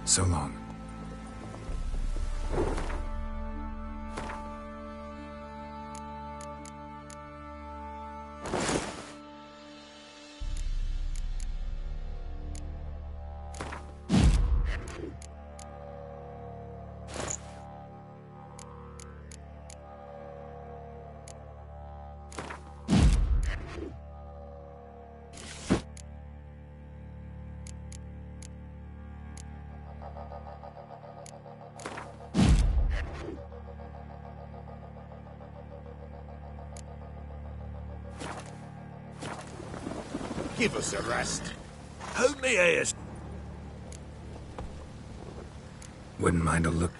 So long. Give us a rest. Hold me ears. Wouldn't mind a look.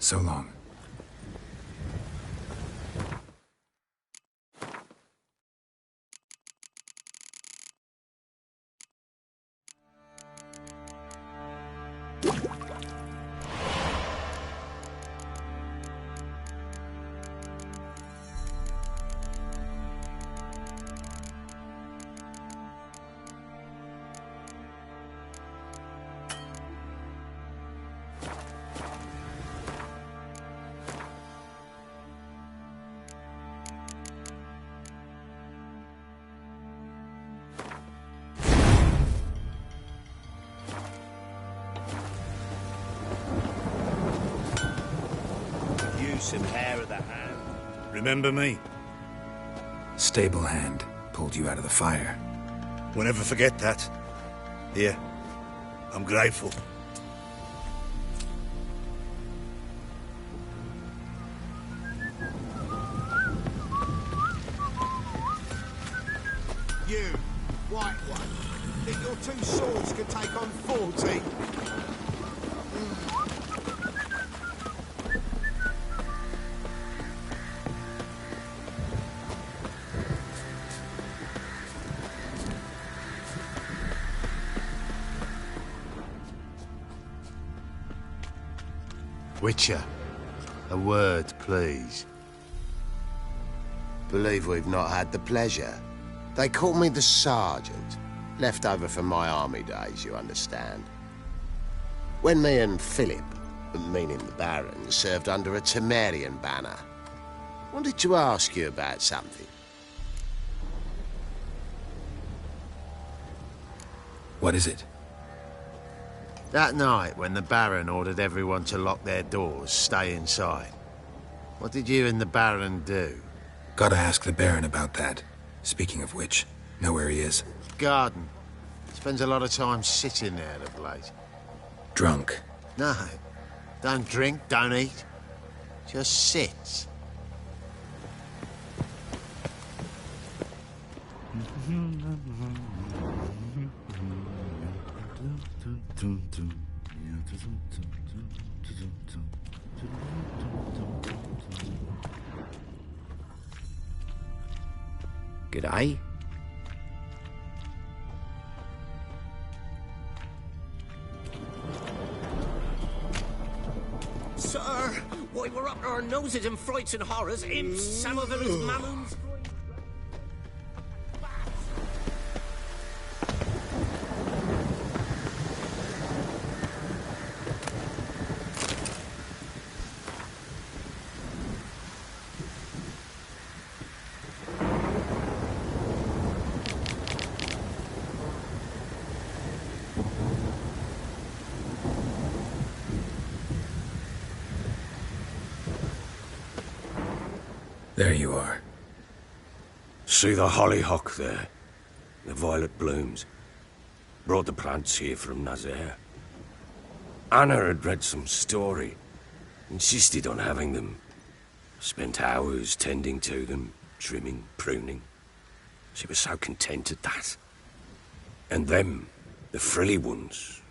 So long. Some hair of the hand. Remember me? Stable hand pulled you out of the fire. We'll never forget that. Here, I'm grateful. You, white one, think your 2 swords could take on 40? Witcher, a word, please. Believe we've not had the pleasure. They call me the Sergeant. Left over from my army days, you understand. When me and Philip, meaning the Baron, served under a Temerian banner. Wanted to ask you about something. What is it? That night, when the Baron ordered everyone to lock their doors, stay inside, what did you and the Baron do? Gotta ask the Baron about that. Speaking of which, know where he is? Garden. Spends a lot of time sitting there of late. Drunk. No. Don't drink, don't eat. Just sits. G'day. Sir, why we're up to our noses in frights and horrors, imps, some of them as mammons. There you are. See the hollyhock there? The violet blooms. Brought the plants here from Nazaire. Anna had read some story. Insisted on having them. Spent hours tending to them, trimming, pruning. She was so content at that. And them, the frilly ones,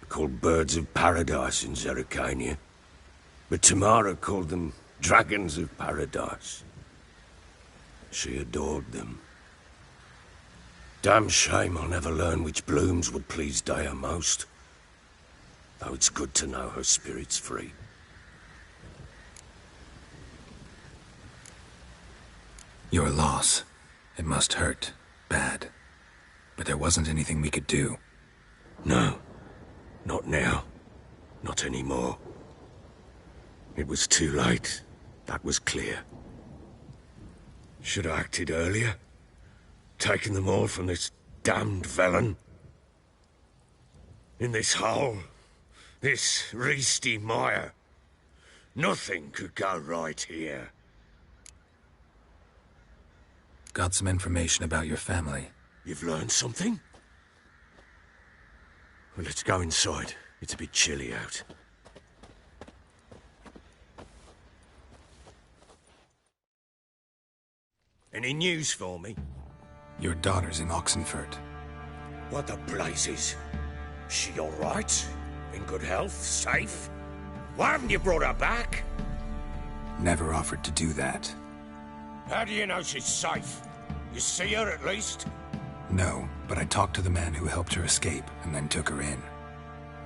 called birds of paradise in Zerrikania. But Tamara called them dragons of paradise. She adored them. Damn shame I'll never learn which blooms would please Dea most. Though it's good to know her spirit's free. Your loss. It must hurt. Bad. But there wasn't anything we could do. No. Not now. Not anymore. It was too late. That was clear. Should have acted earlier. Taken them all from this damned Velen. In this hole. This reesty mire. Nothing could go right here. Got some information about your family. You've learned something? Well, let's go inside. It's a bit chilly out. Any news for me? Your daughter's in Oxenfurt. What the blazes? She all right? In good health? Safe? Why haven't you brought her back? Never offered to do that. How do you know she's safe? You see her at least? No, but I talked to the man who helped her escape and then took her in.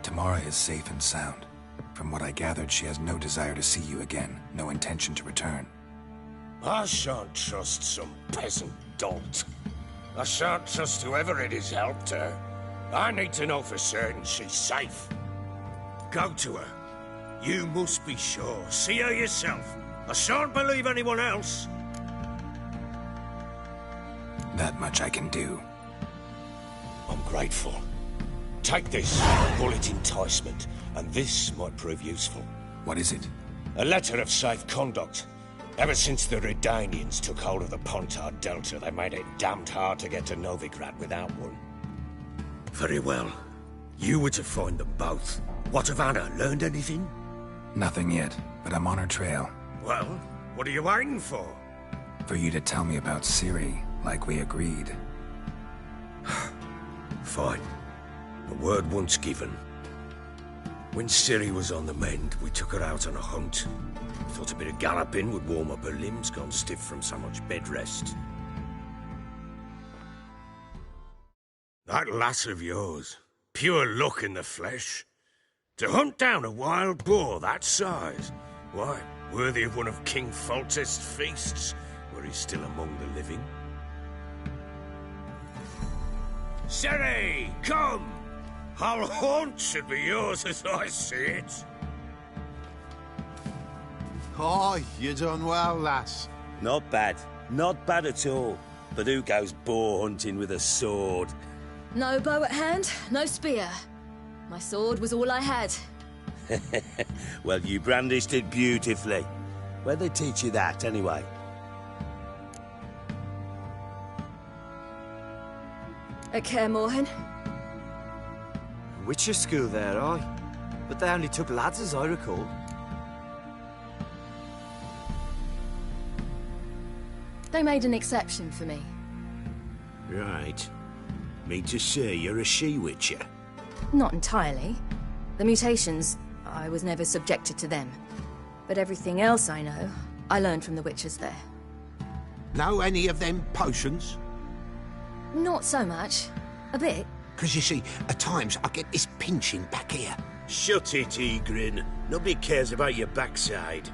Tamara is safe and sound. From what I gathered, she has no desire to see you again, no intention to return. I shan't trust some peasant dolt. I shan't trust whoever it is helped her. I need to know for certain she's safe. Go to her. You must be sure. See her yourself. I shan't believe anyone else. That much I can do. I'm grateful. Take this, call it enticement, and this might prove useful. What is it? A letter of safe conduct. Ever since the Redanians took hold of the Pontard Delta, they made it damned hard to get to Novigrad without one. Very well. You were to find them both. What of Anna? Learned anything? Nothing yet, but I'm on her trail. Well, what are you waiting for? For you to tell me about Ciri, like we agreed. Fine. A word once given. When Ciri was on the mend, we took her out on a hunt. Thought a bit of galloping would warm up her limbs, gone stiff from so much bed rest. That lass of yours, pure luck in the flesh. To hunt down a wild boar that size, why, worthy of one of King Foltest's feasts, where he's still among the living. Ciri, come! Our haunt should be yours as I see it. Oh, you done well, lass. Not bad. Not bad at all. But who goes boar hunting with a sword? No bow at hand, no spear. My sword was all I had. Well, you brandished it beautifully. Where'd they teach you that, anyway? At Kaer Morhen. Witcher school there, aye. But they only took lads, as I recall. They made an exception for me. Right. Mean to say you're a she-witcher? Not entirely. The mutations, I was never subjected to them. But everything else I know, I learned from the witches there. Know any of them potions? Not so much. A bit. Because you see, at times I get this pinching back here. Shut it, Egrin. Nobody cares about your backside.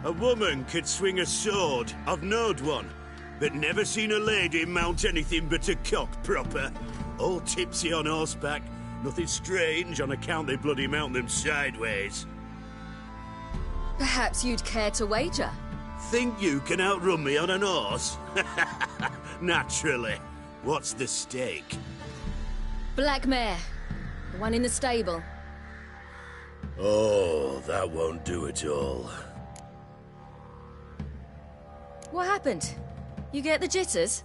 A woman could swing a sword. I've knowed one. But never seen a lady mount anything but a cock proper. All tipsy on horseback. Nothing strange on account they bloody mount them sideways. Perhaps you'd care to wager? Think you can outrun me on an horse? Naturally. What's the stake? Black mare. The one in the stable. Oh, that won't do it all. What happened? You get the jitters?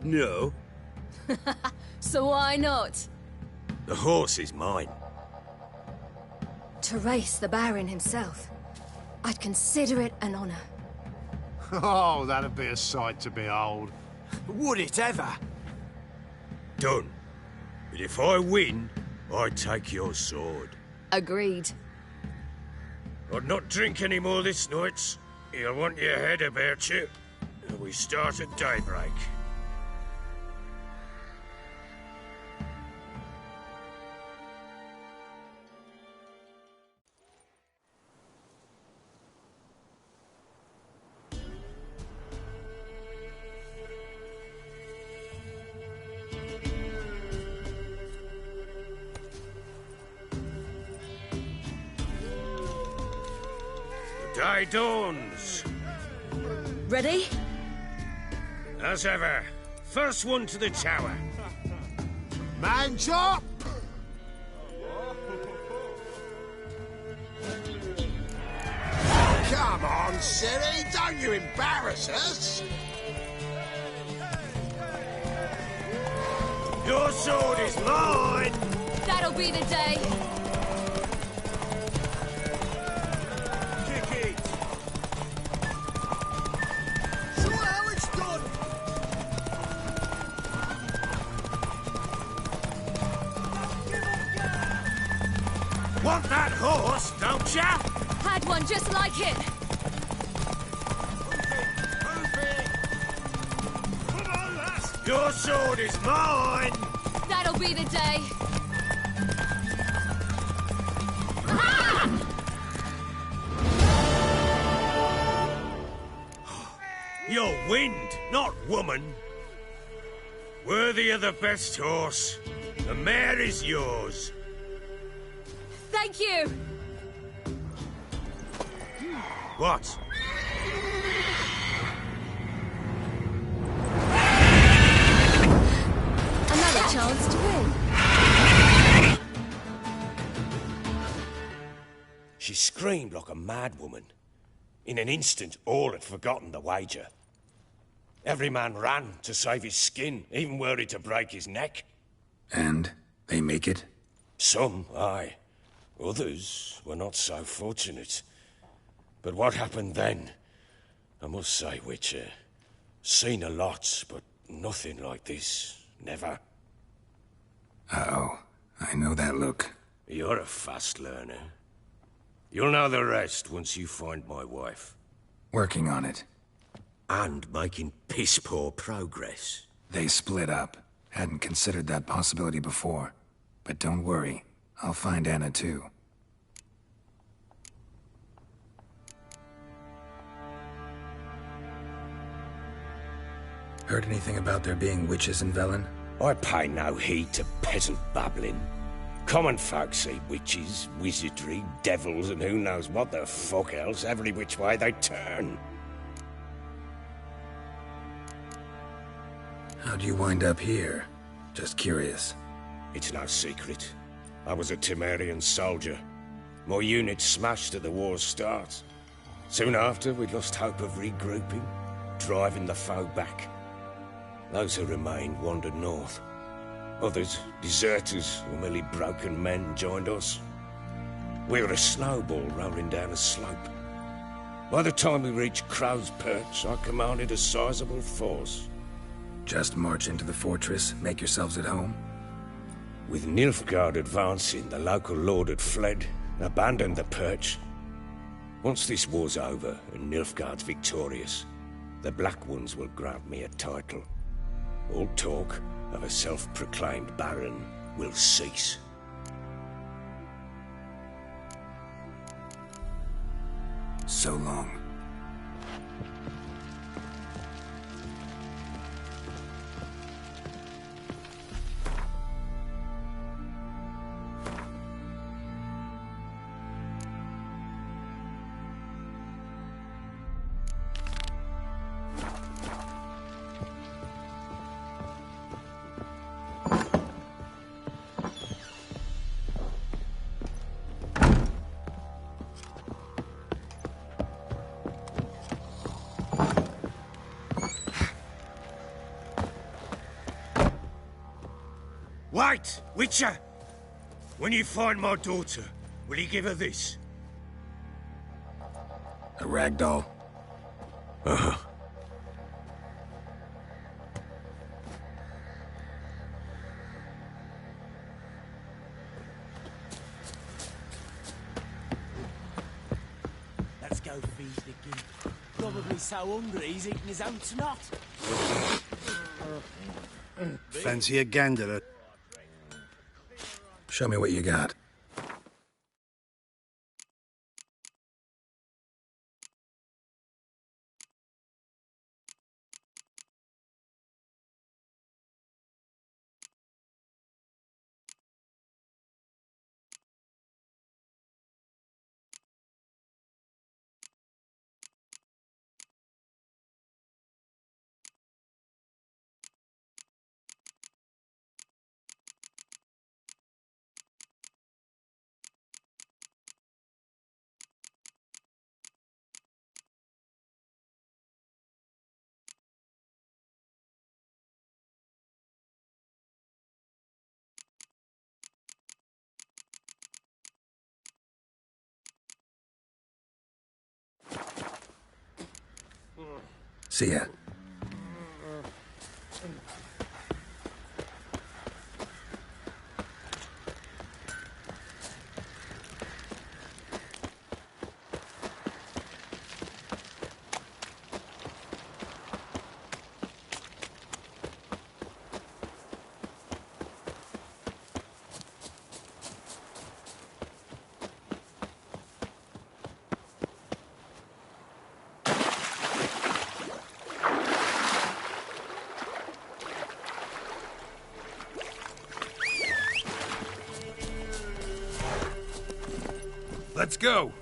No. So why not? The horse is mine. To race the Baron himself. I'd consider it an honor. Oh, that'd be a sight to behold. Would it ever? Done. But if I win, I take your sword. Agreed. I'd not drink any more this night. You'll want your head about you. And we start at daybreak. Day dawns. Ready? As ever. First one to the tower. Man chop! Come on, Siri, don't you embarrass us! Your sword is mine! That'll be the day. Kick it! Show how it's done! Want that horse, don't ya? Had one just like it. Come on, lass! Your sword is mine! That'll be the day. You're wind, not woman. Worthy of the best horse. The mare is yours. Thank you. What? Another chance to win. She screamed like a mad woman. In an instant, all had forgotten the wager. Every man ran to save his skin, even worried to break his neck. And they make it? Some, aye. Others were not so fortunate. But what happened then? I must say, Witcher, seen a lot, but nothing like this. Never. Uh-oh. I know that look. You're a fast learner. You'll know the rest once you find my wife. Working on it. And making piss-poor progress. They split up. Hadn't considered that possibility before. But don't worry. I'll find Anna too. Heard anything about there being witches in Velen? I pay no heed to peasant babbling. Common folk see witches, wizardry, devils, and who knows what the fuck else every which way they turn. How'd you wind up here? Just curious. It's no secret. I was a Temerian soldier. My unit smashed at the war's start. Soon after, we lost hope of regrouping, driving the foe back. Those who remained wandered north. Others, deserters or merely broken men, joined us. We were a snowball rolling down a slope. By the time we reached Crow's Perch, I commanded a sizable force. Just march into the fortress, make yourselves at home? With Nilfgaard advancing, the local lord had fled, abandoned the Perch. Once this war's over and Nilfgaard's victorious, the Black Ones will grant me a title. All talk of a self-proclaimed baron will cease. So long. Wait, Witcher! When you find my daughter, will you give her this? A rag doll? Uh-huh. Let's go feed the gimp. Probably so hungry he's eating his own snot. Fancy a gander? Show me what you got. See ya. Let's go.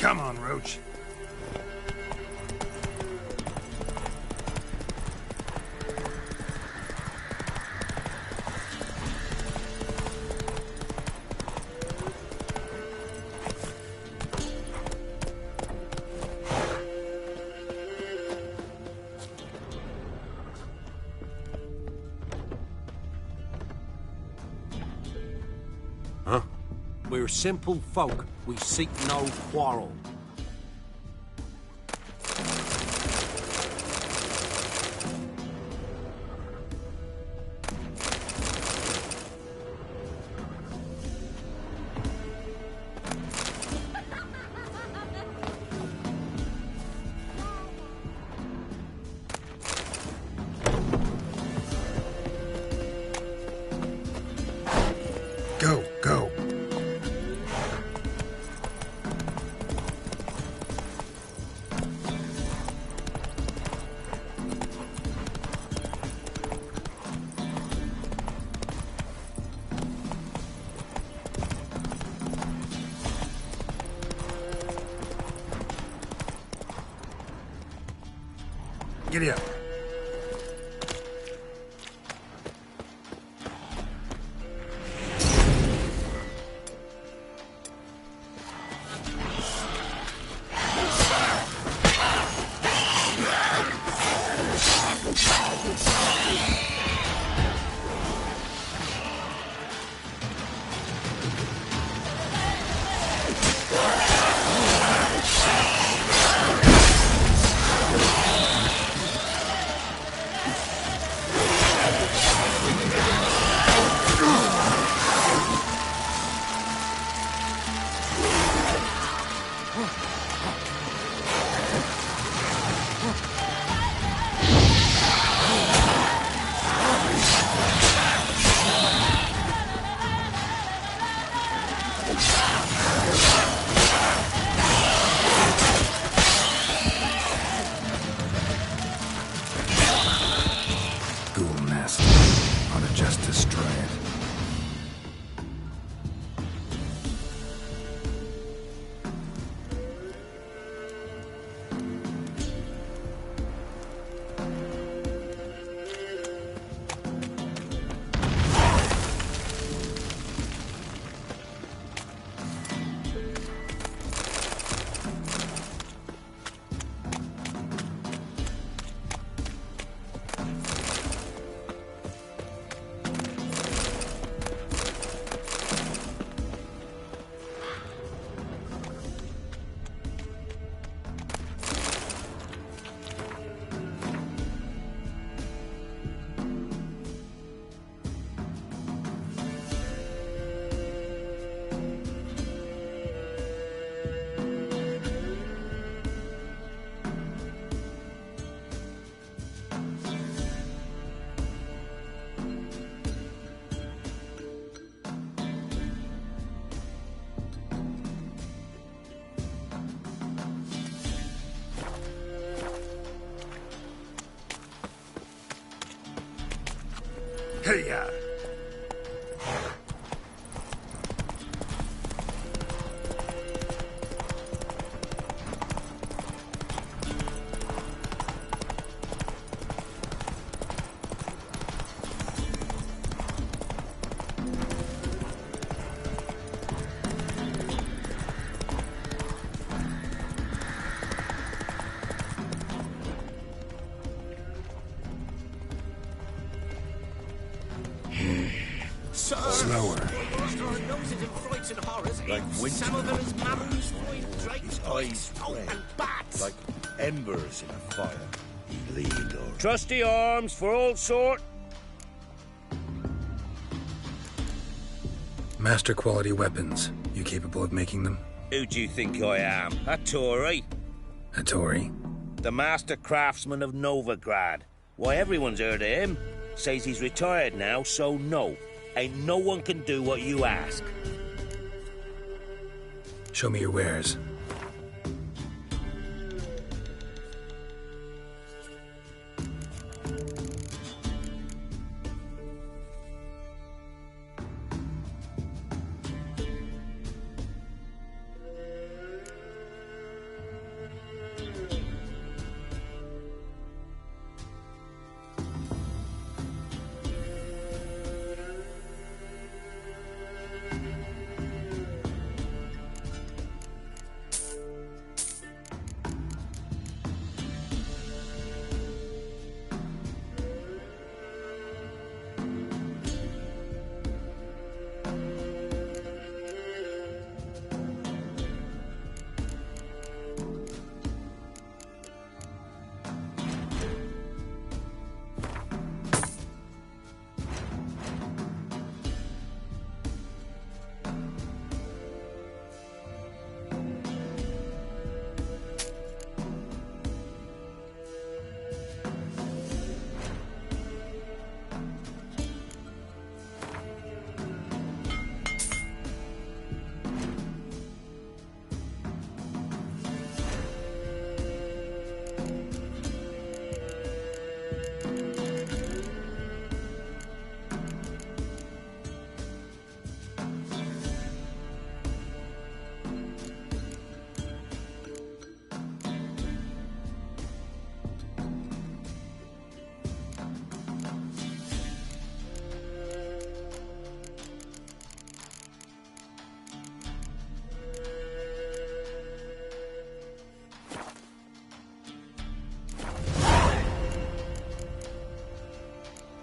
Come on, Roach. Huh? We're simple folk. We seek no quarrel. Go, go. Giddy up. Ghoul nest. Ought to just destroy it. Hey-ya! Slower. Like winter. Some of them is mammals, His eyes red, like embers in a fire. He leaned over. Trusty arms for all sort. Master quality weapons. You capable of making them? Who do you think I am? A Tory? A Tory? The master craftsman of Novigrad. Why, everyone's heard of him. Says he's retired now, so no. Ain't no one can do what you ask. Show me your wares.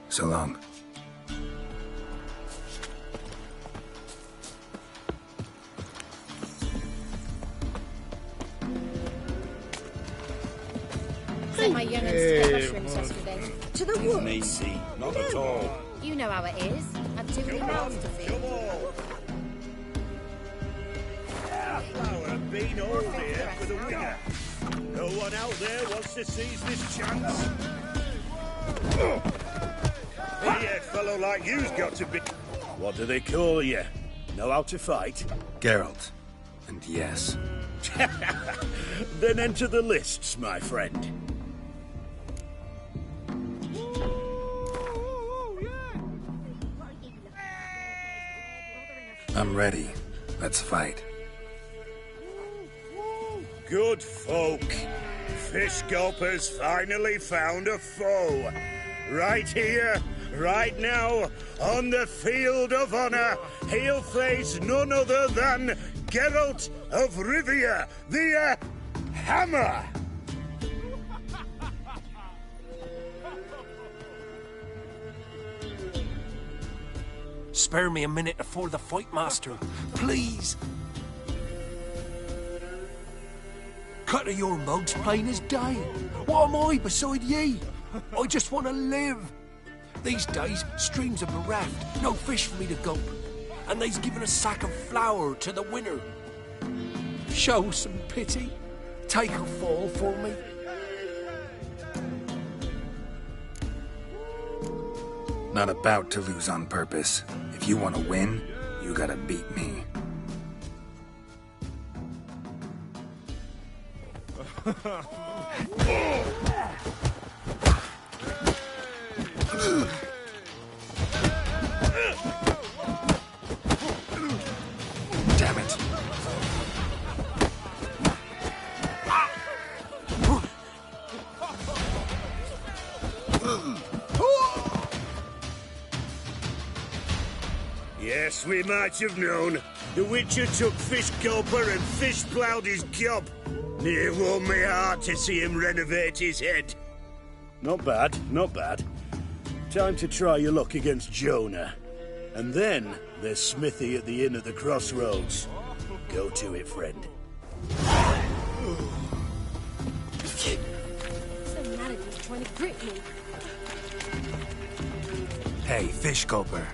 So long. Sent my young'uns to get mushrooms yesterday. To the woods? Macy, not at all. You know how it is. I'm too many mouths to feed. Flower been all here for the winner. No one out there wants to seize this chance. Idiot fellow like you's got to be. What do they call you? Know how to fight? Geralt. And yes. Then enter the lists, my friend. I'm ready. Let's fight. Good folk. Fish Gulper's finally found a foe. Right here, right now, on the field of honor, he'll face none other than Geralt of Rivia, the Hammer. Spare me a minute before the fight, Master. Please. Cut of your mugs, plain as day. What am I beside ye? I just want to live. These days, streams are bereft, no fish for me to gulp. And they's given a sack of flour to the winner. Show some pity. Take a fall for me. Not about to lose on purpose. If you want to win, you gotta beat me. Yes, we might have known. The Witcher took Fish Gulper and fish ploughed his gob. Near warmed me heart to see him renovate his head. Not bad, not bad. Time to try your luck against Jonah. And then there's Smithy at the inn at the crossroads. Go to it, friend. So mad at you trying to grip me. Hey, Fish Gulper.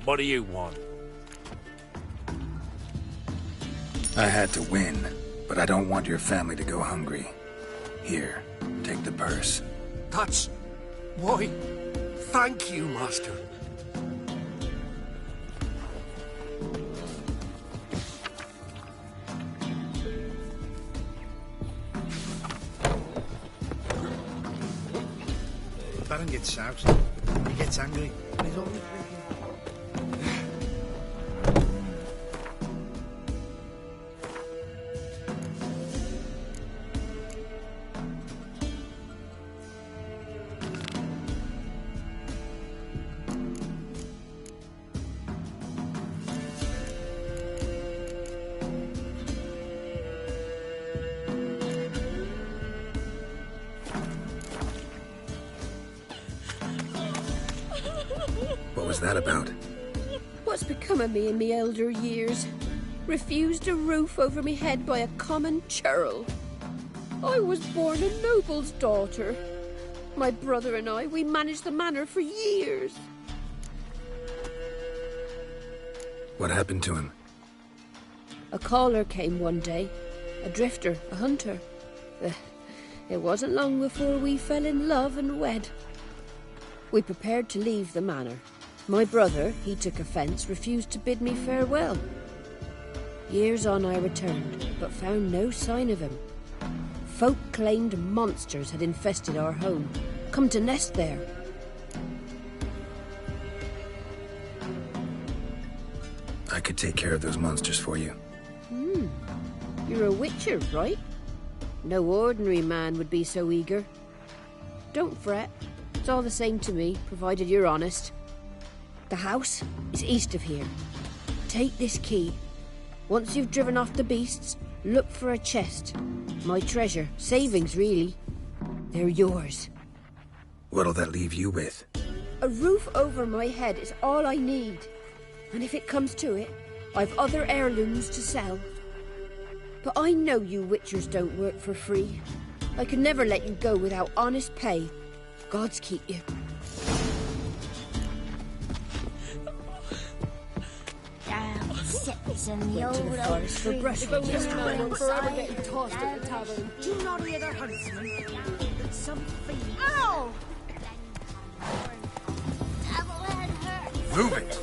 What do you want? I had to win, but I don't want your family to go hungry. Here, take the purse. That's... why, thank you, Master. Baron gets out. He gets angry, and he's always drinking. What was that about? What's become of me in me elder years? Refused a roof over me head by a common churl. I was born a noble's daughter. My brother and I, we managed the manor for years. What happened to him? A caller came one day. A drifter, a hunter. It wasn't long before we fell in love and wed. We prepared to leave the manor. My brother, he took offence, refused to bid me farewell. Years on I returned, but found no sign of him. Folk claimed monsters had infested our home, come to nest there. I could take care of those monsters for you. You're a witcher, right? No ordinary man would be so eager. Don't fret. It's all the same to me, provided you're honest. The house is east of here. Take this key. Once you've driven off the beasts, look for a chest. My treasure. Savings, really. They're yours. What'll that leave you with? A roof over my head is all I need. And if it comes to it, I've other heirlooms to sell. But I know you witchers don't work for free. I could never let you go without honest pay. Gods keep you. Sips in the Went to the old forest for brush. If only I were forever getting tossed at the tavern. Do you not hear the huntsman? Some fiend. Ow! Devilhead hurt. Move it!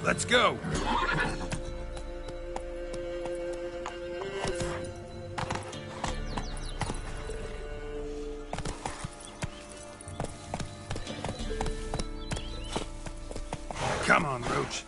Let's go. Come on, Roach.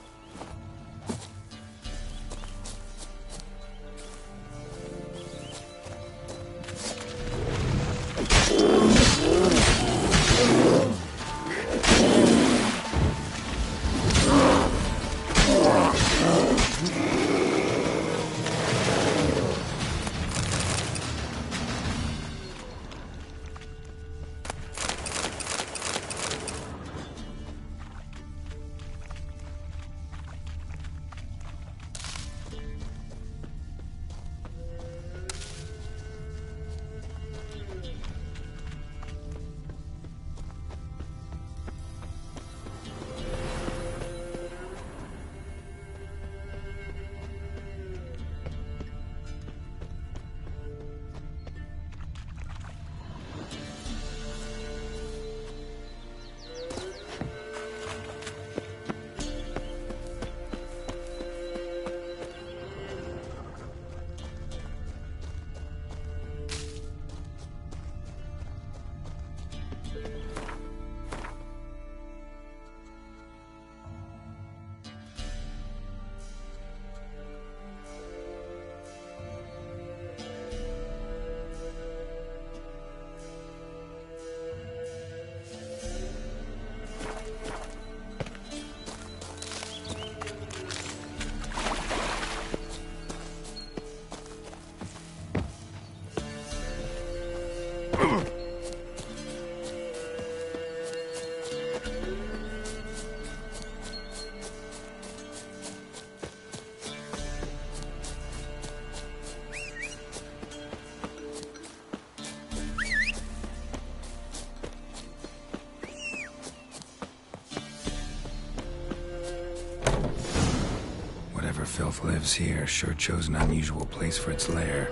Whatever filth lives here sure chose an unusual place for its lair.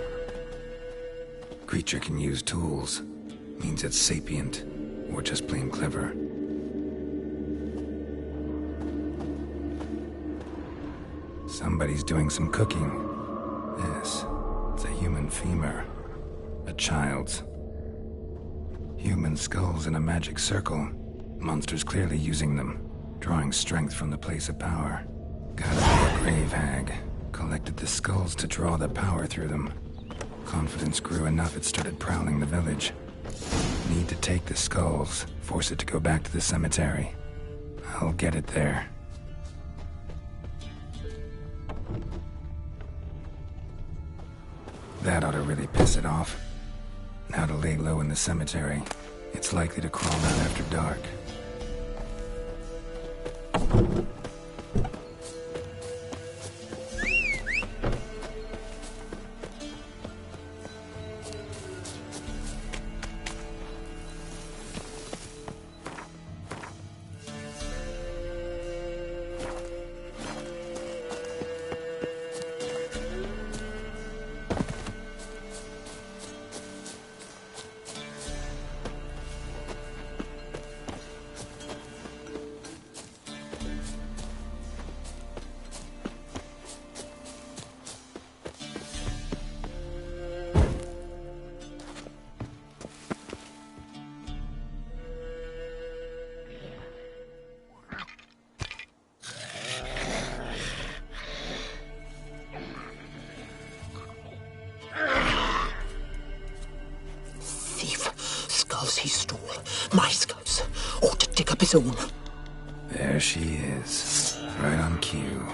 Creature can use tools. Means it's sapient, or just plain clever. Somebody's doing some cooking. Yes, it's a human femur. A child's. Human skulls in a magic circle. Monsters clearly using them, drawing strength from the place of power. Gotta be a grave hag. Collected the skulls to draw the power through them. Confidence grew enough it started prowling the village. Need to take the skulls, force it to go back to the cemetery. I'll get it there. That ought to really piss it off. Now to lay low in the cemetery. It's likely to crawl out after dark. He stole my skulls. Ought to dig up his own. There she is. Right on cue.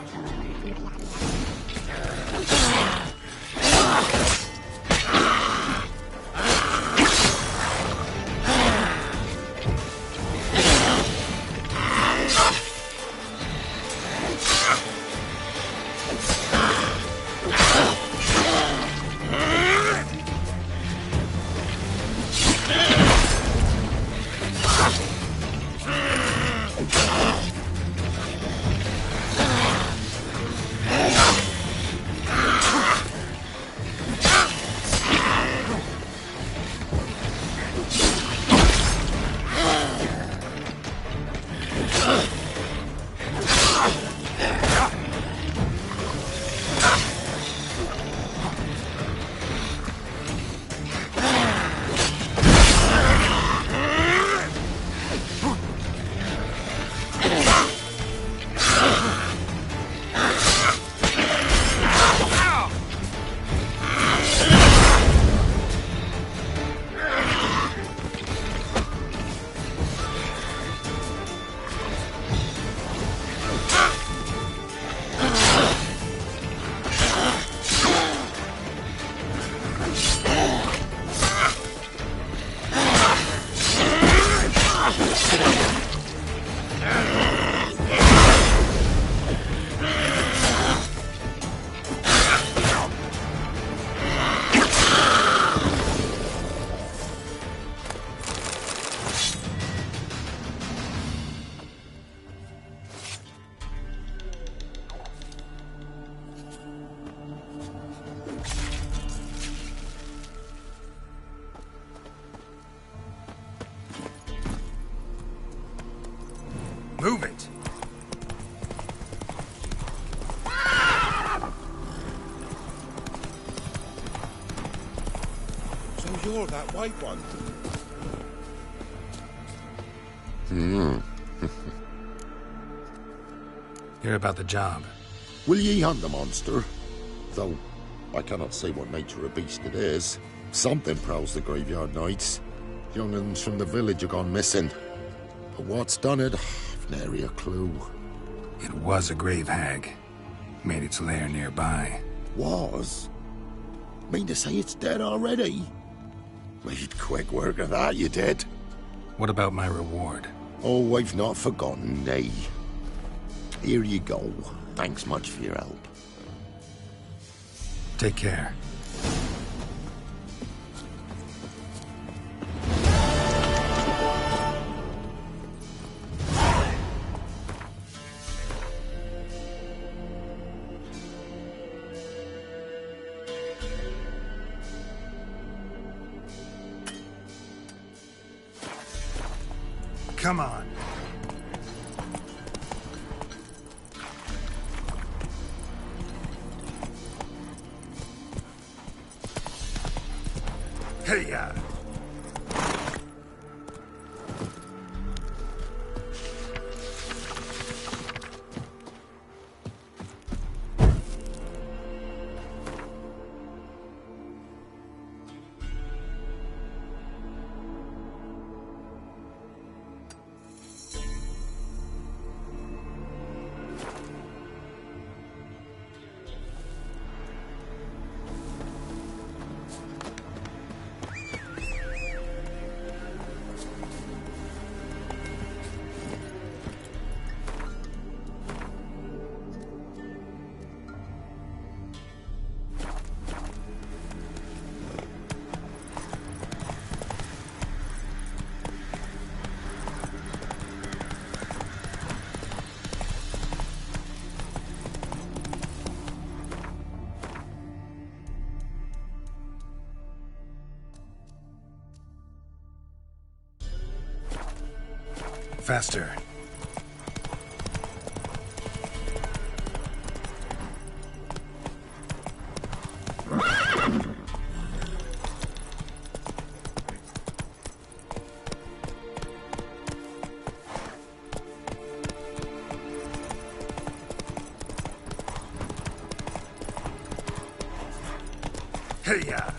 Move it! So you're that white one? Hear about the job. Will ye hunt the monster? Though I cannot say what nature of beast it is. Something prowls the graveyard nights. Young'uns from the village have gone missing. But what's done it, I've nary a clue. It was a grave hag. Made its lair nearby. Was? Mean to say it's dead already? Made quick work of that, you did. What about my reward? Oh, I've not forgotten, nay. Here you go. Thanks much for your help. Take care. Come on. Hey-ya! Faster. Hey-ya!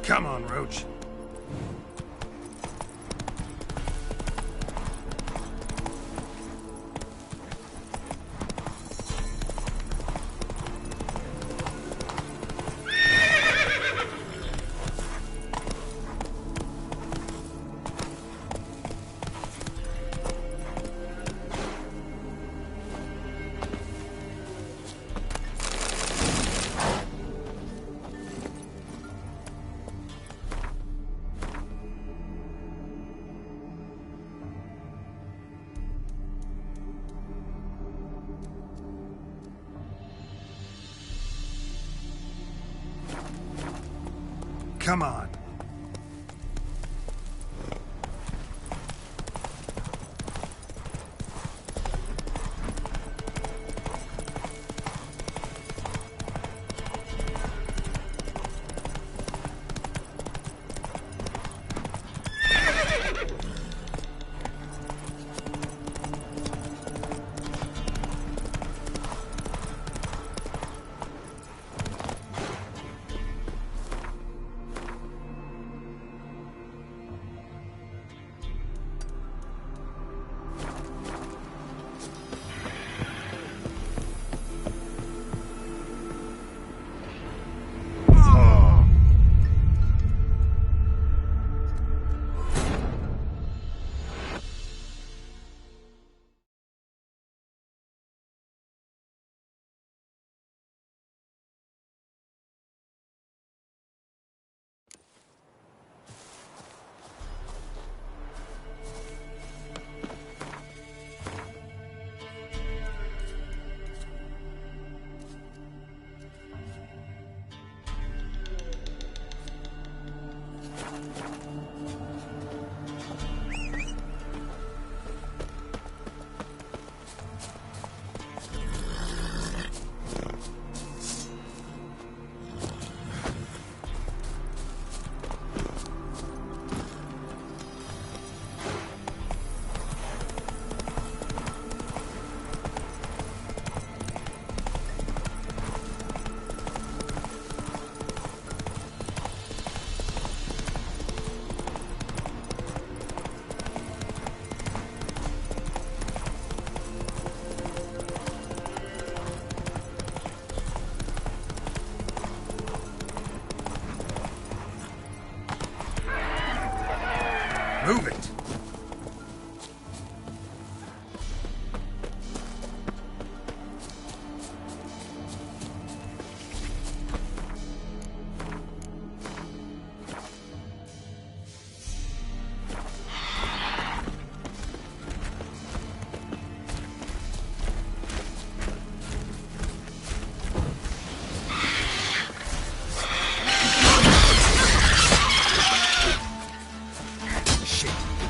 Come on, Roach. Come on. Move it! Shit.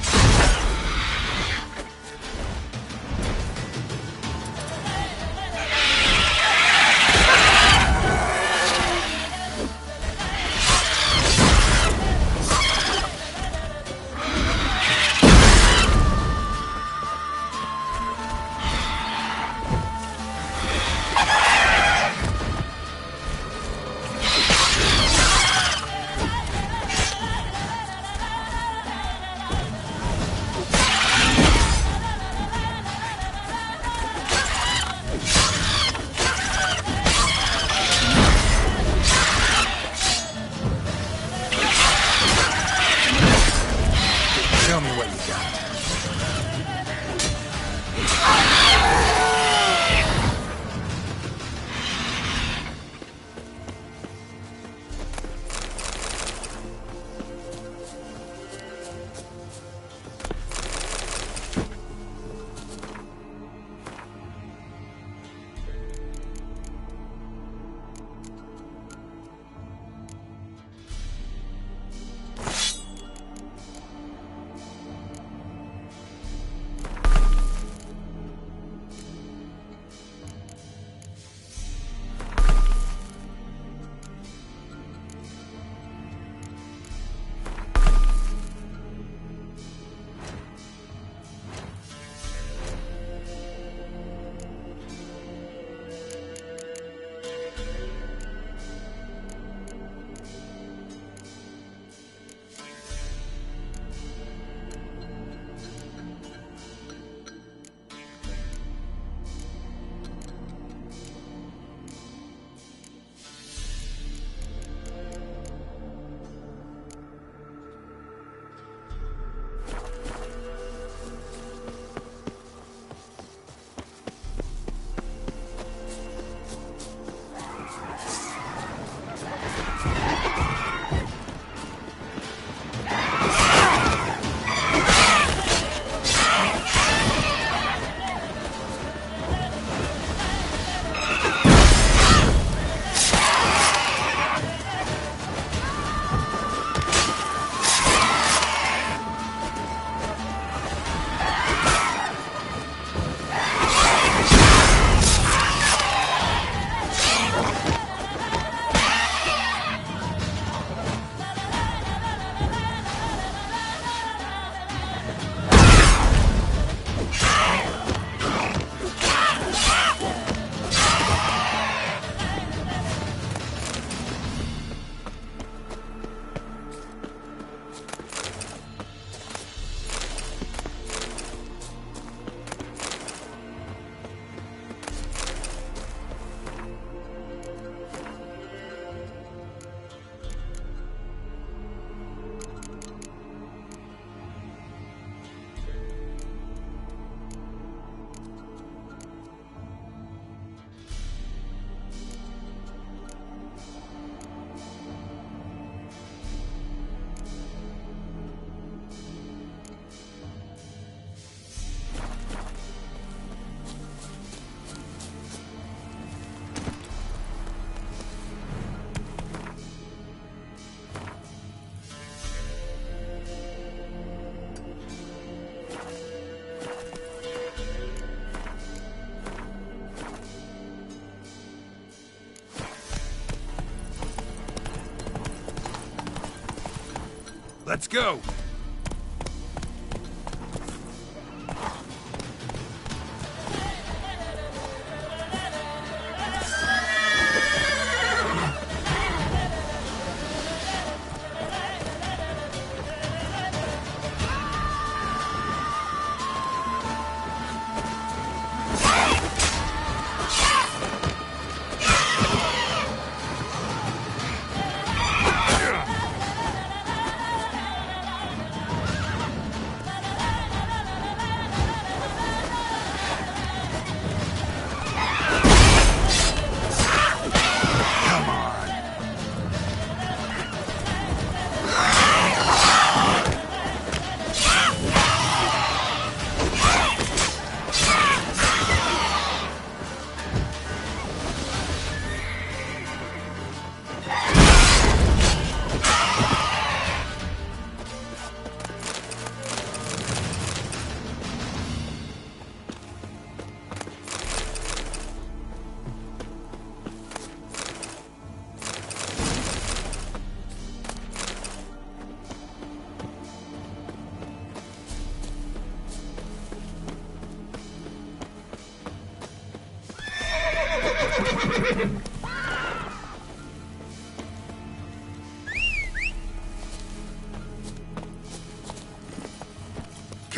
Let's go!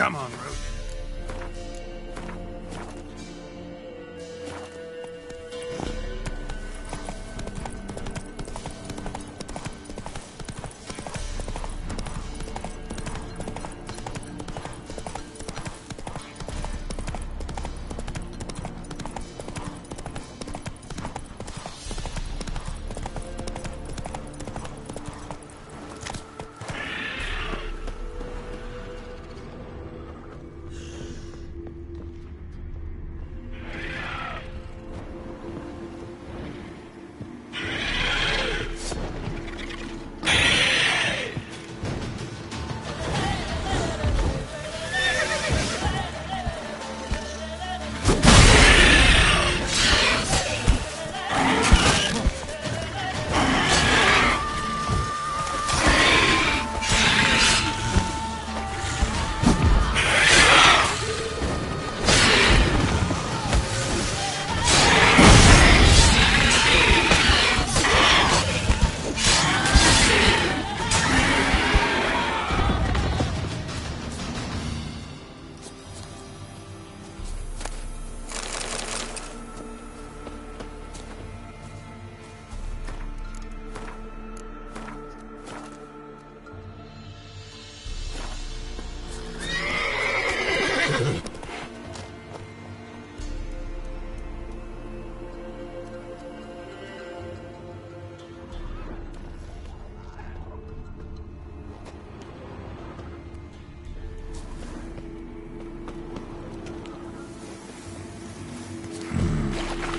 Come on, Root.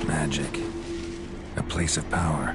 Magic. A place of power.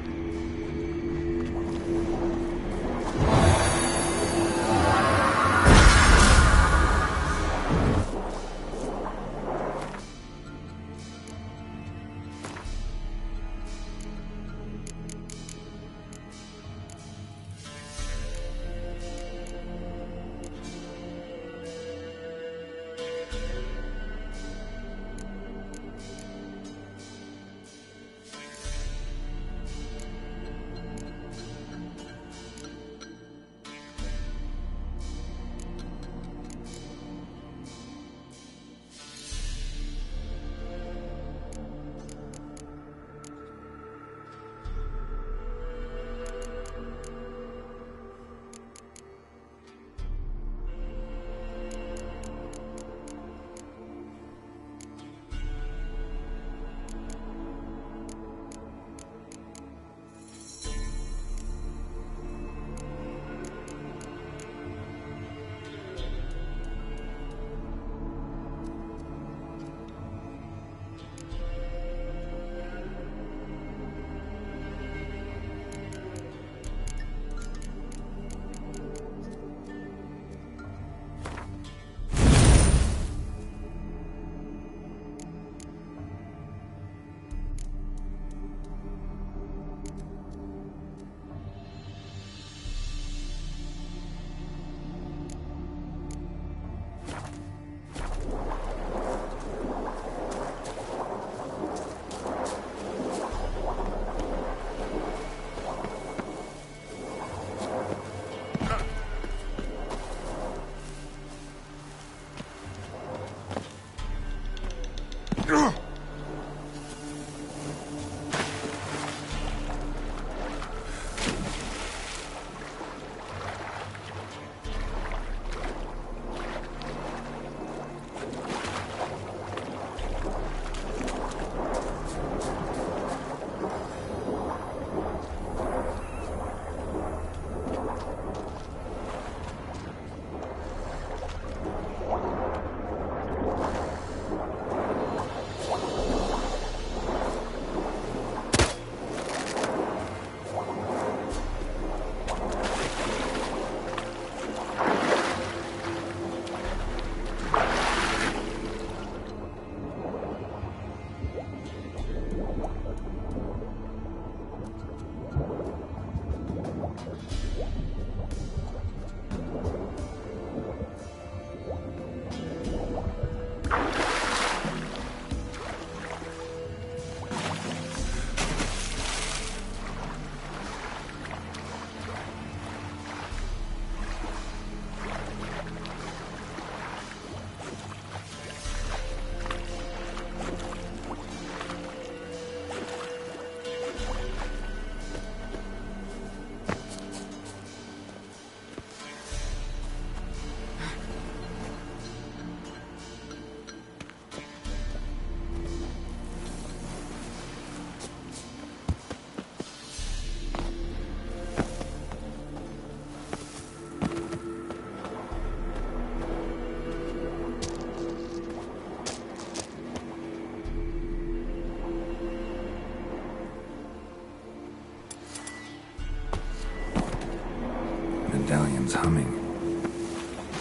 medallion's humming.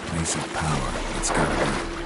Place of power, it's gotta be.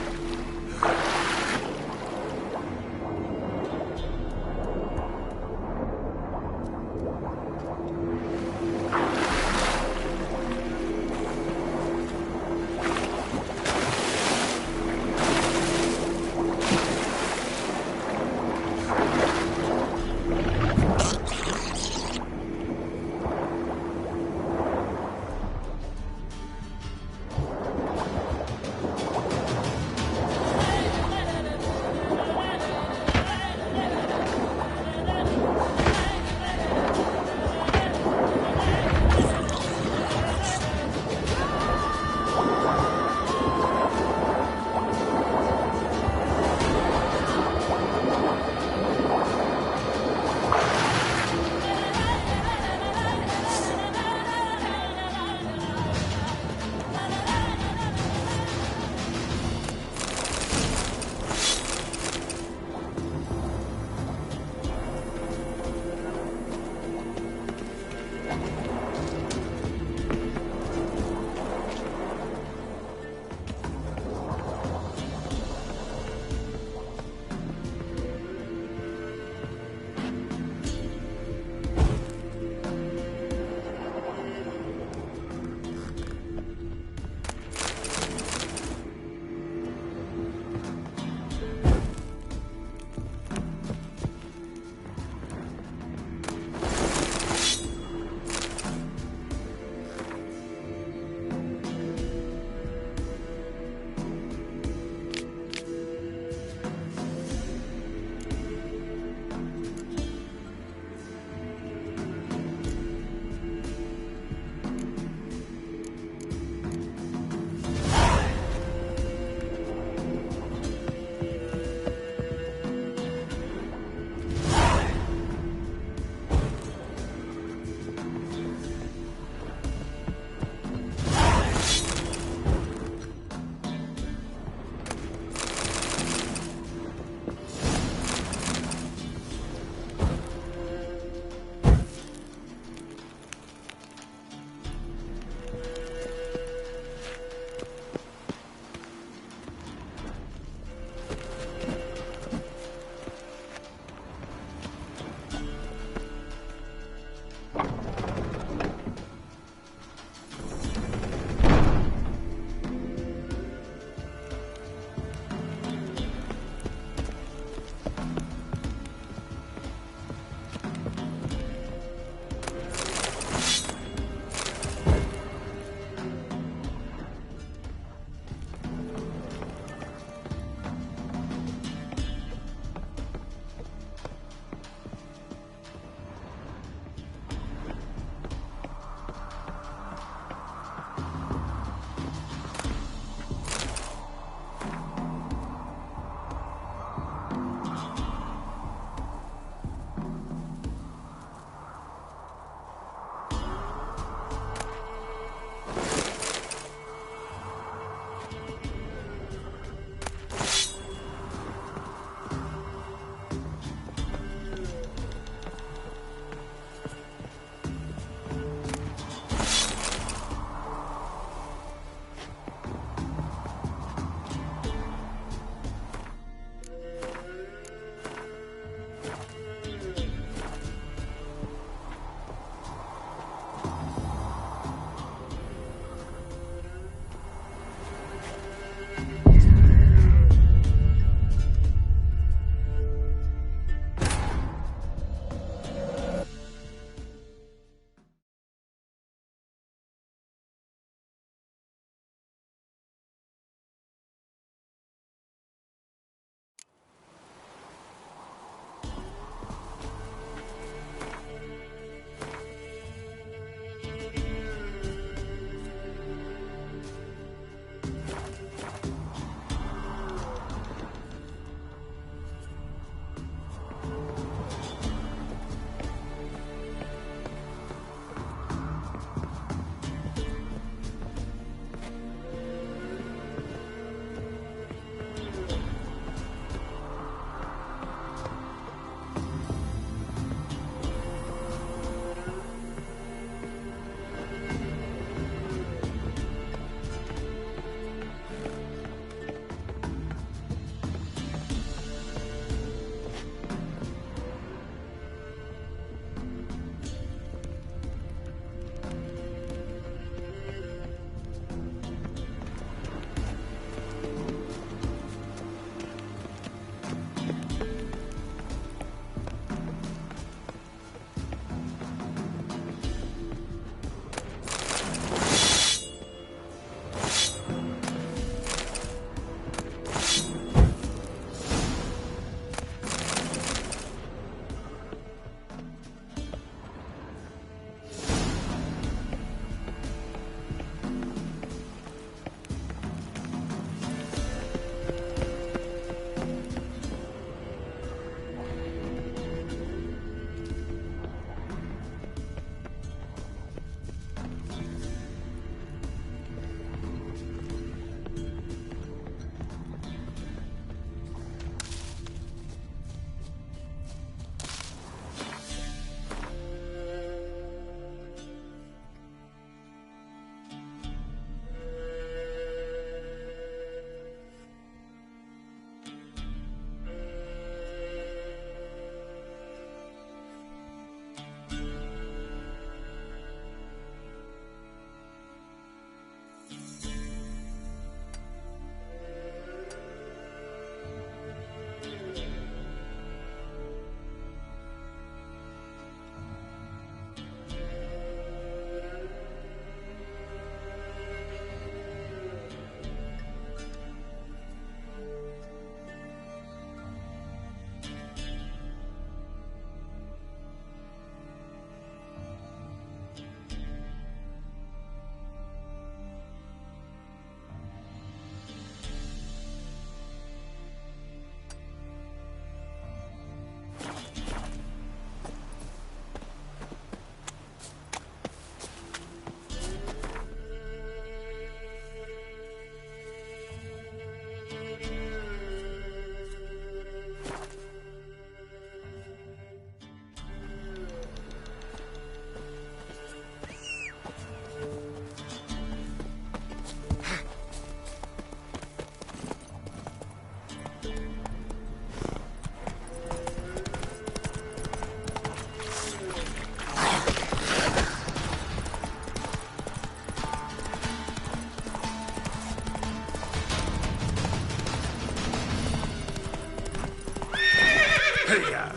Hey-ya.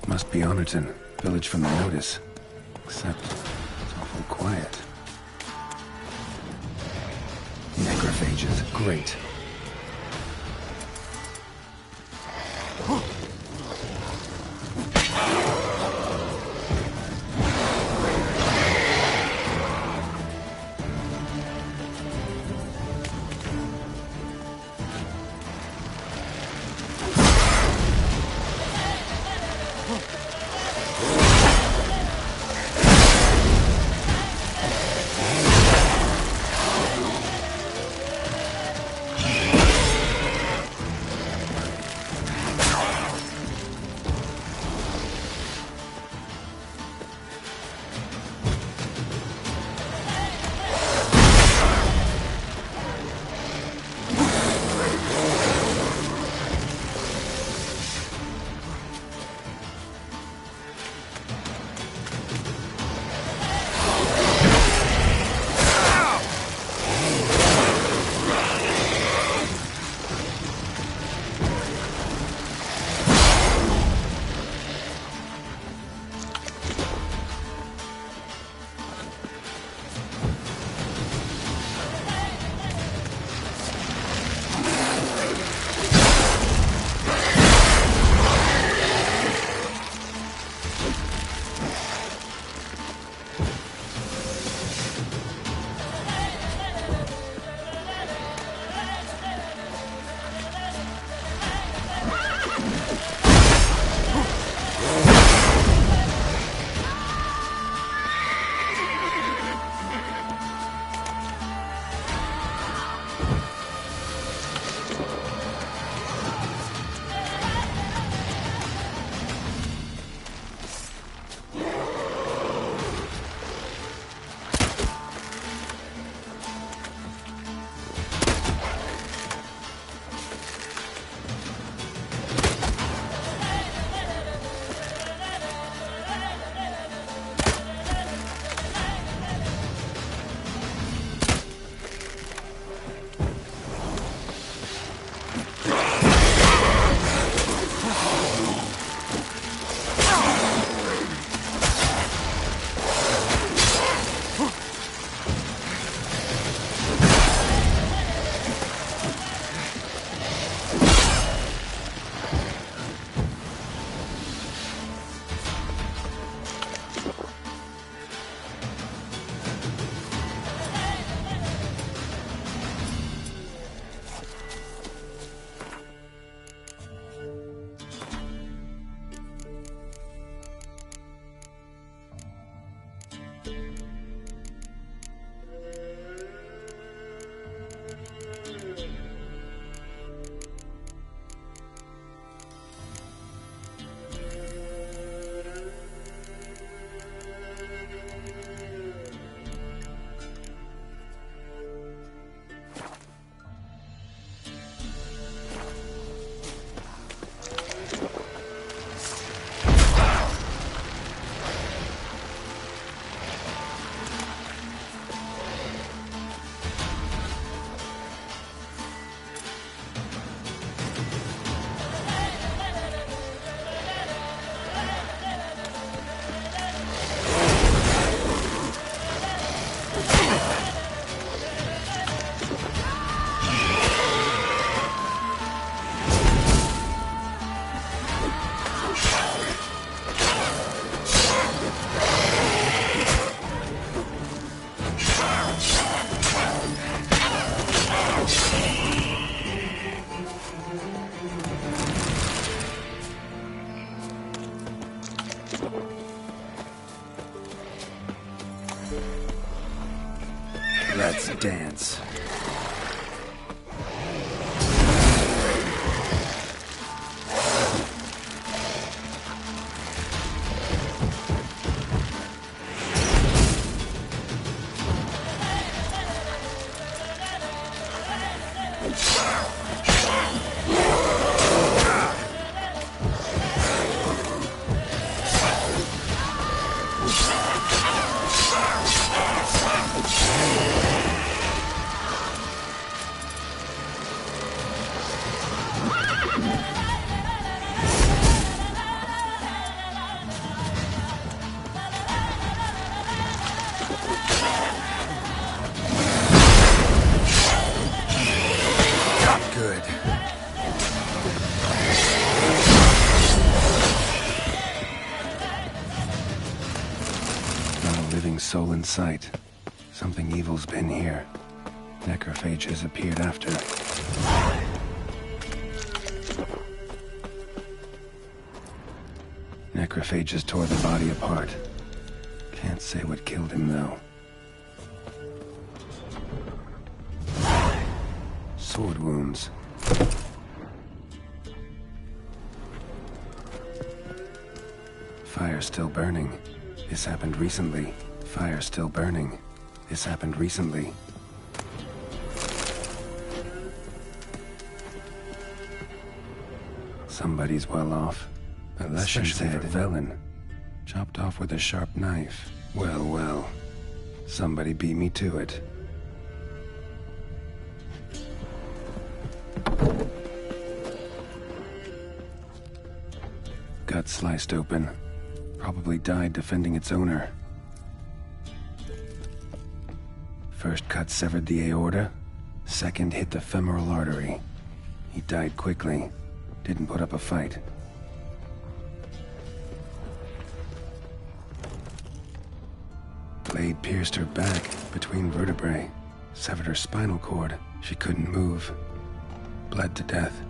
Must be Honorton, village from the notice. Except it's awful quiet. Necrophages, great. Let's dance. good. Not a living soul in sight. Something evil's been here. Necrophage has appeared after. Necrophages tore the body apart. Can't say what killed him, though. Sword wounds. Fire still burning. This happened recently. Fire still burning. This happened recently. Somebody's well off. A Leshen's head, Velen. Chopped off with a sharp knife. Well, well. Somebody beat me to it. Gut sliced open. Probably died defending its owner. First cut severed the aorta. Second hit the femoral artery. He died quickly. Didn't put up a fight. Blade pierced her back between vertebrae. Severed her spinal cord. She couldn't move. Bled to death.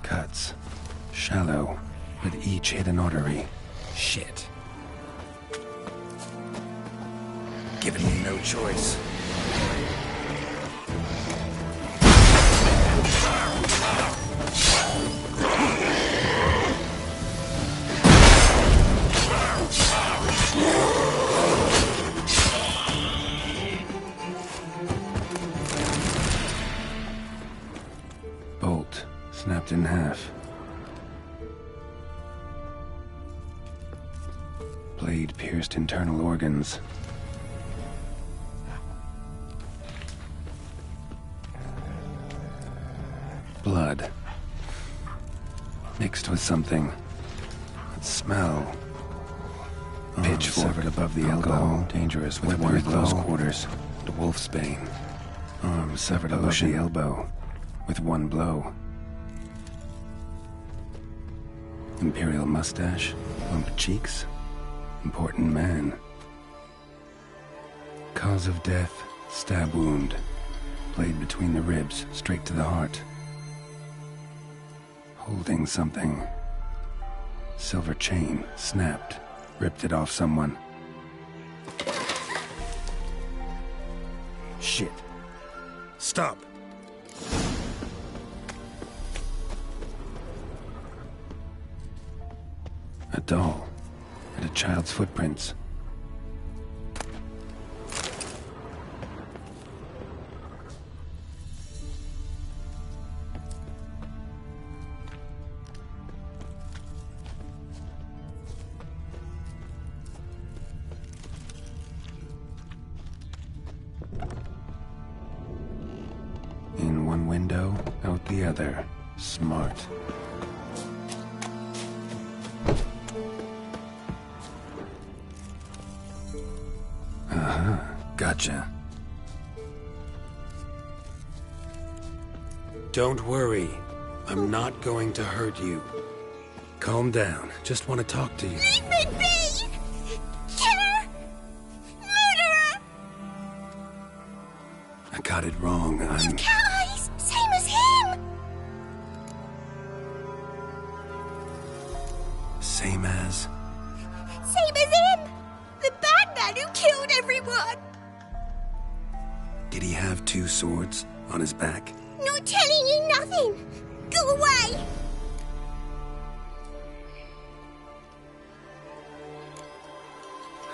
Cuts. Shallow, with each hit an artery. Shit. Giving me no choice. Bolt snapped in half. Blade pierced internal organs. Blood. Mixed with something. That smell. Pitchfork severed above the elbow. Dangerous with one close quarters. The wolf's bane. Arm severed above the elbow. With one blow. Imperial mustache. Plump cheeks. Important man. Cause of death. Stab wound. Blade between the ribs. Straight to the heart. Holding something. Silver chain. Snapped. Ripped it off someone. Shit. Stop. A doll. And a child's footprints. the other. Smart. Uh-huh. Gotcha. Don't worry. I'm not going to hurt you. Calm down. Just want to talk to you. Leave me be! Killer! Murderer! I got it wrong. I'm... Cat eyes! Same as him! Same as... Same as him! The bad man who killed everyone! Did he have 2 swords on his back? Not telling you nothing! Go away!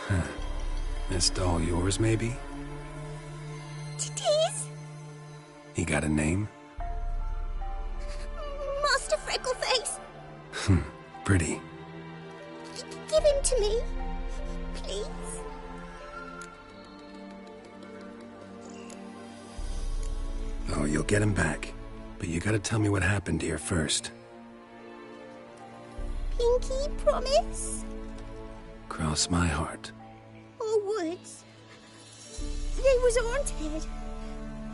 Huh. Missed all yours, maybe? It is? He got a name? Master Freckleface! Pretty. Give him to me, please. Oh, you'll get him back. But you gotta tell me what happened here first. Pinky promise? Cross my heart. Or woods? They was haunted.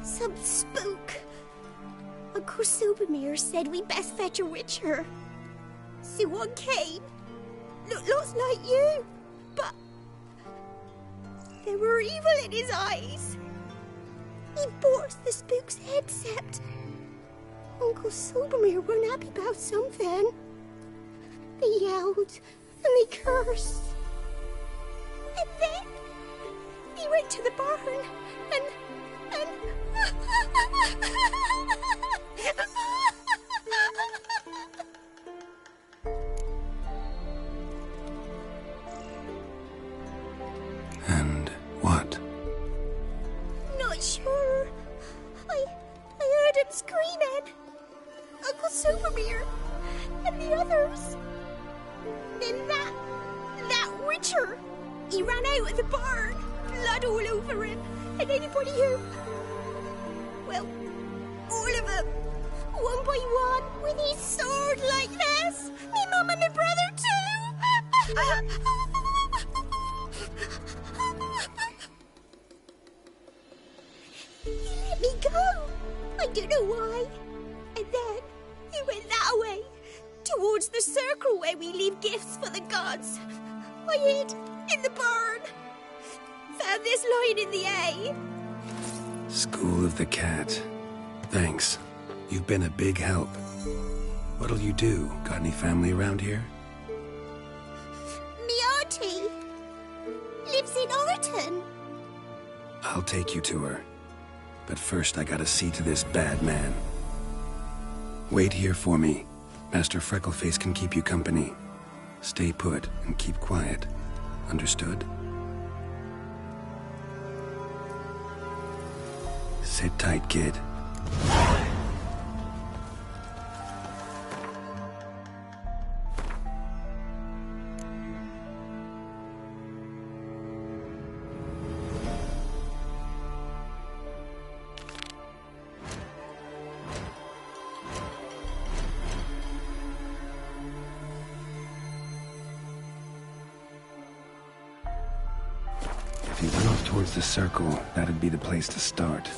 Some spook. Uncle Silvermere said we best fetch a witcher. So one came. Looked lots like you, but there were evil in his eyes. He bought the spook's head, except Uncle Silvermere weren't happy about something. They yelled and they cursed. And then he went to the barn and And what? Not sure. I heard him screaming. Uncle Silvermere and the others. Then that witcher, he ran out of the barn, blood all over him, and anybody who, well, all of them, one by one, with his sword like this. Me mum and my brother too. He let me go. I don't know why. And then he went that way, towards the circle where we leave gifts for the gods. I hid in the barn. Found this line in the A. School of the Cat. Thanks. You've been a big help. What'll you do? Got any family around here? Me auntie lives in Orton. I'll take you to her. But first I gotta see to this bad man. Wait here for me. Master Freckleface can keep you company. Stay put and keep quiet. Understood? Sit tight, kid. If you went off towards the circle, that'd be the place to start.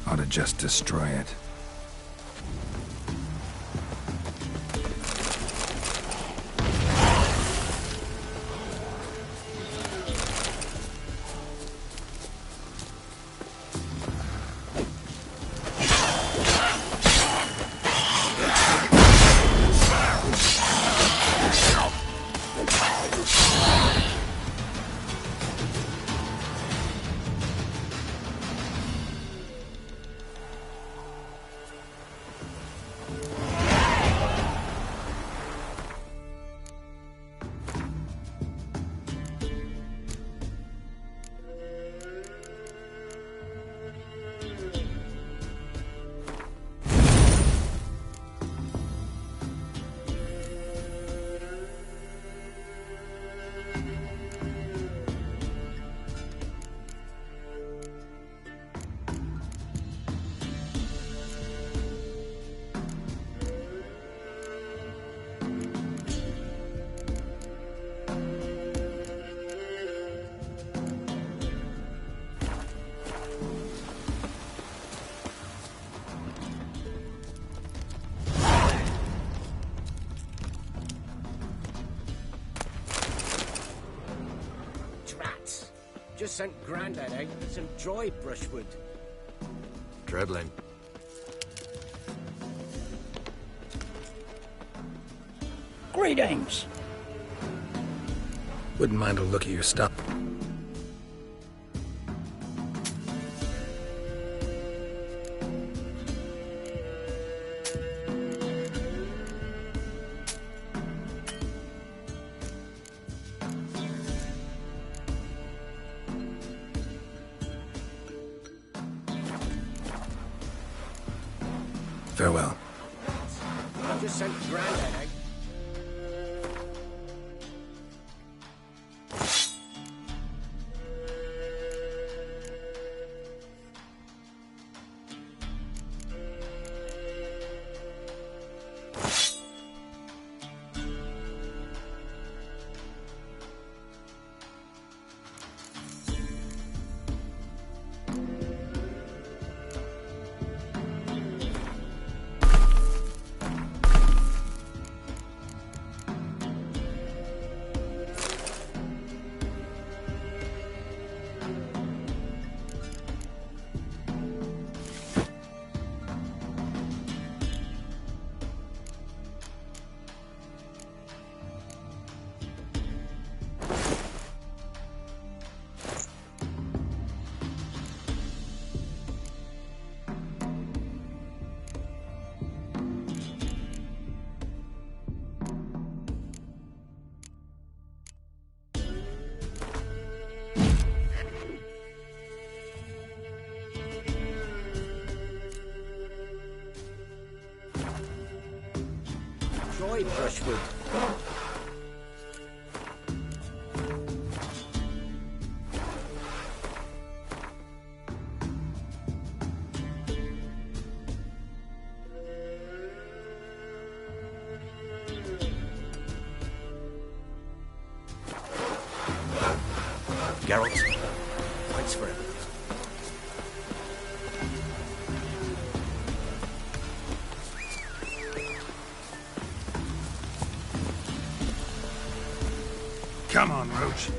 ought to just destroy it. Just sent Grandad out with some dry brushwood. Treadling. Greetings. Wouldn't mind a look at your stuff. Farewell. Just sent Grandad out. Dry brushwood. Geralt, thanks for everything. Come on, Roach.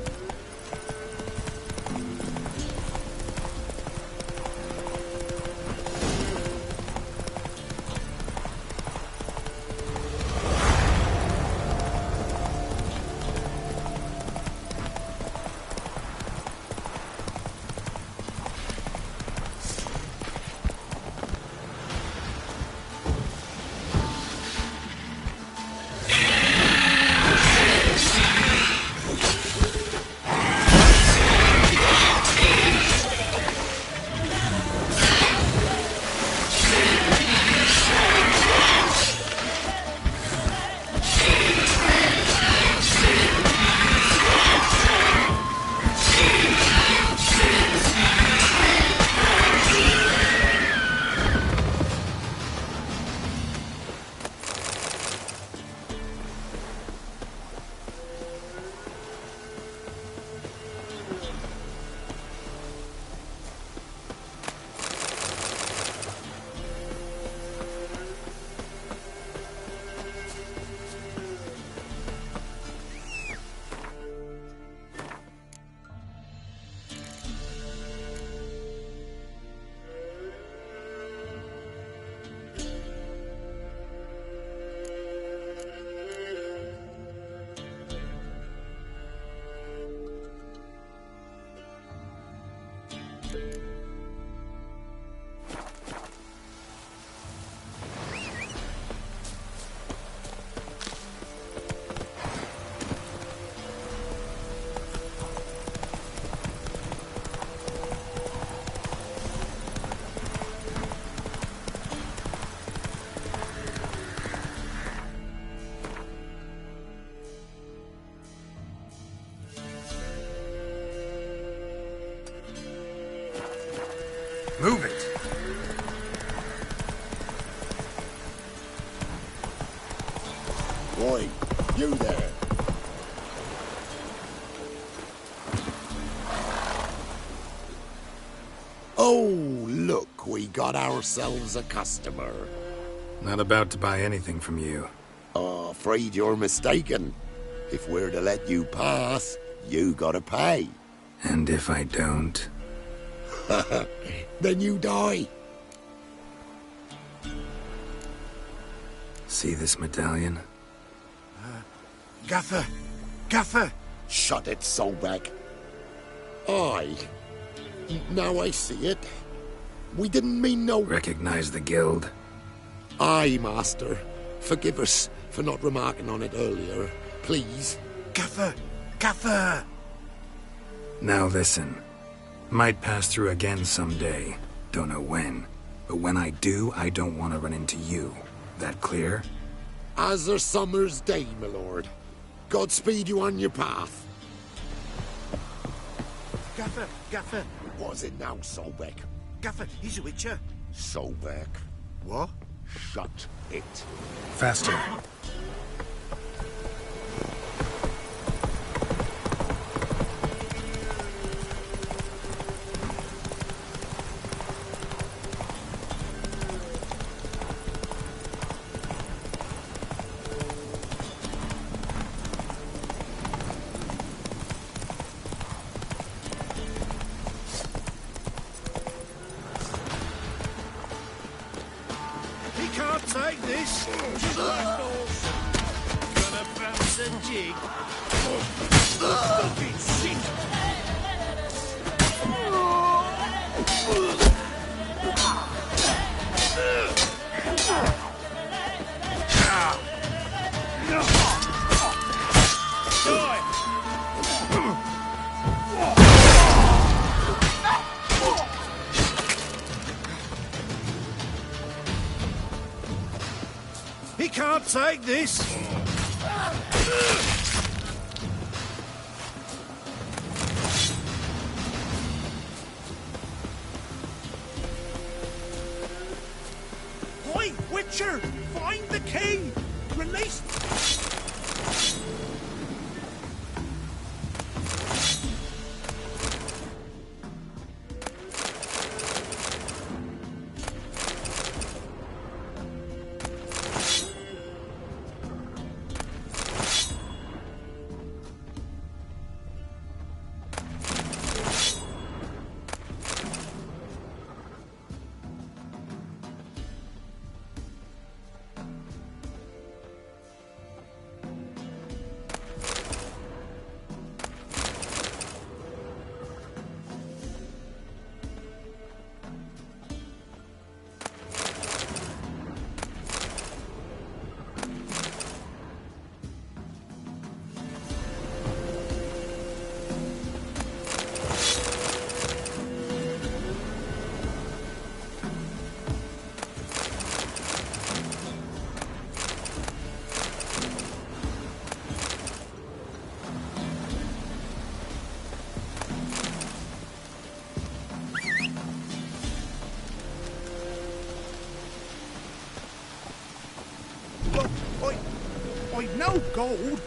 Move it. Boy, you there. Oh, look, we got ourselves a customer. Not about to buy anything from you. Oh, afraid you're mistaken. If we're to let you pass, you gotta pay. And if I don't? Then you die. See this medallion? Gaffer! Gaffer! Shut it, Solbeck. Aye. Now I see it. We didn't mean no... Recognize the guild? Aye, Master. Forgive us for not remarking on it earlier. Please. Gaffer! Gaffer! Now listen. Might pass through again someday. Don't know when. But when I do, I don't want to run into you. That clear? As a summer's day, my lord. Godspeed you on your path. Gaffer, Gaffer. Was it now, Solbeck? Gaffer, he's a witcher. Solbeck. What? Shut it. Faster. Take this. Gonna bounce a jig. Stupid shit. He can't take this. Oi, Witcher! Find the key! Release... I've no gold.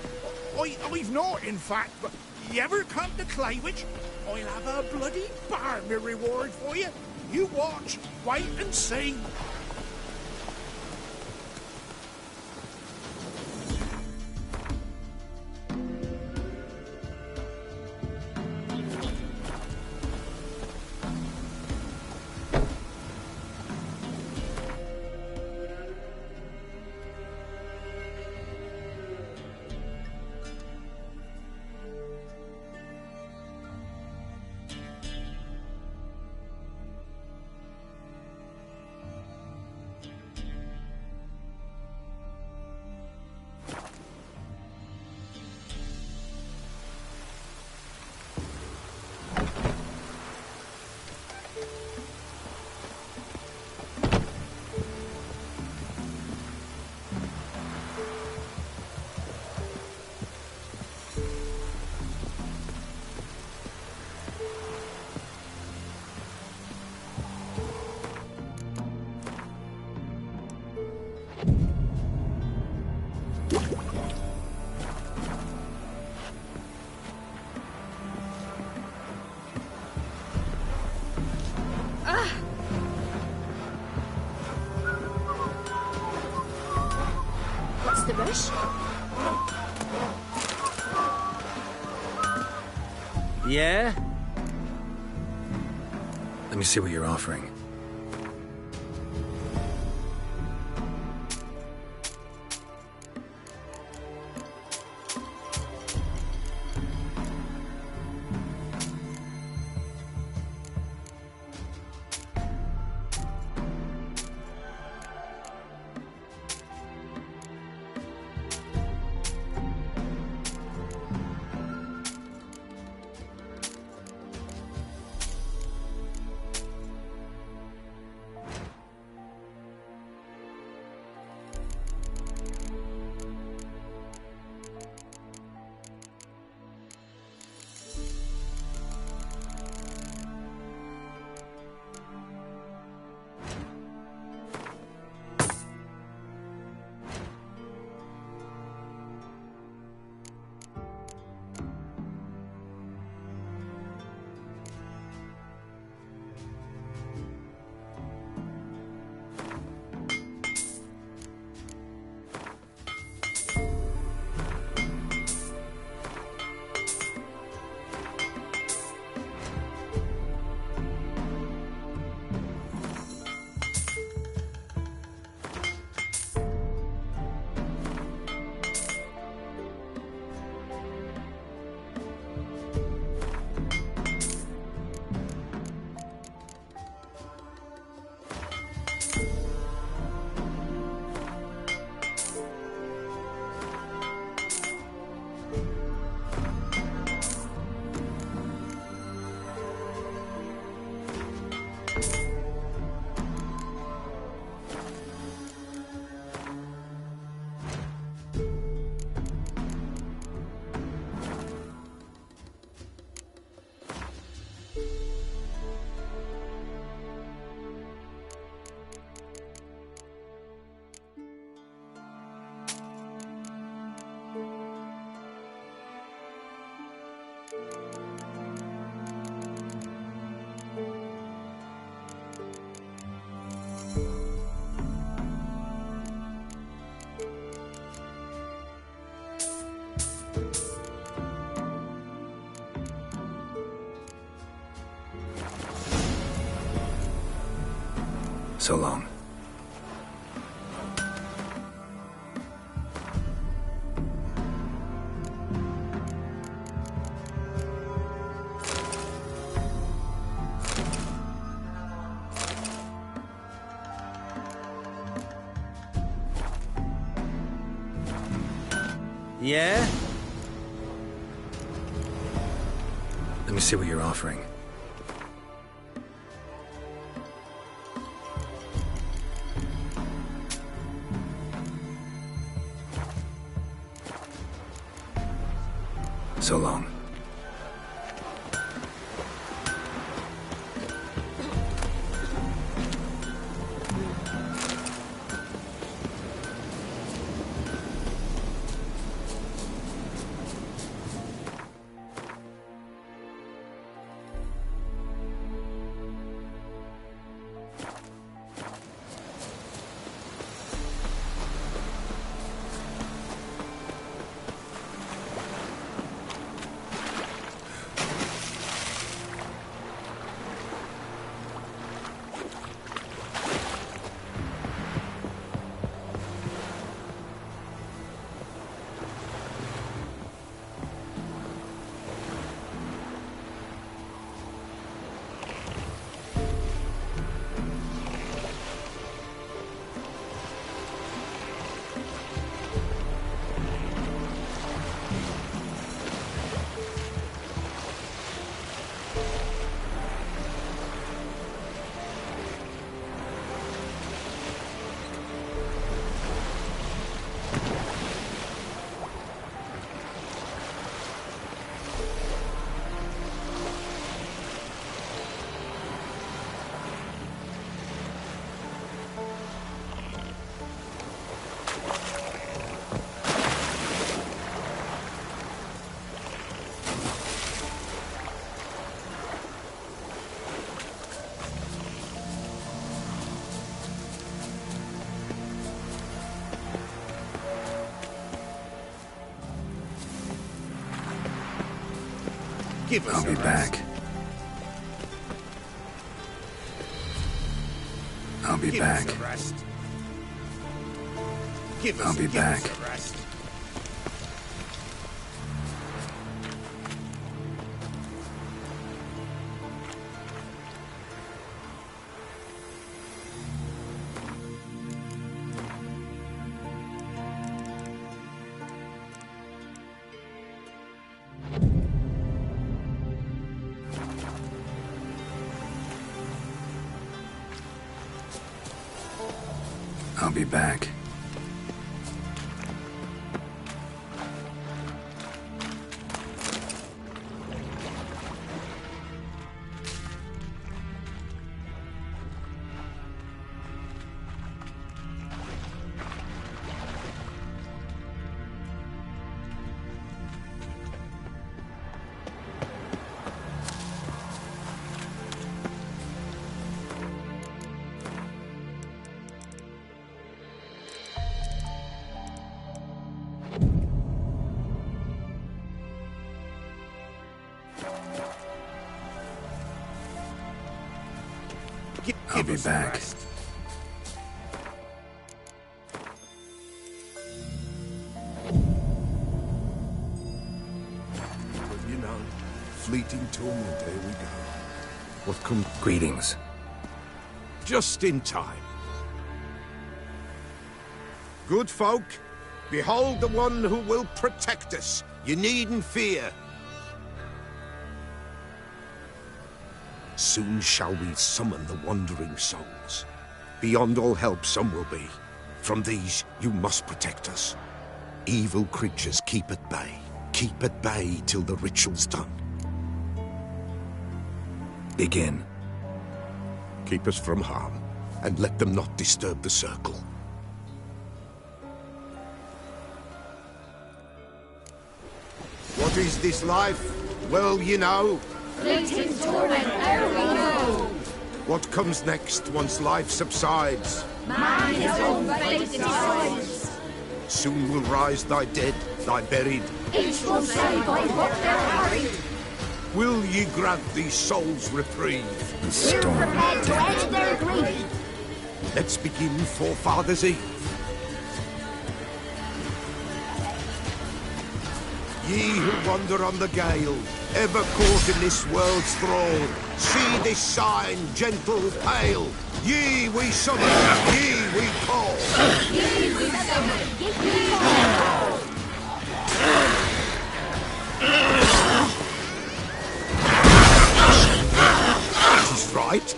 I've not, in fact, but you ever come to Claywich, I'll have a bloody barmy reward for you. You watch, wait and see. this. Yeah? Let me see what you're offering. So long. Yeah? Let me see what you're offering. So long. Give us I'll be back. I'll be back. I'll be back. I'll be back. I'll be back. But you know, fleeting torment, here we go. What come? Greetings. Just in time. Good folk, behold the one who will protect us. You needn't fear. Soon shall we summon the wandering souls. Beyond all help some will be. From these you must protect us. Evil creatures keep at bay. Keep at bay till the ritual's done. Begin. Keep us from harm, and let them not disturb the circle. What is this life? Well, you know. Fleeting torment, ere we know. What comes next once life subsides? Man his own fate decides. Soon will rise thy dead, thy buried. Each will say by what they're harried. Will ye grant these souls reprieve? The storm Prepared to end their grief. Let's begin Forefathers' Eve. Ye who wander on the gale, ever caught in this world's thrall, see this sign, gentle, pale. Ye we summon, ye we call. Ye we summon, ye we call. That is right.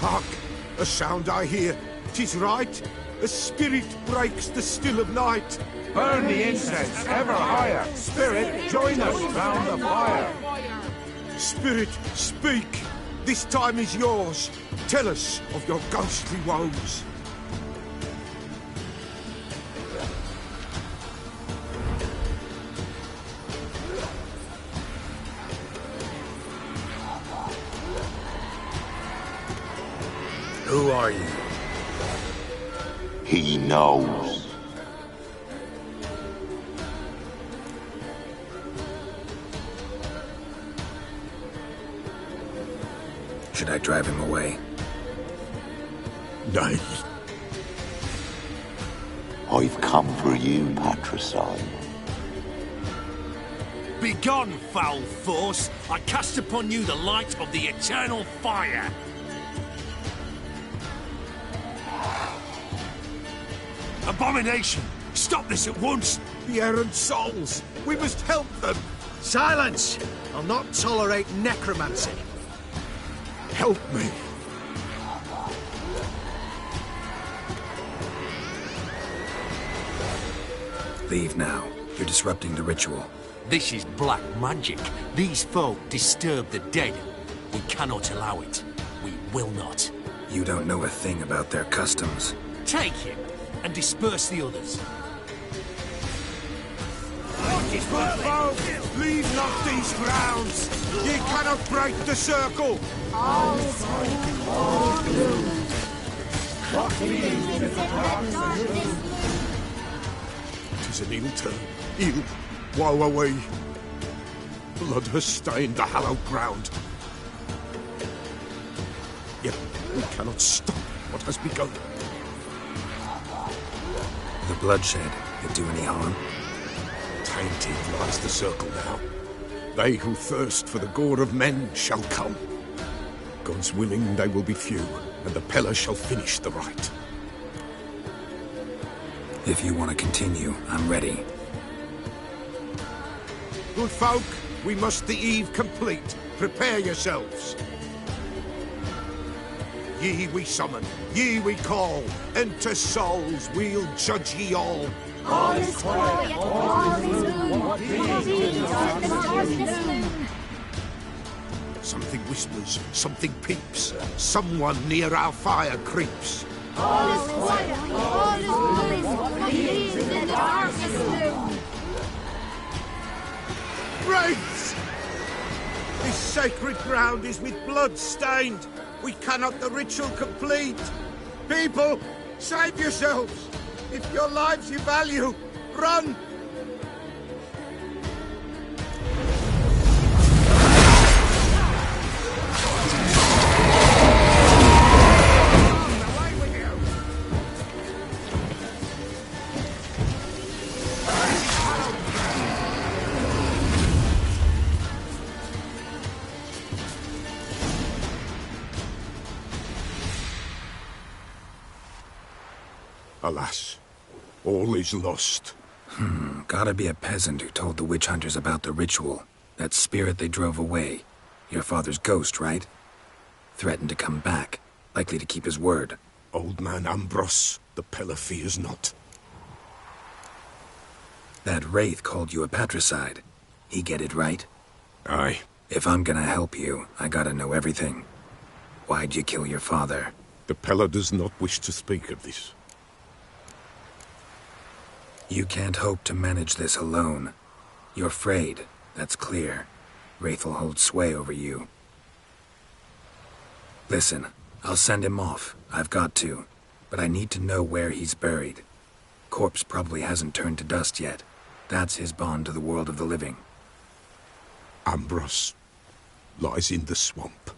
Hark! A sound I hear. 'Tis right. A spirit breaks the still of night. Burn the incense ever higher. Spirit, join us round the fire. Spirit, speak. This time is yours. Tell us of your ghostly woes. Who are you? He knows. Should I drive him away? Nay. I've come for you, patricide. Begone, foul force! I cast upon you the light of the eternal fire! Abomination! Stop this at once! The errant souls! We must help them! Silence! I'll not tolerate necromancy. Help me! Leave now. You're disrupting the ritual. This is black magic. These folk disturb the dead. We cannot allow it. We will not. You don't know a thing about their customs. Take him and disperse the others. Good folk, leave not these grounds. Ye cannot break the circle. All is right, all blue. What means the darkness? 'Tis an ill turn. Ill. Woe away. Blood has stained the hallowed ground. Yet we cannot stop what has begun. The bloodshed, it do any harm? Tainted lies the circle now. They who thirst for the gore of men shall come. God's willing they will be few, and the Peller shall finish the rite. If you want to continue, I'm ready. Good folk, we must the eve complete. Prepare yourselves. Ye we summon, ye we call. Enter souls, we'll judge ye all. All is quiet, all is blue. What means the darkness? Something whispers, something peeps. Someone near our fire creeps. All is quiet, all is blue. What means the darkness? Wraiths! This sacred ground is with blood stained. We cannot the ritual complete. People, save yourselves. If your lives you value, run! Alas, all is lost. Gotta be a peasant who told the witch hunters about the ritual. That spirit they drove away. Your father's ghost, right? Threatened to come back. Likely to keep his word. Old man Ambros, the Peller fears not. That wraith called you a patricide. He get it right? Aye. If I'm gonna help you, I gotta know everything. Why'd you kill your father? The Peller does not wish to speak of this. You can't hope to manage this alone. You're afraid, that's clear. Wraith will hold sway over you. Listen, I'll send him off. I've got to. But I need to know where he's buried. Corpse probably hasn't turned to dust yet. That's his bond to the world of the living. Ambros lies in the swamp.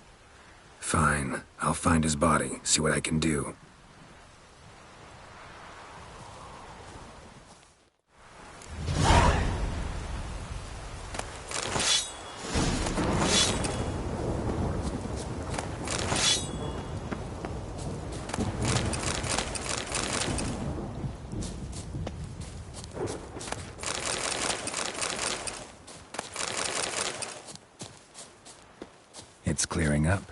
Fine. I'll find his body, see what I can do. It's clearing up.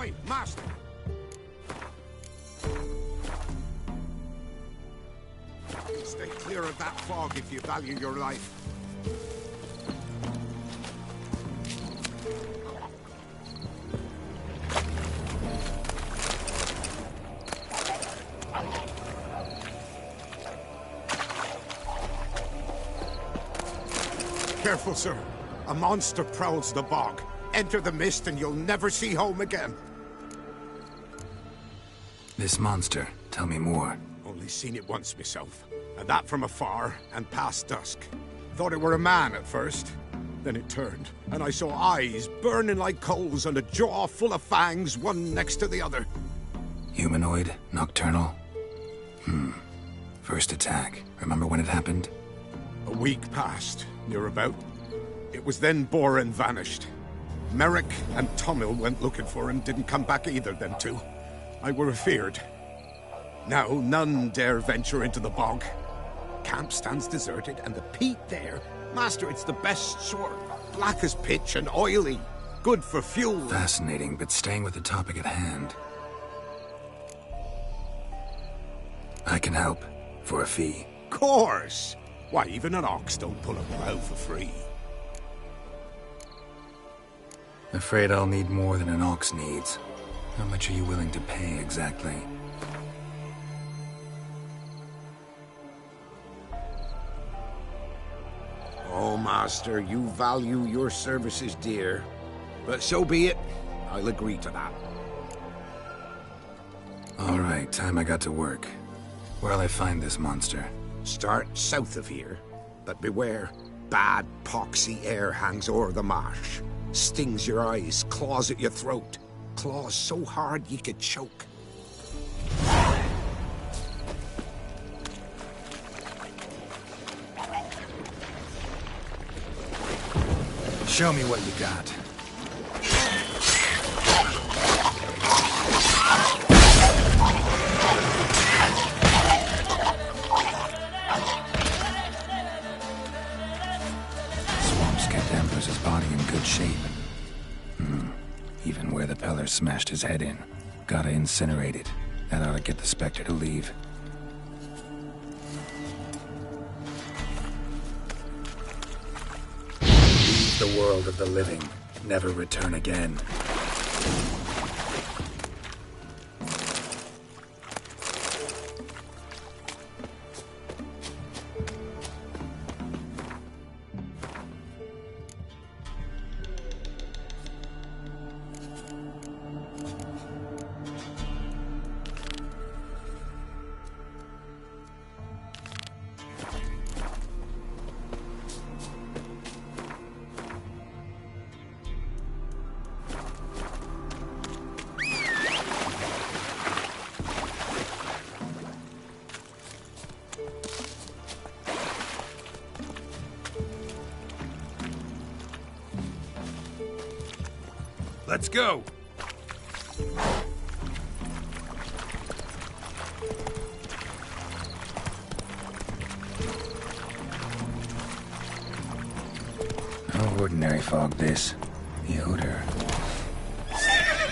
Oi, master! Stay clear of that fog if you value your life. Careful, sir. A monster prowls the bog. Enter the mist and you'll never see home again. This monster, tell me more. Only seen it once myself, and that from afar and past dusk. Thought it were a man at first. Then it turned, and I saw eyes burning like coals and a jaw full of fangs, one next to the other. Humanoid? Nocturnal? First attack. Remember when it happened? A week passed, near about. It was then Boren vanished. Merrick and Tomil went looking for him, didn't come back either, them two. I were afeard. Now none dare venture into the bog. Camp stands deserted, and the peat there, master, it's the best sort. Black as pitch and oily. Good for fuel. Fascinating, but staying with the topic at hand. I can help. For a fee. Course! Why, even an ox don't pull a plow for free. Afraid I'll need more than an ox needs. How much are you willing to pay exactly? Oh, master, you value your services dear. But so be it. I'll agree to that. All right, time I got to work. Where'll I find this monster? Start south of here. But beware, bad poxy air hangs o'er the marsh. Stings your eyes, claws at your throat. Claws so hard you could choke. Show me what you got. Swamps kept Ambrose's body in good shape. Even where the Peller smashed his head in. Gotta incinerate it. That ought to get the Spectre to leave. Leave the world of the living. Never return again. Let's go. No ordinary fog, this. The odor.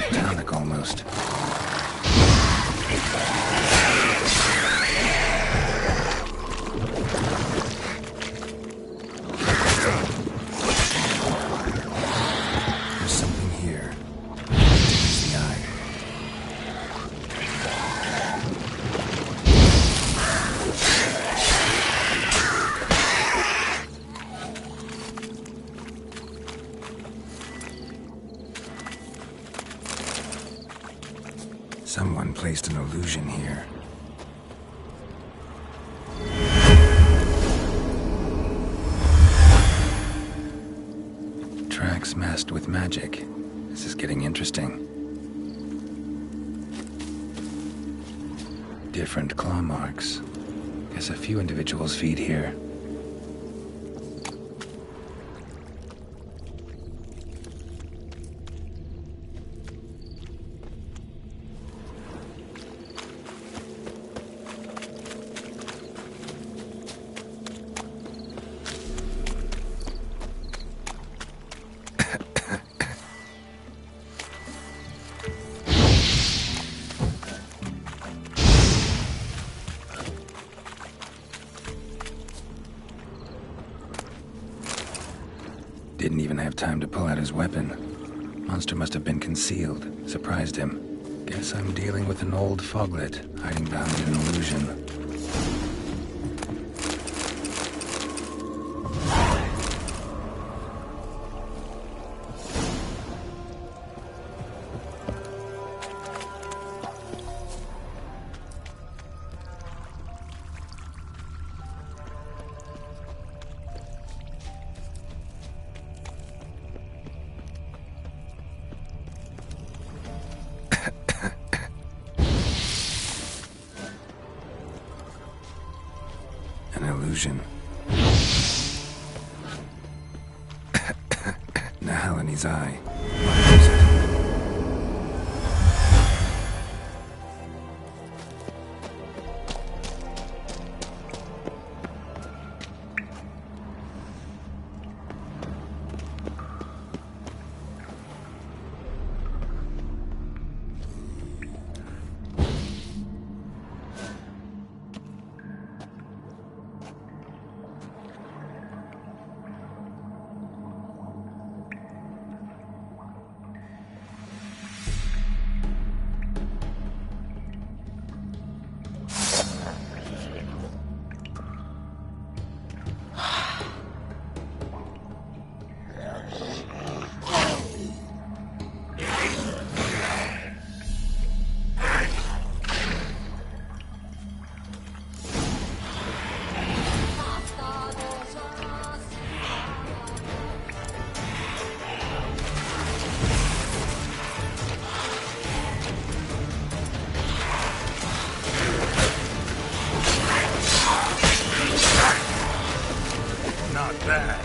Metallic almost. There's something here. It's the eye. Someone placed an illusion here. Tracks masked with magic. This is getting interesting. Different claw marks. Guess a few individuals feed here. Didn't even have time to pull out his weapon. Monster must have been concealed. Surprised him. Guess I'm dealing with an old foglet, hiding behind an illusion. An illusion. Nahal in his eye. What is it? Not bad.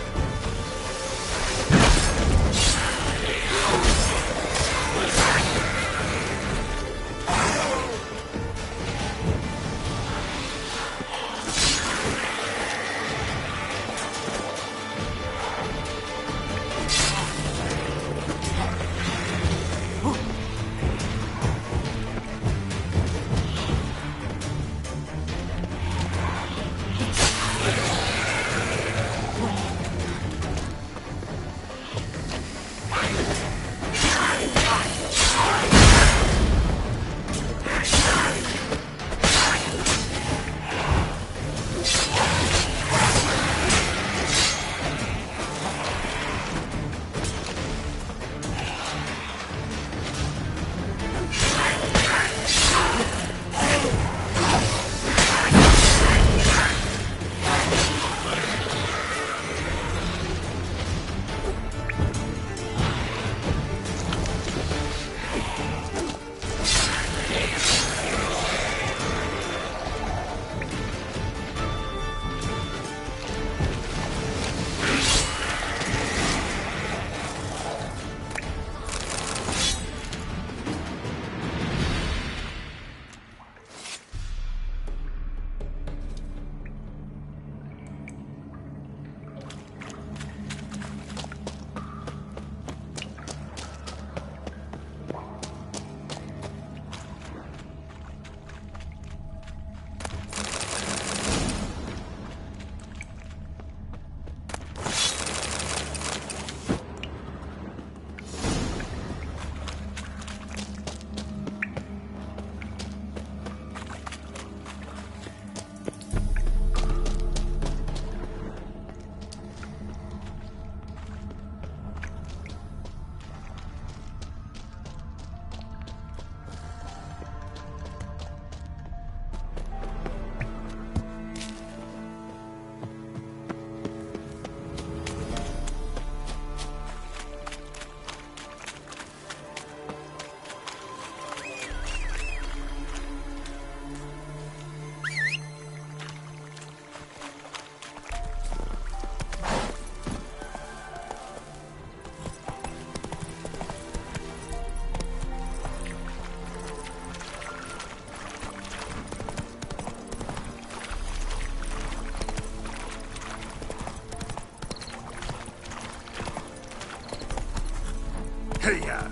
Hey-ya!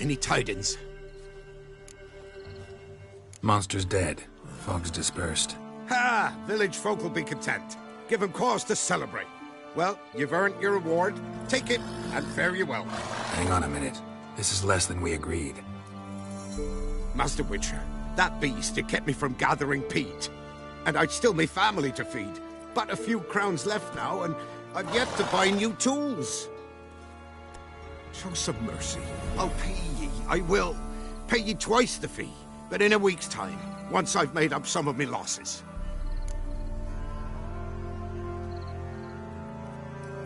Any tidings? Monster's dead. Fog's dispersed. Ha! Village folk will be content. Give them cause to celebrate. Well, you've earned your reward. Take it, and fare you well. Hang on a minute. This is less than we agreed. Master Witcher, that beast, it kept me from gathering peat. And I'd still me family to feed. But a few crowns left now, and I've yet to buy new tools. Show some mercy. I'll pay ye. I will. Pay ye twice the fee. But in a week's time, once I've made up some of me losses.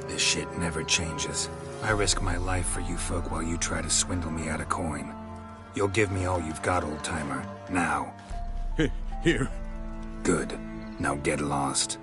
This shit never changes. I risk my life for you folk while you try to swindle me out of coin. You'll give me all you've got, old-timer. Now. Here. Good. Now get lost.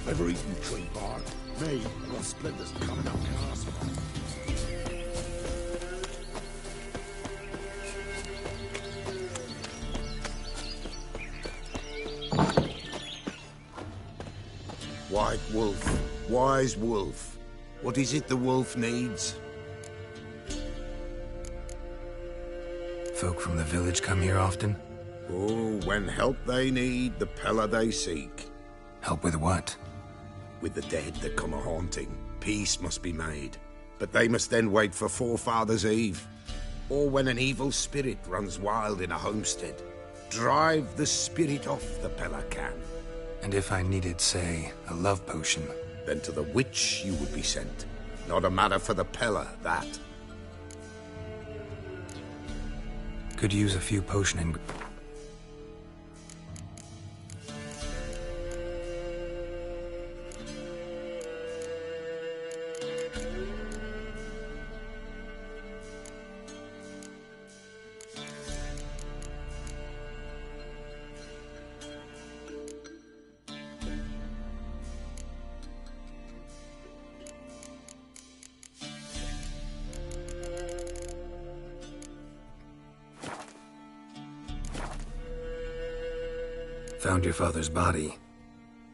Ever eaten tree bark? Me, I've got splinters coming up cast. White wolf, wise wolf. What is it the wolf needs? Folk from the village come here often? Oh, when help they need, the Pella they seek. Help with what? With the dead that come a-haunting, peace must be made. But they must then wait for Forefathers' Eve. Or when an evil spirit runs wild in a homestead. Drive the spirit off the Pella can. And if I needed, say, a love potion? Then to the witch you would be sent. Not a matter for the Pella, that. Could use a few potion and... Found your father's body.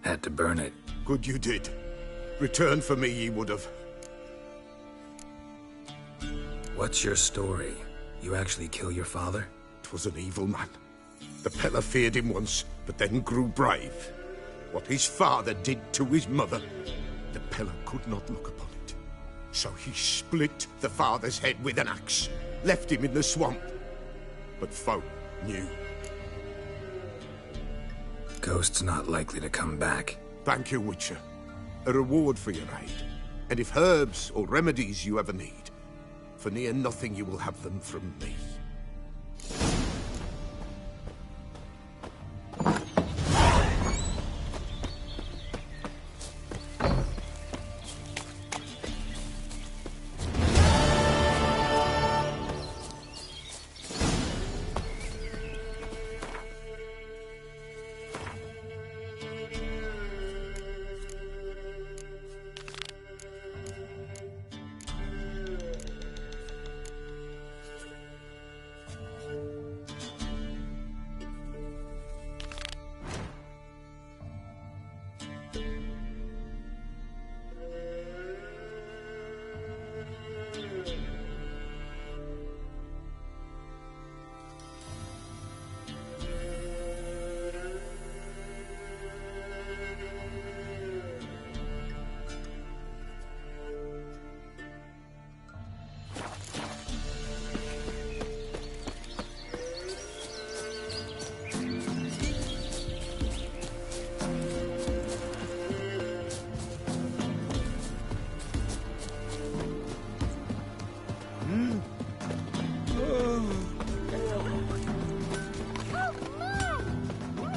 Had to burn it. Good you did. Return for me ye would have. What's your story? You actually kill your father? 'Twas an evil man. The Pella feared him once, but then grew brave. What his father did to his mother, the Pella could not look upon it. So he split the father's head with an axe, left him in the swamp. But folk knew. Ghost's not likely to come back. Thank you, Witcher. A reward for your aid. And if herbs or remedies you ever need, for near nothing you will have them from me.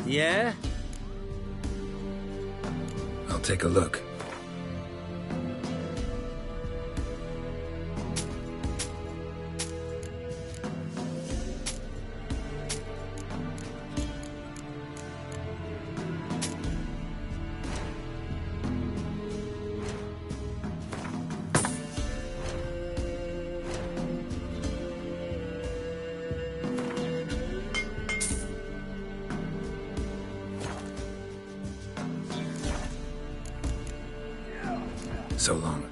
Yeah? I'll take a look. So long.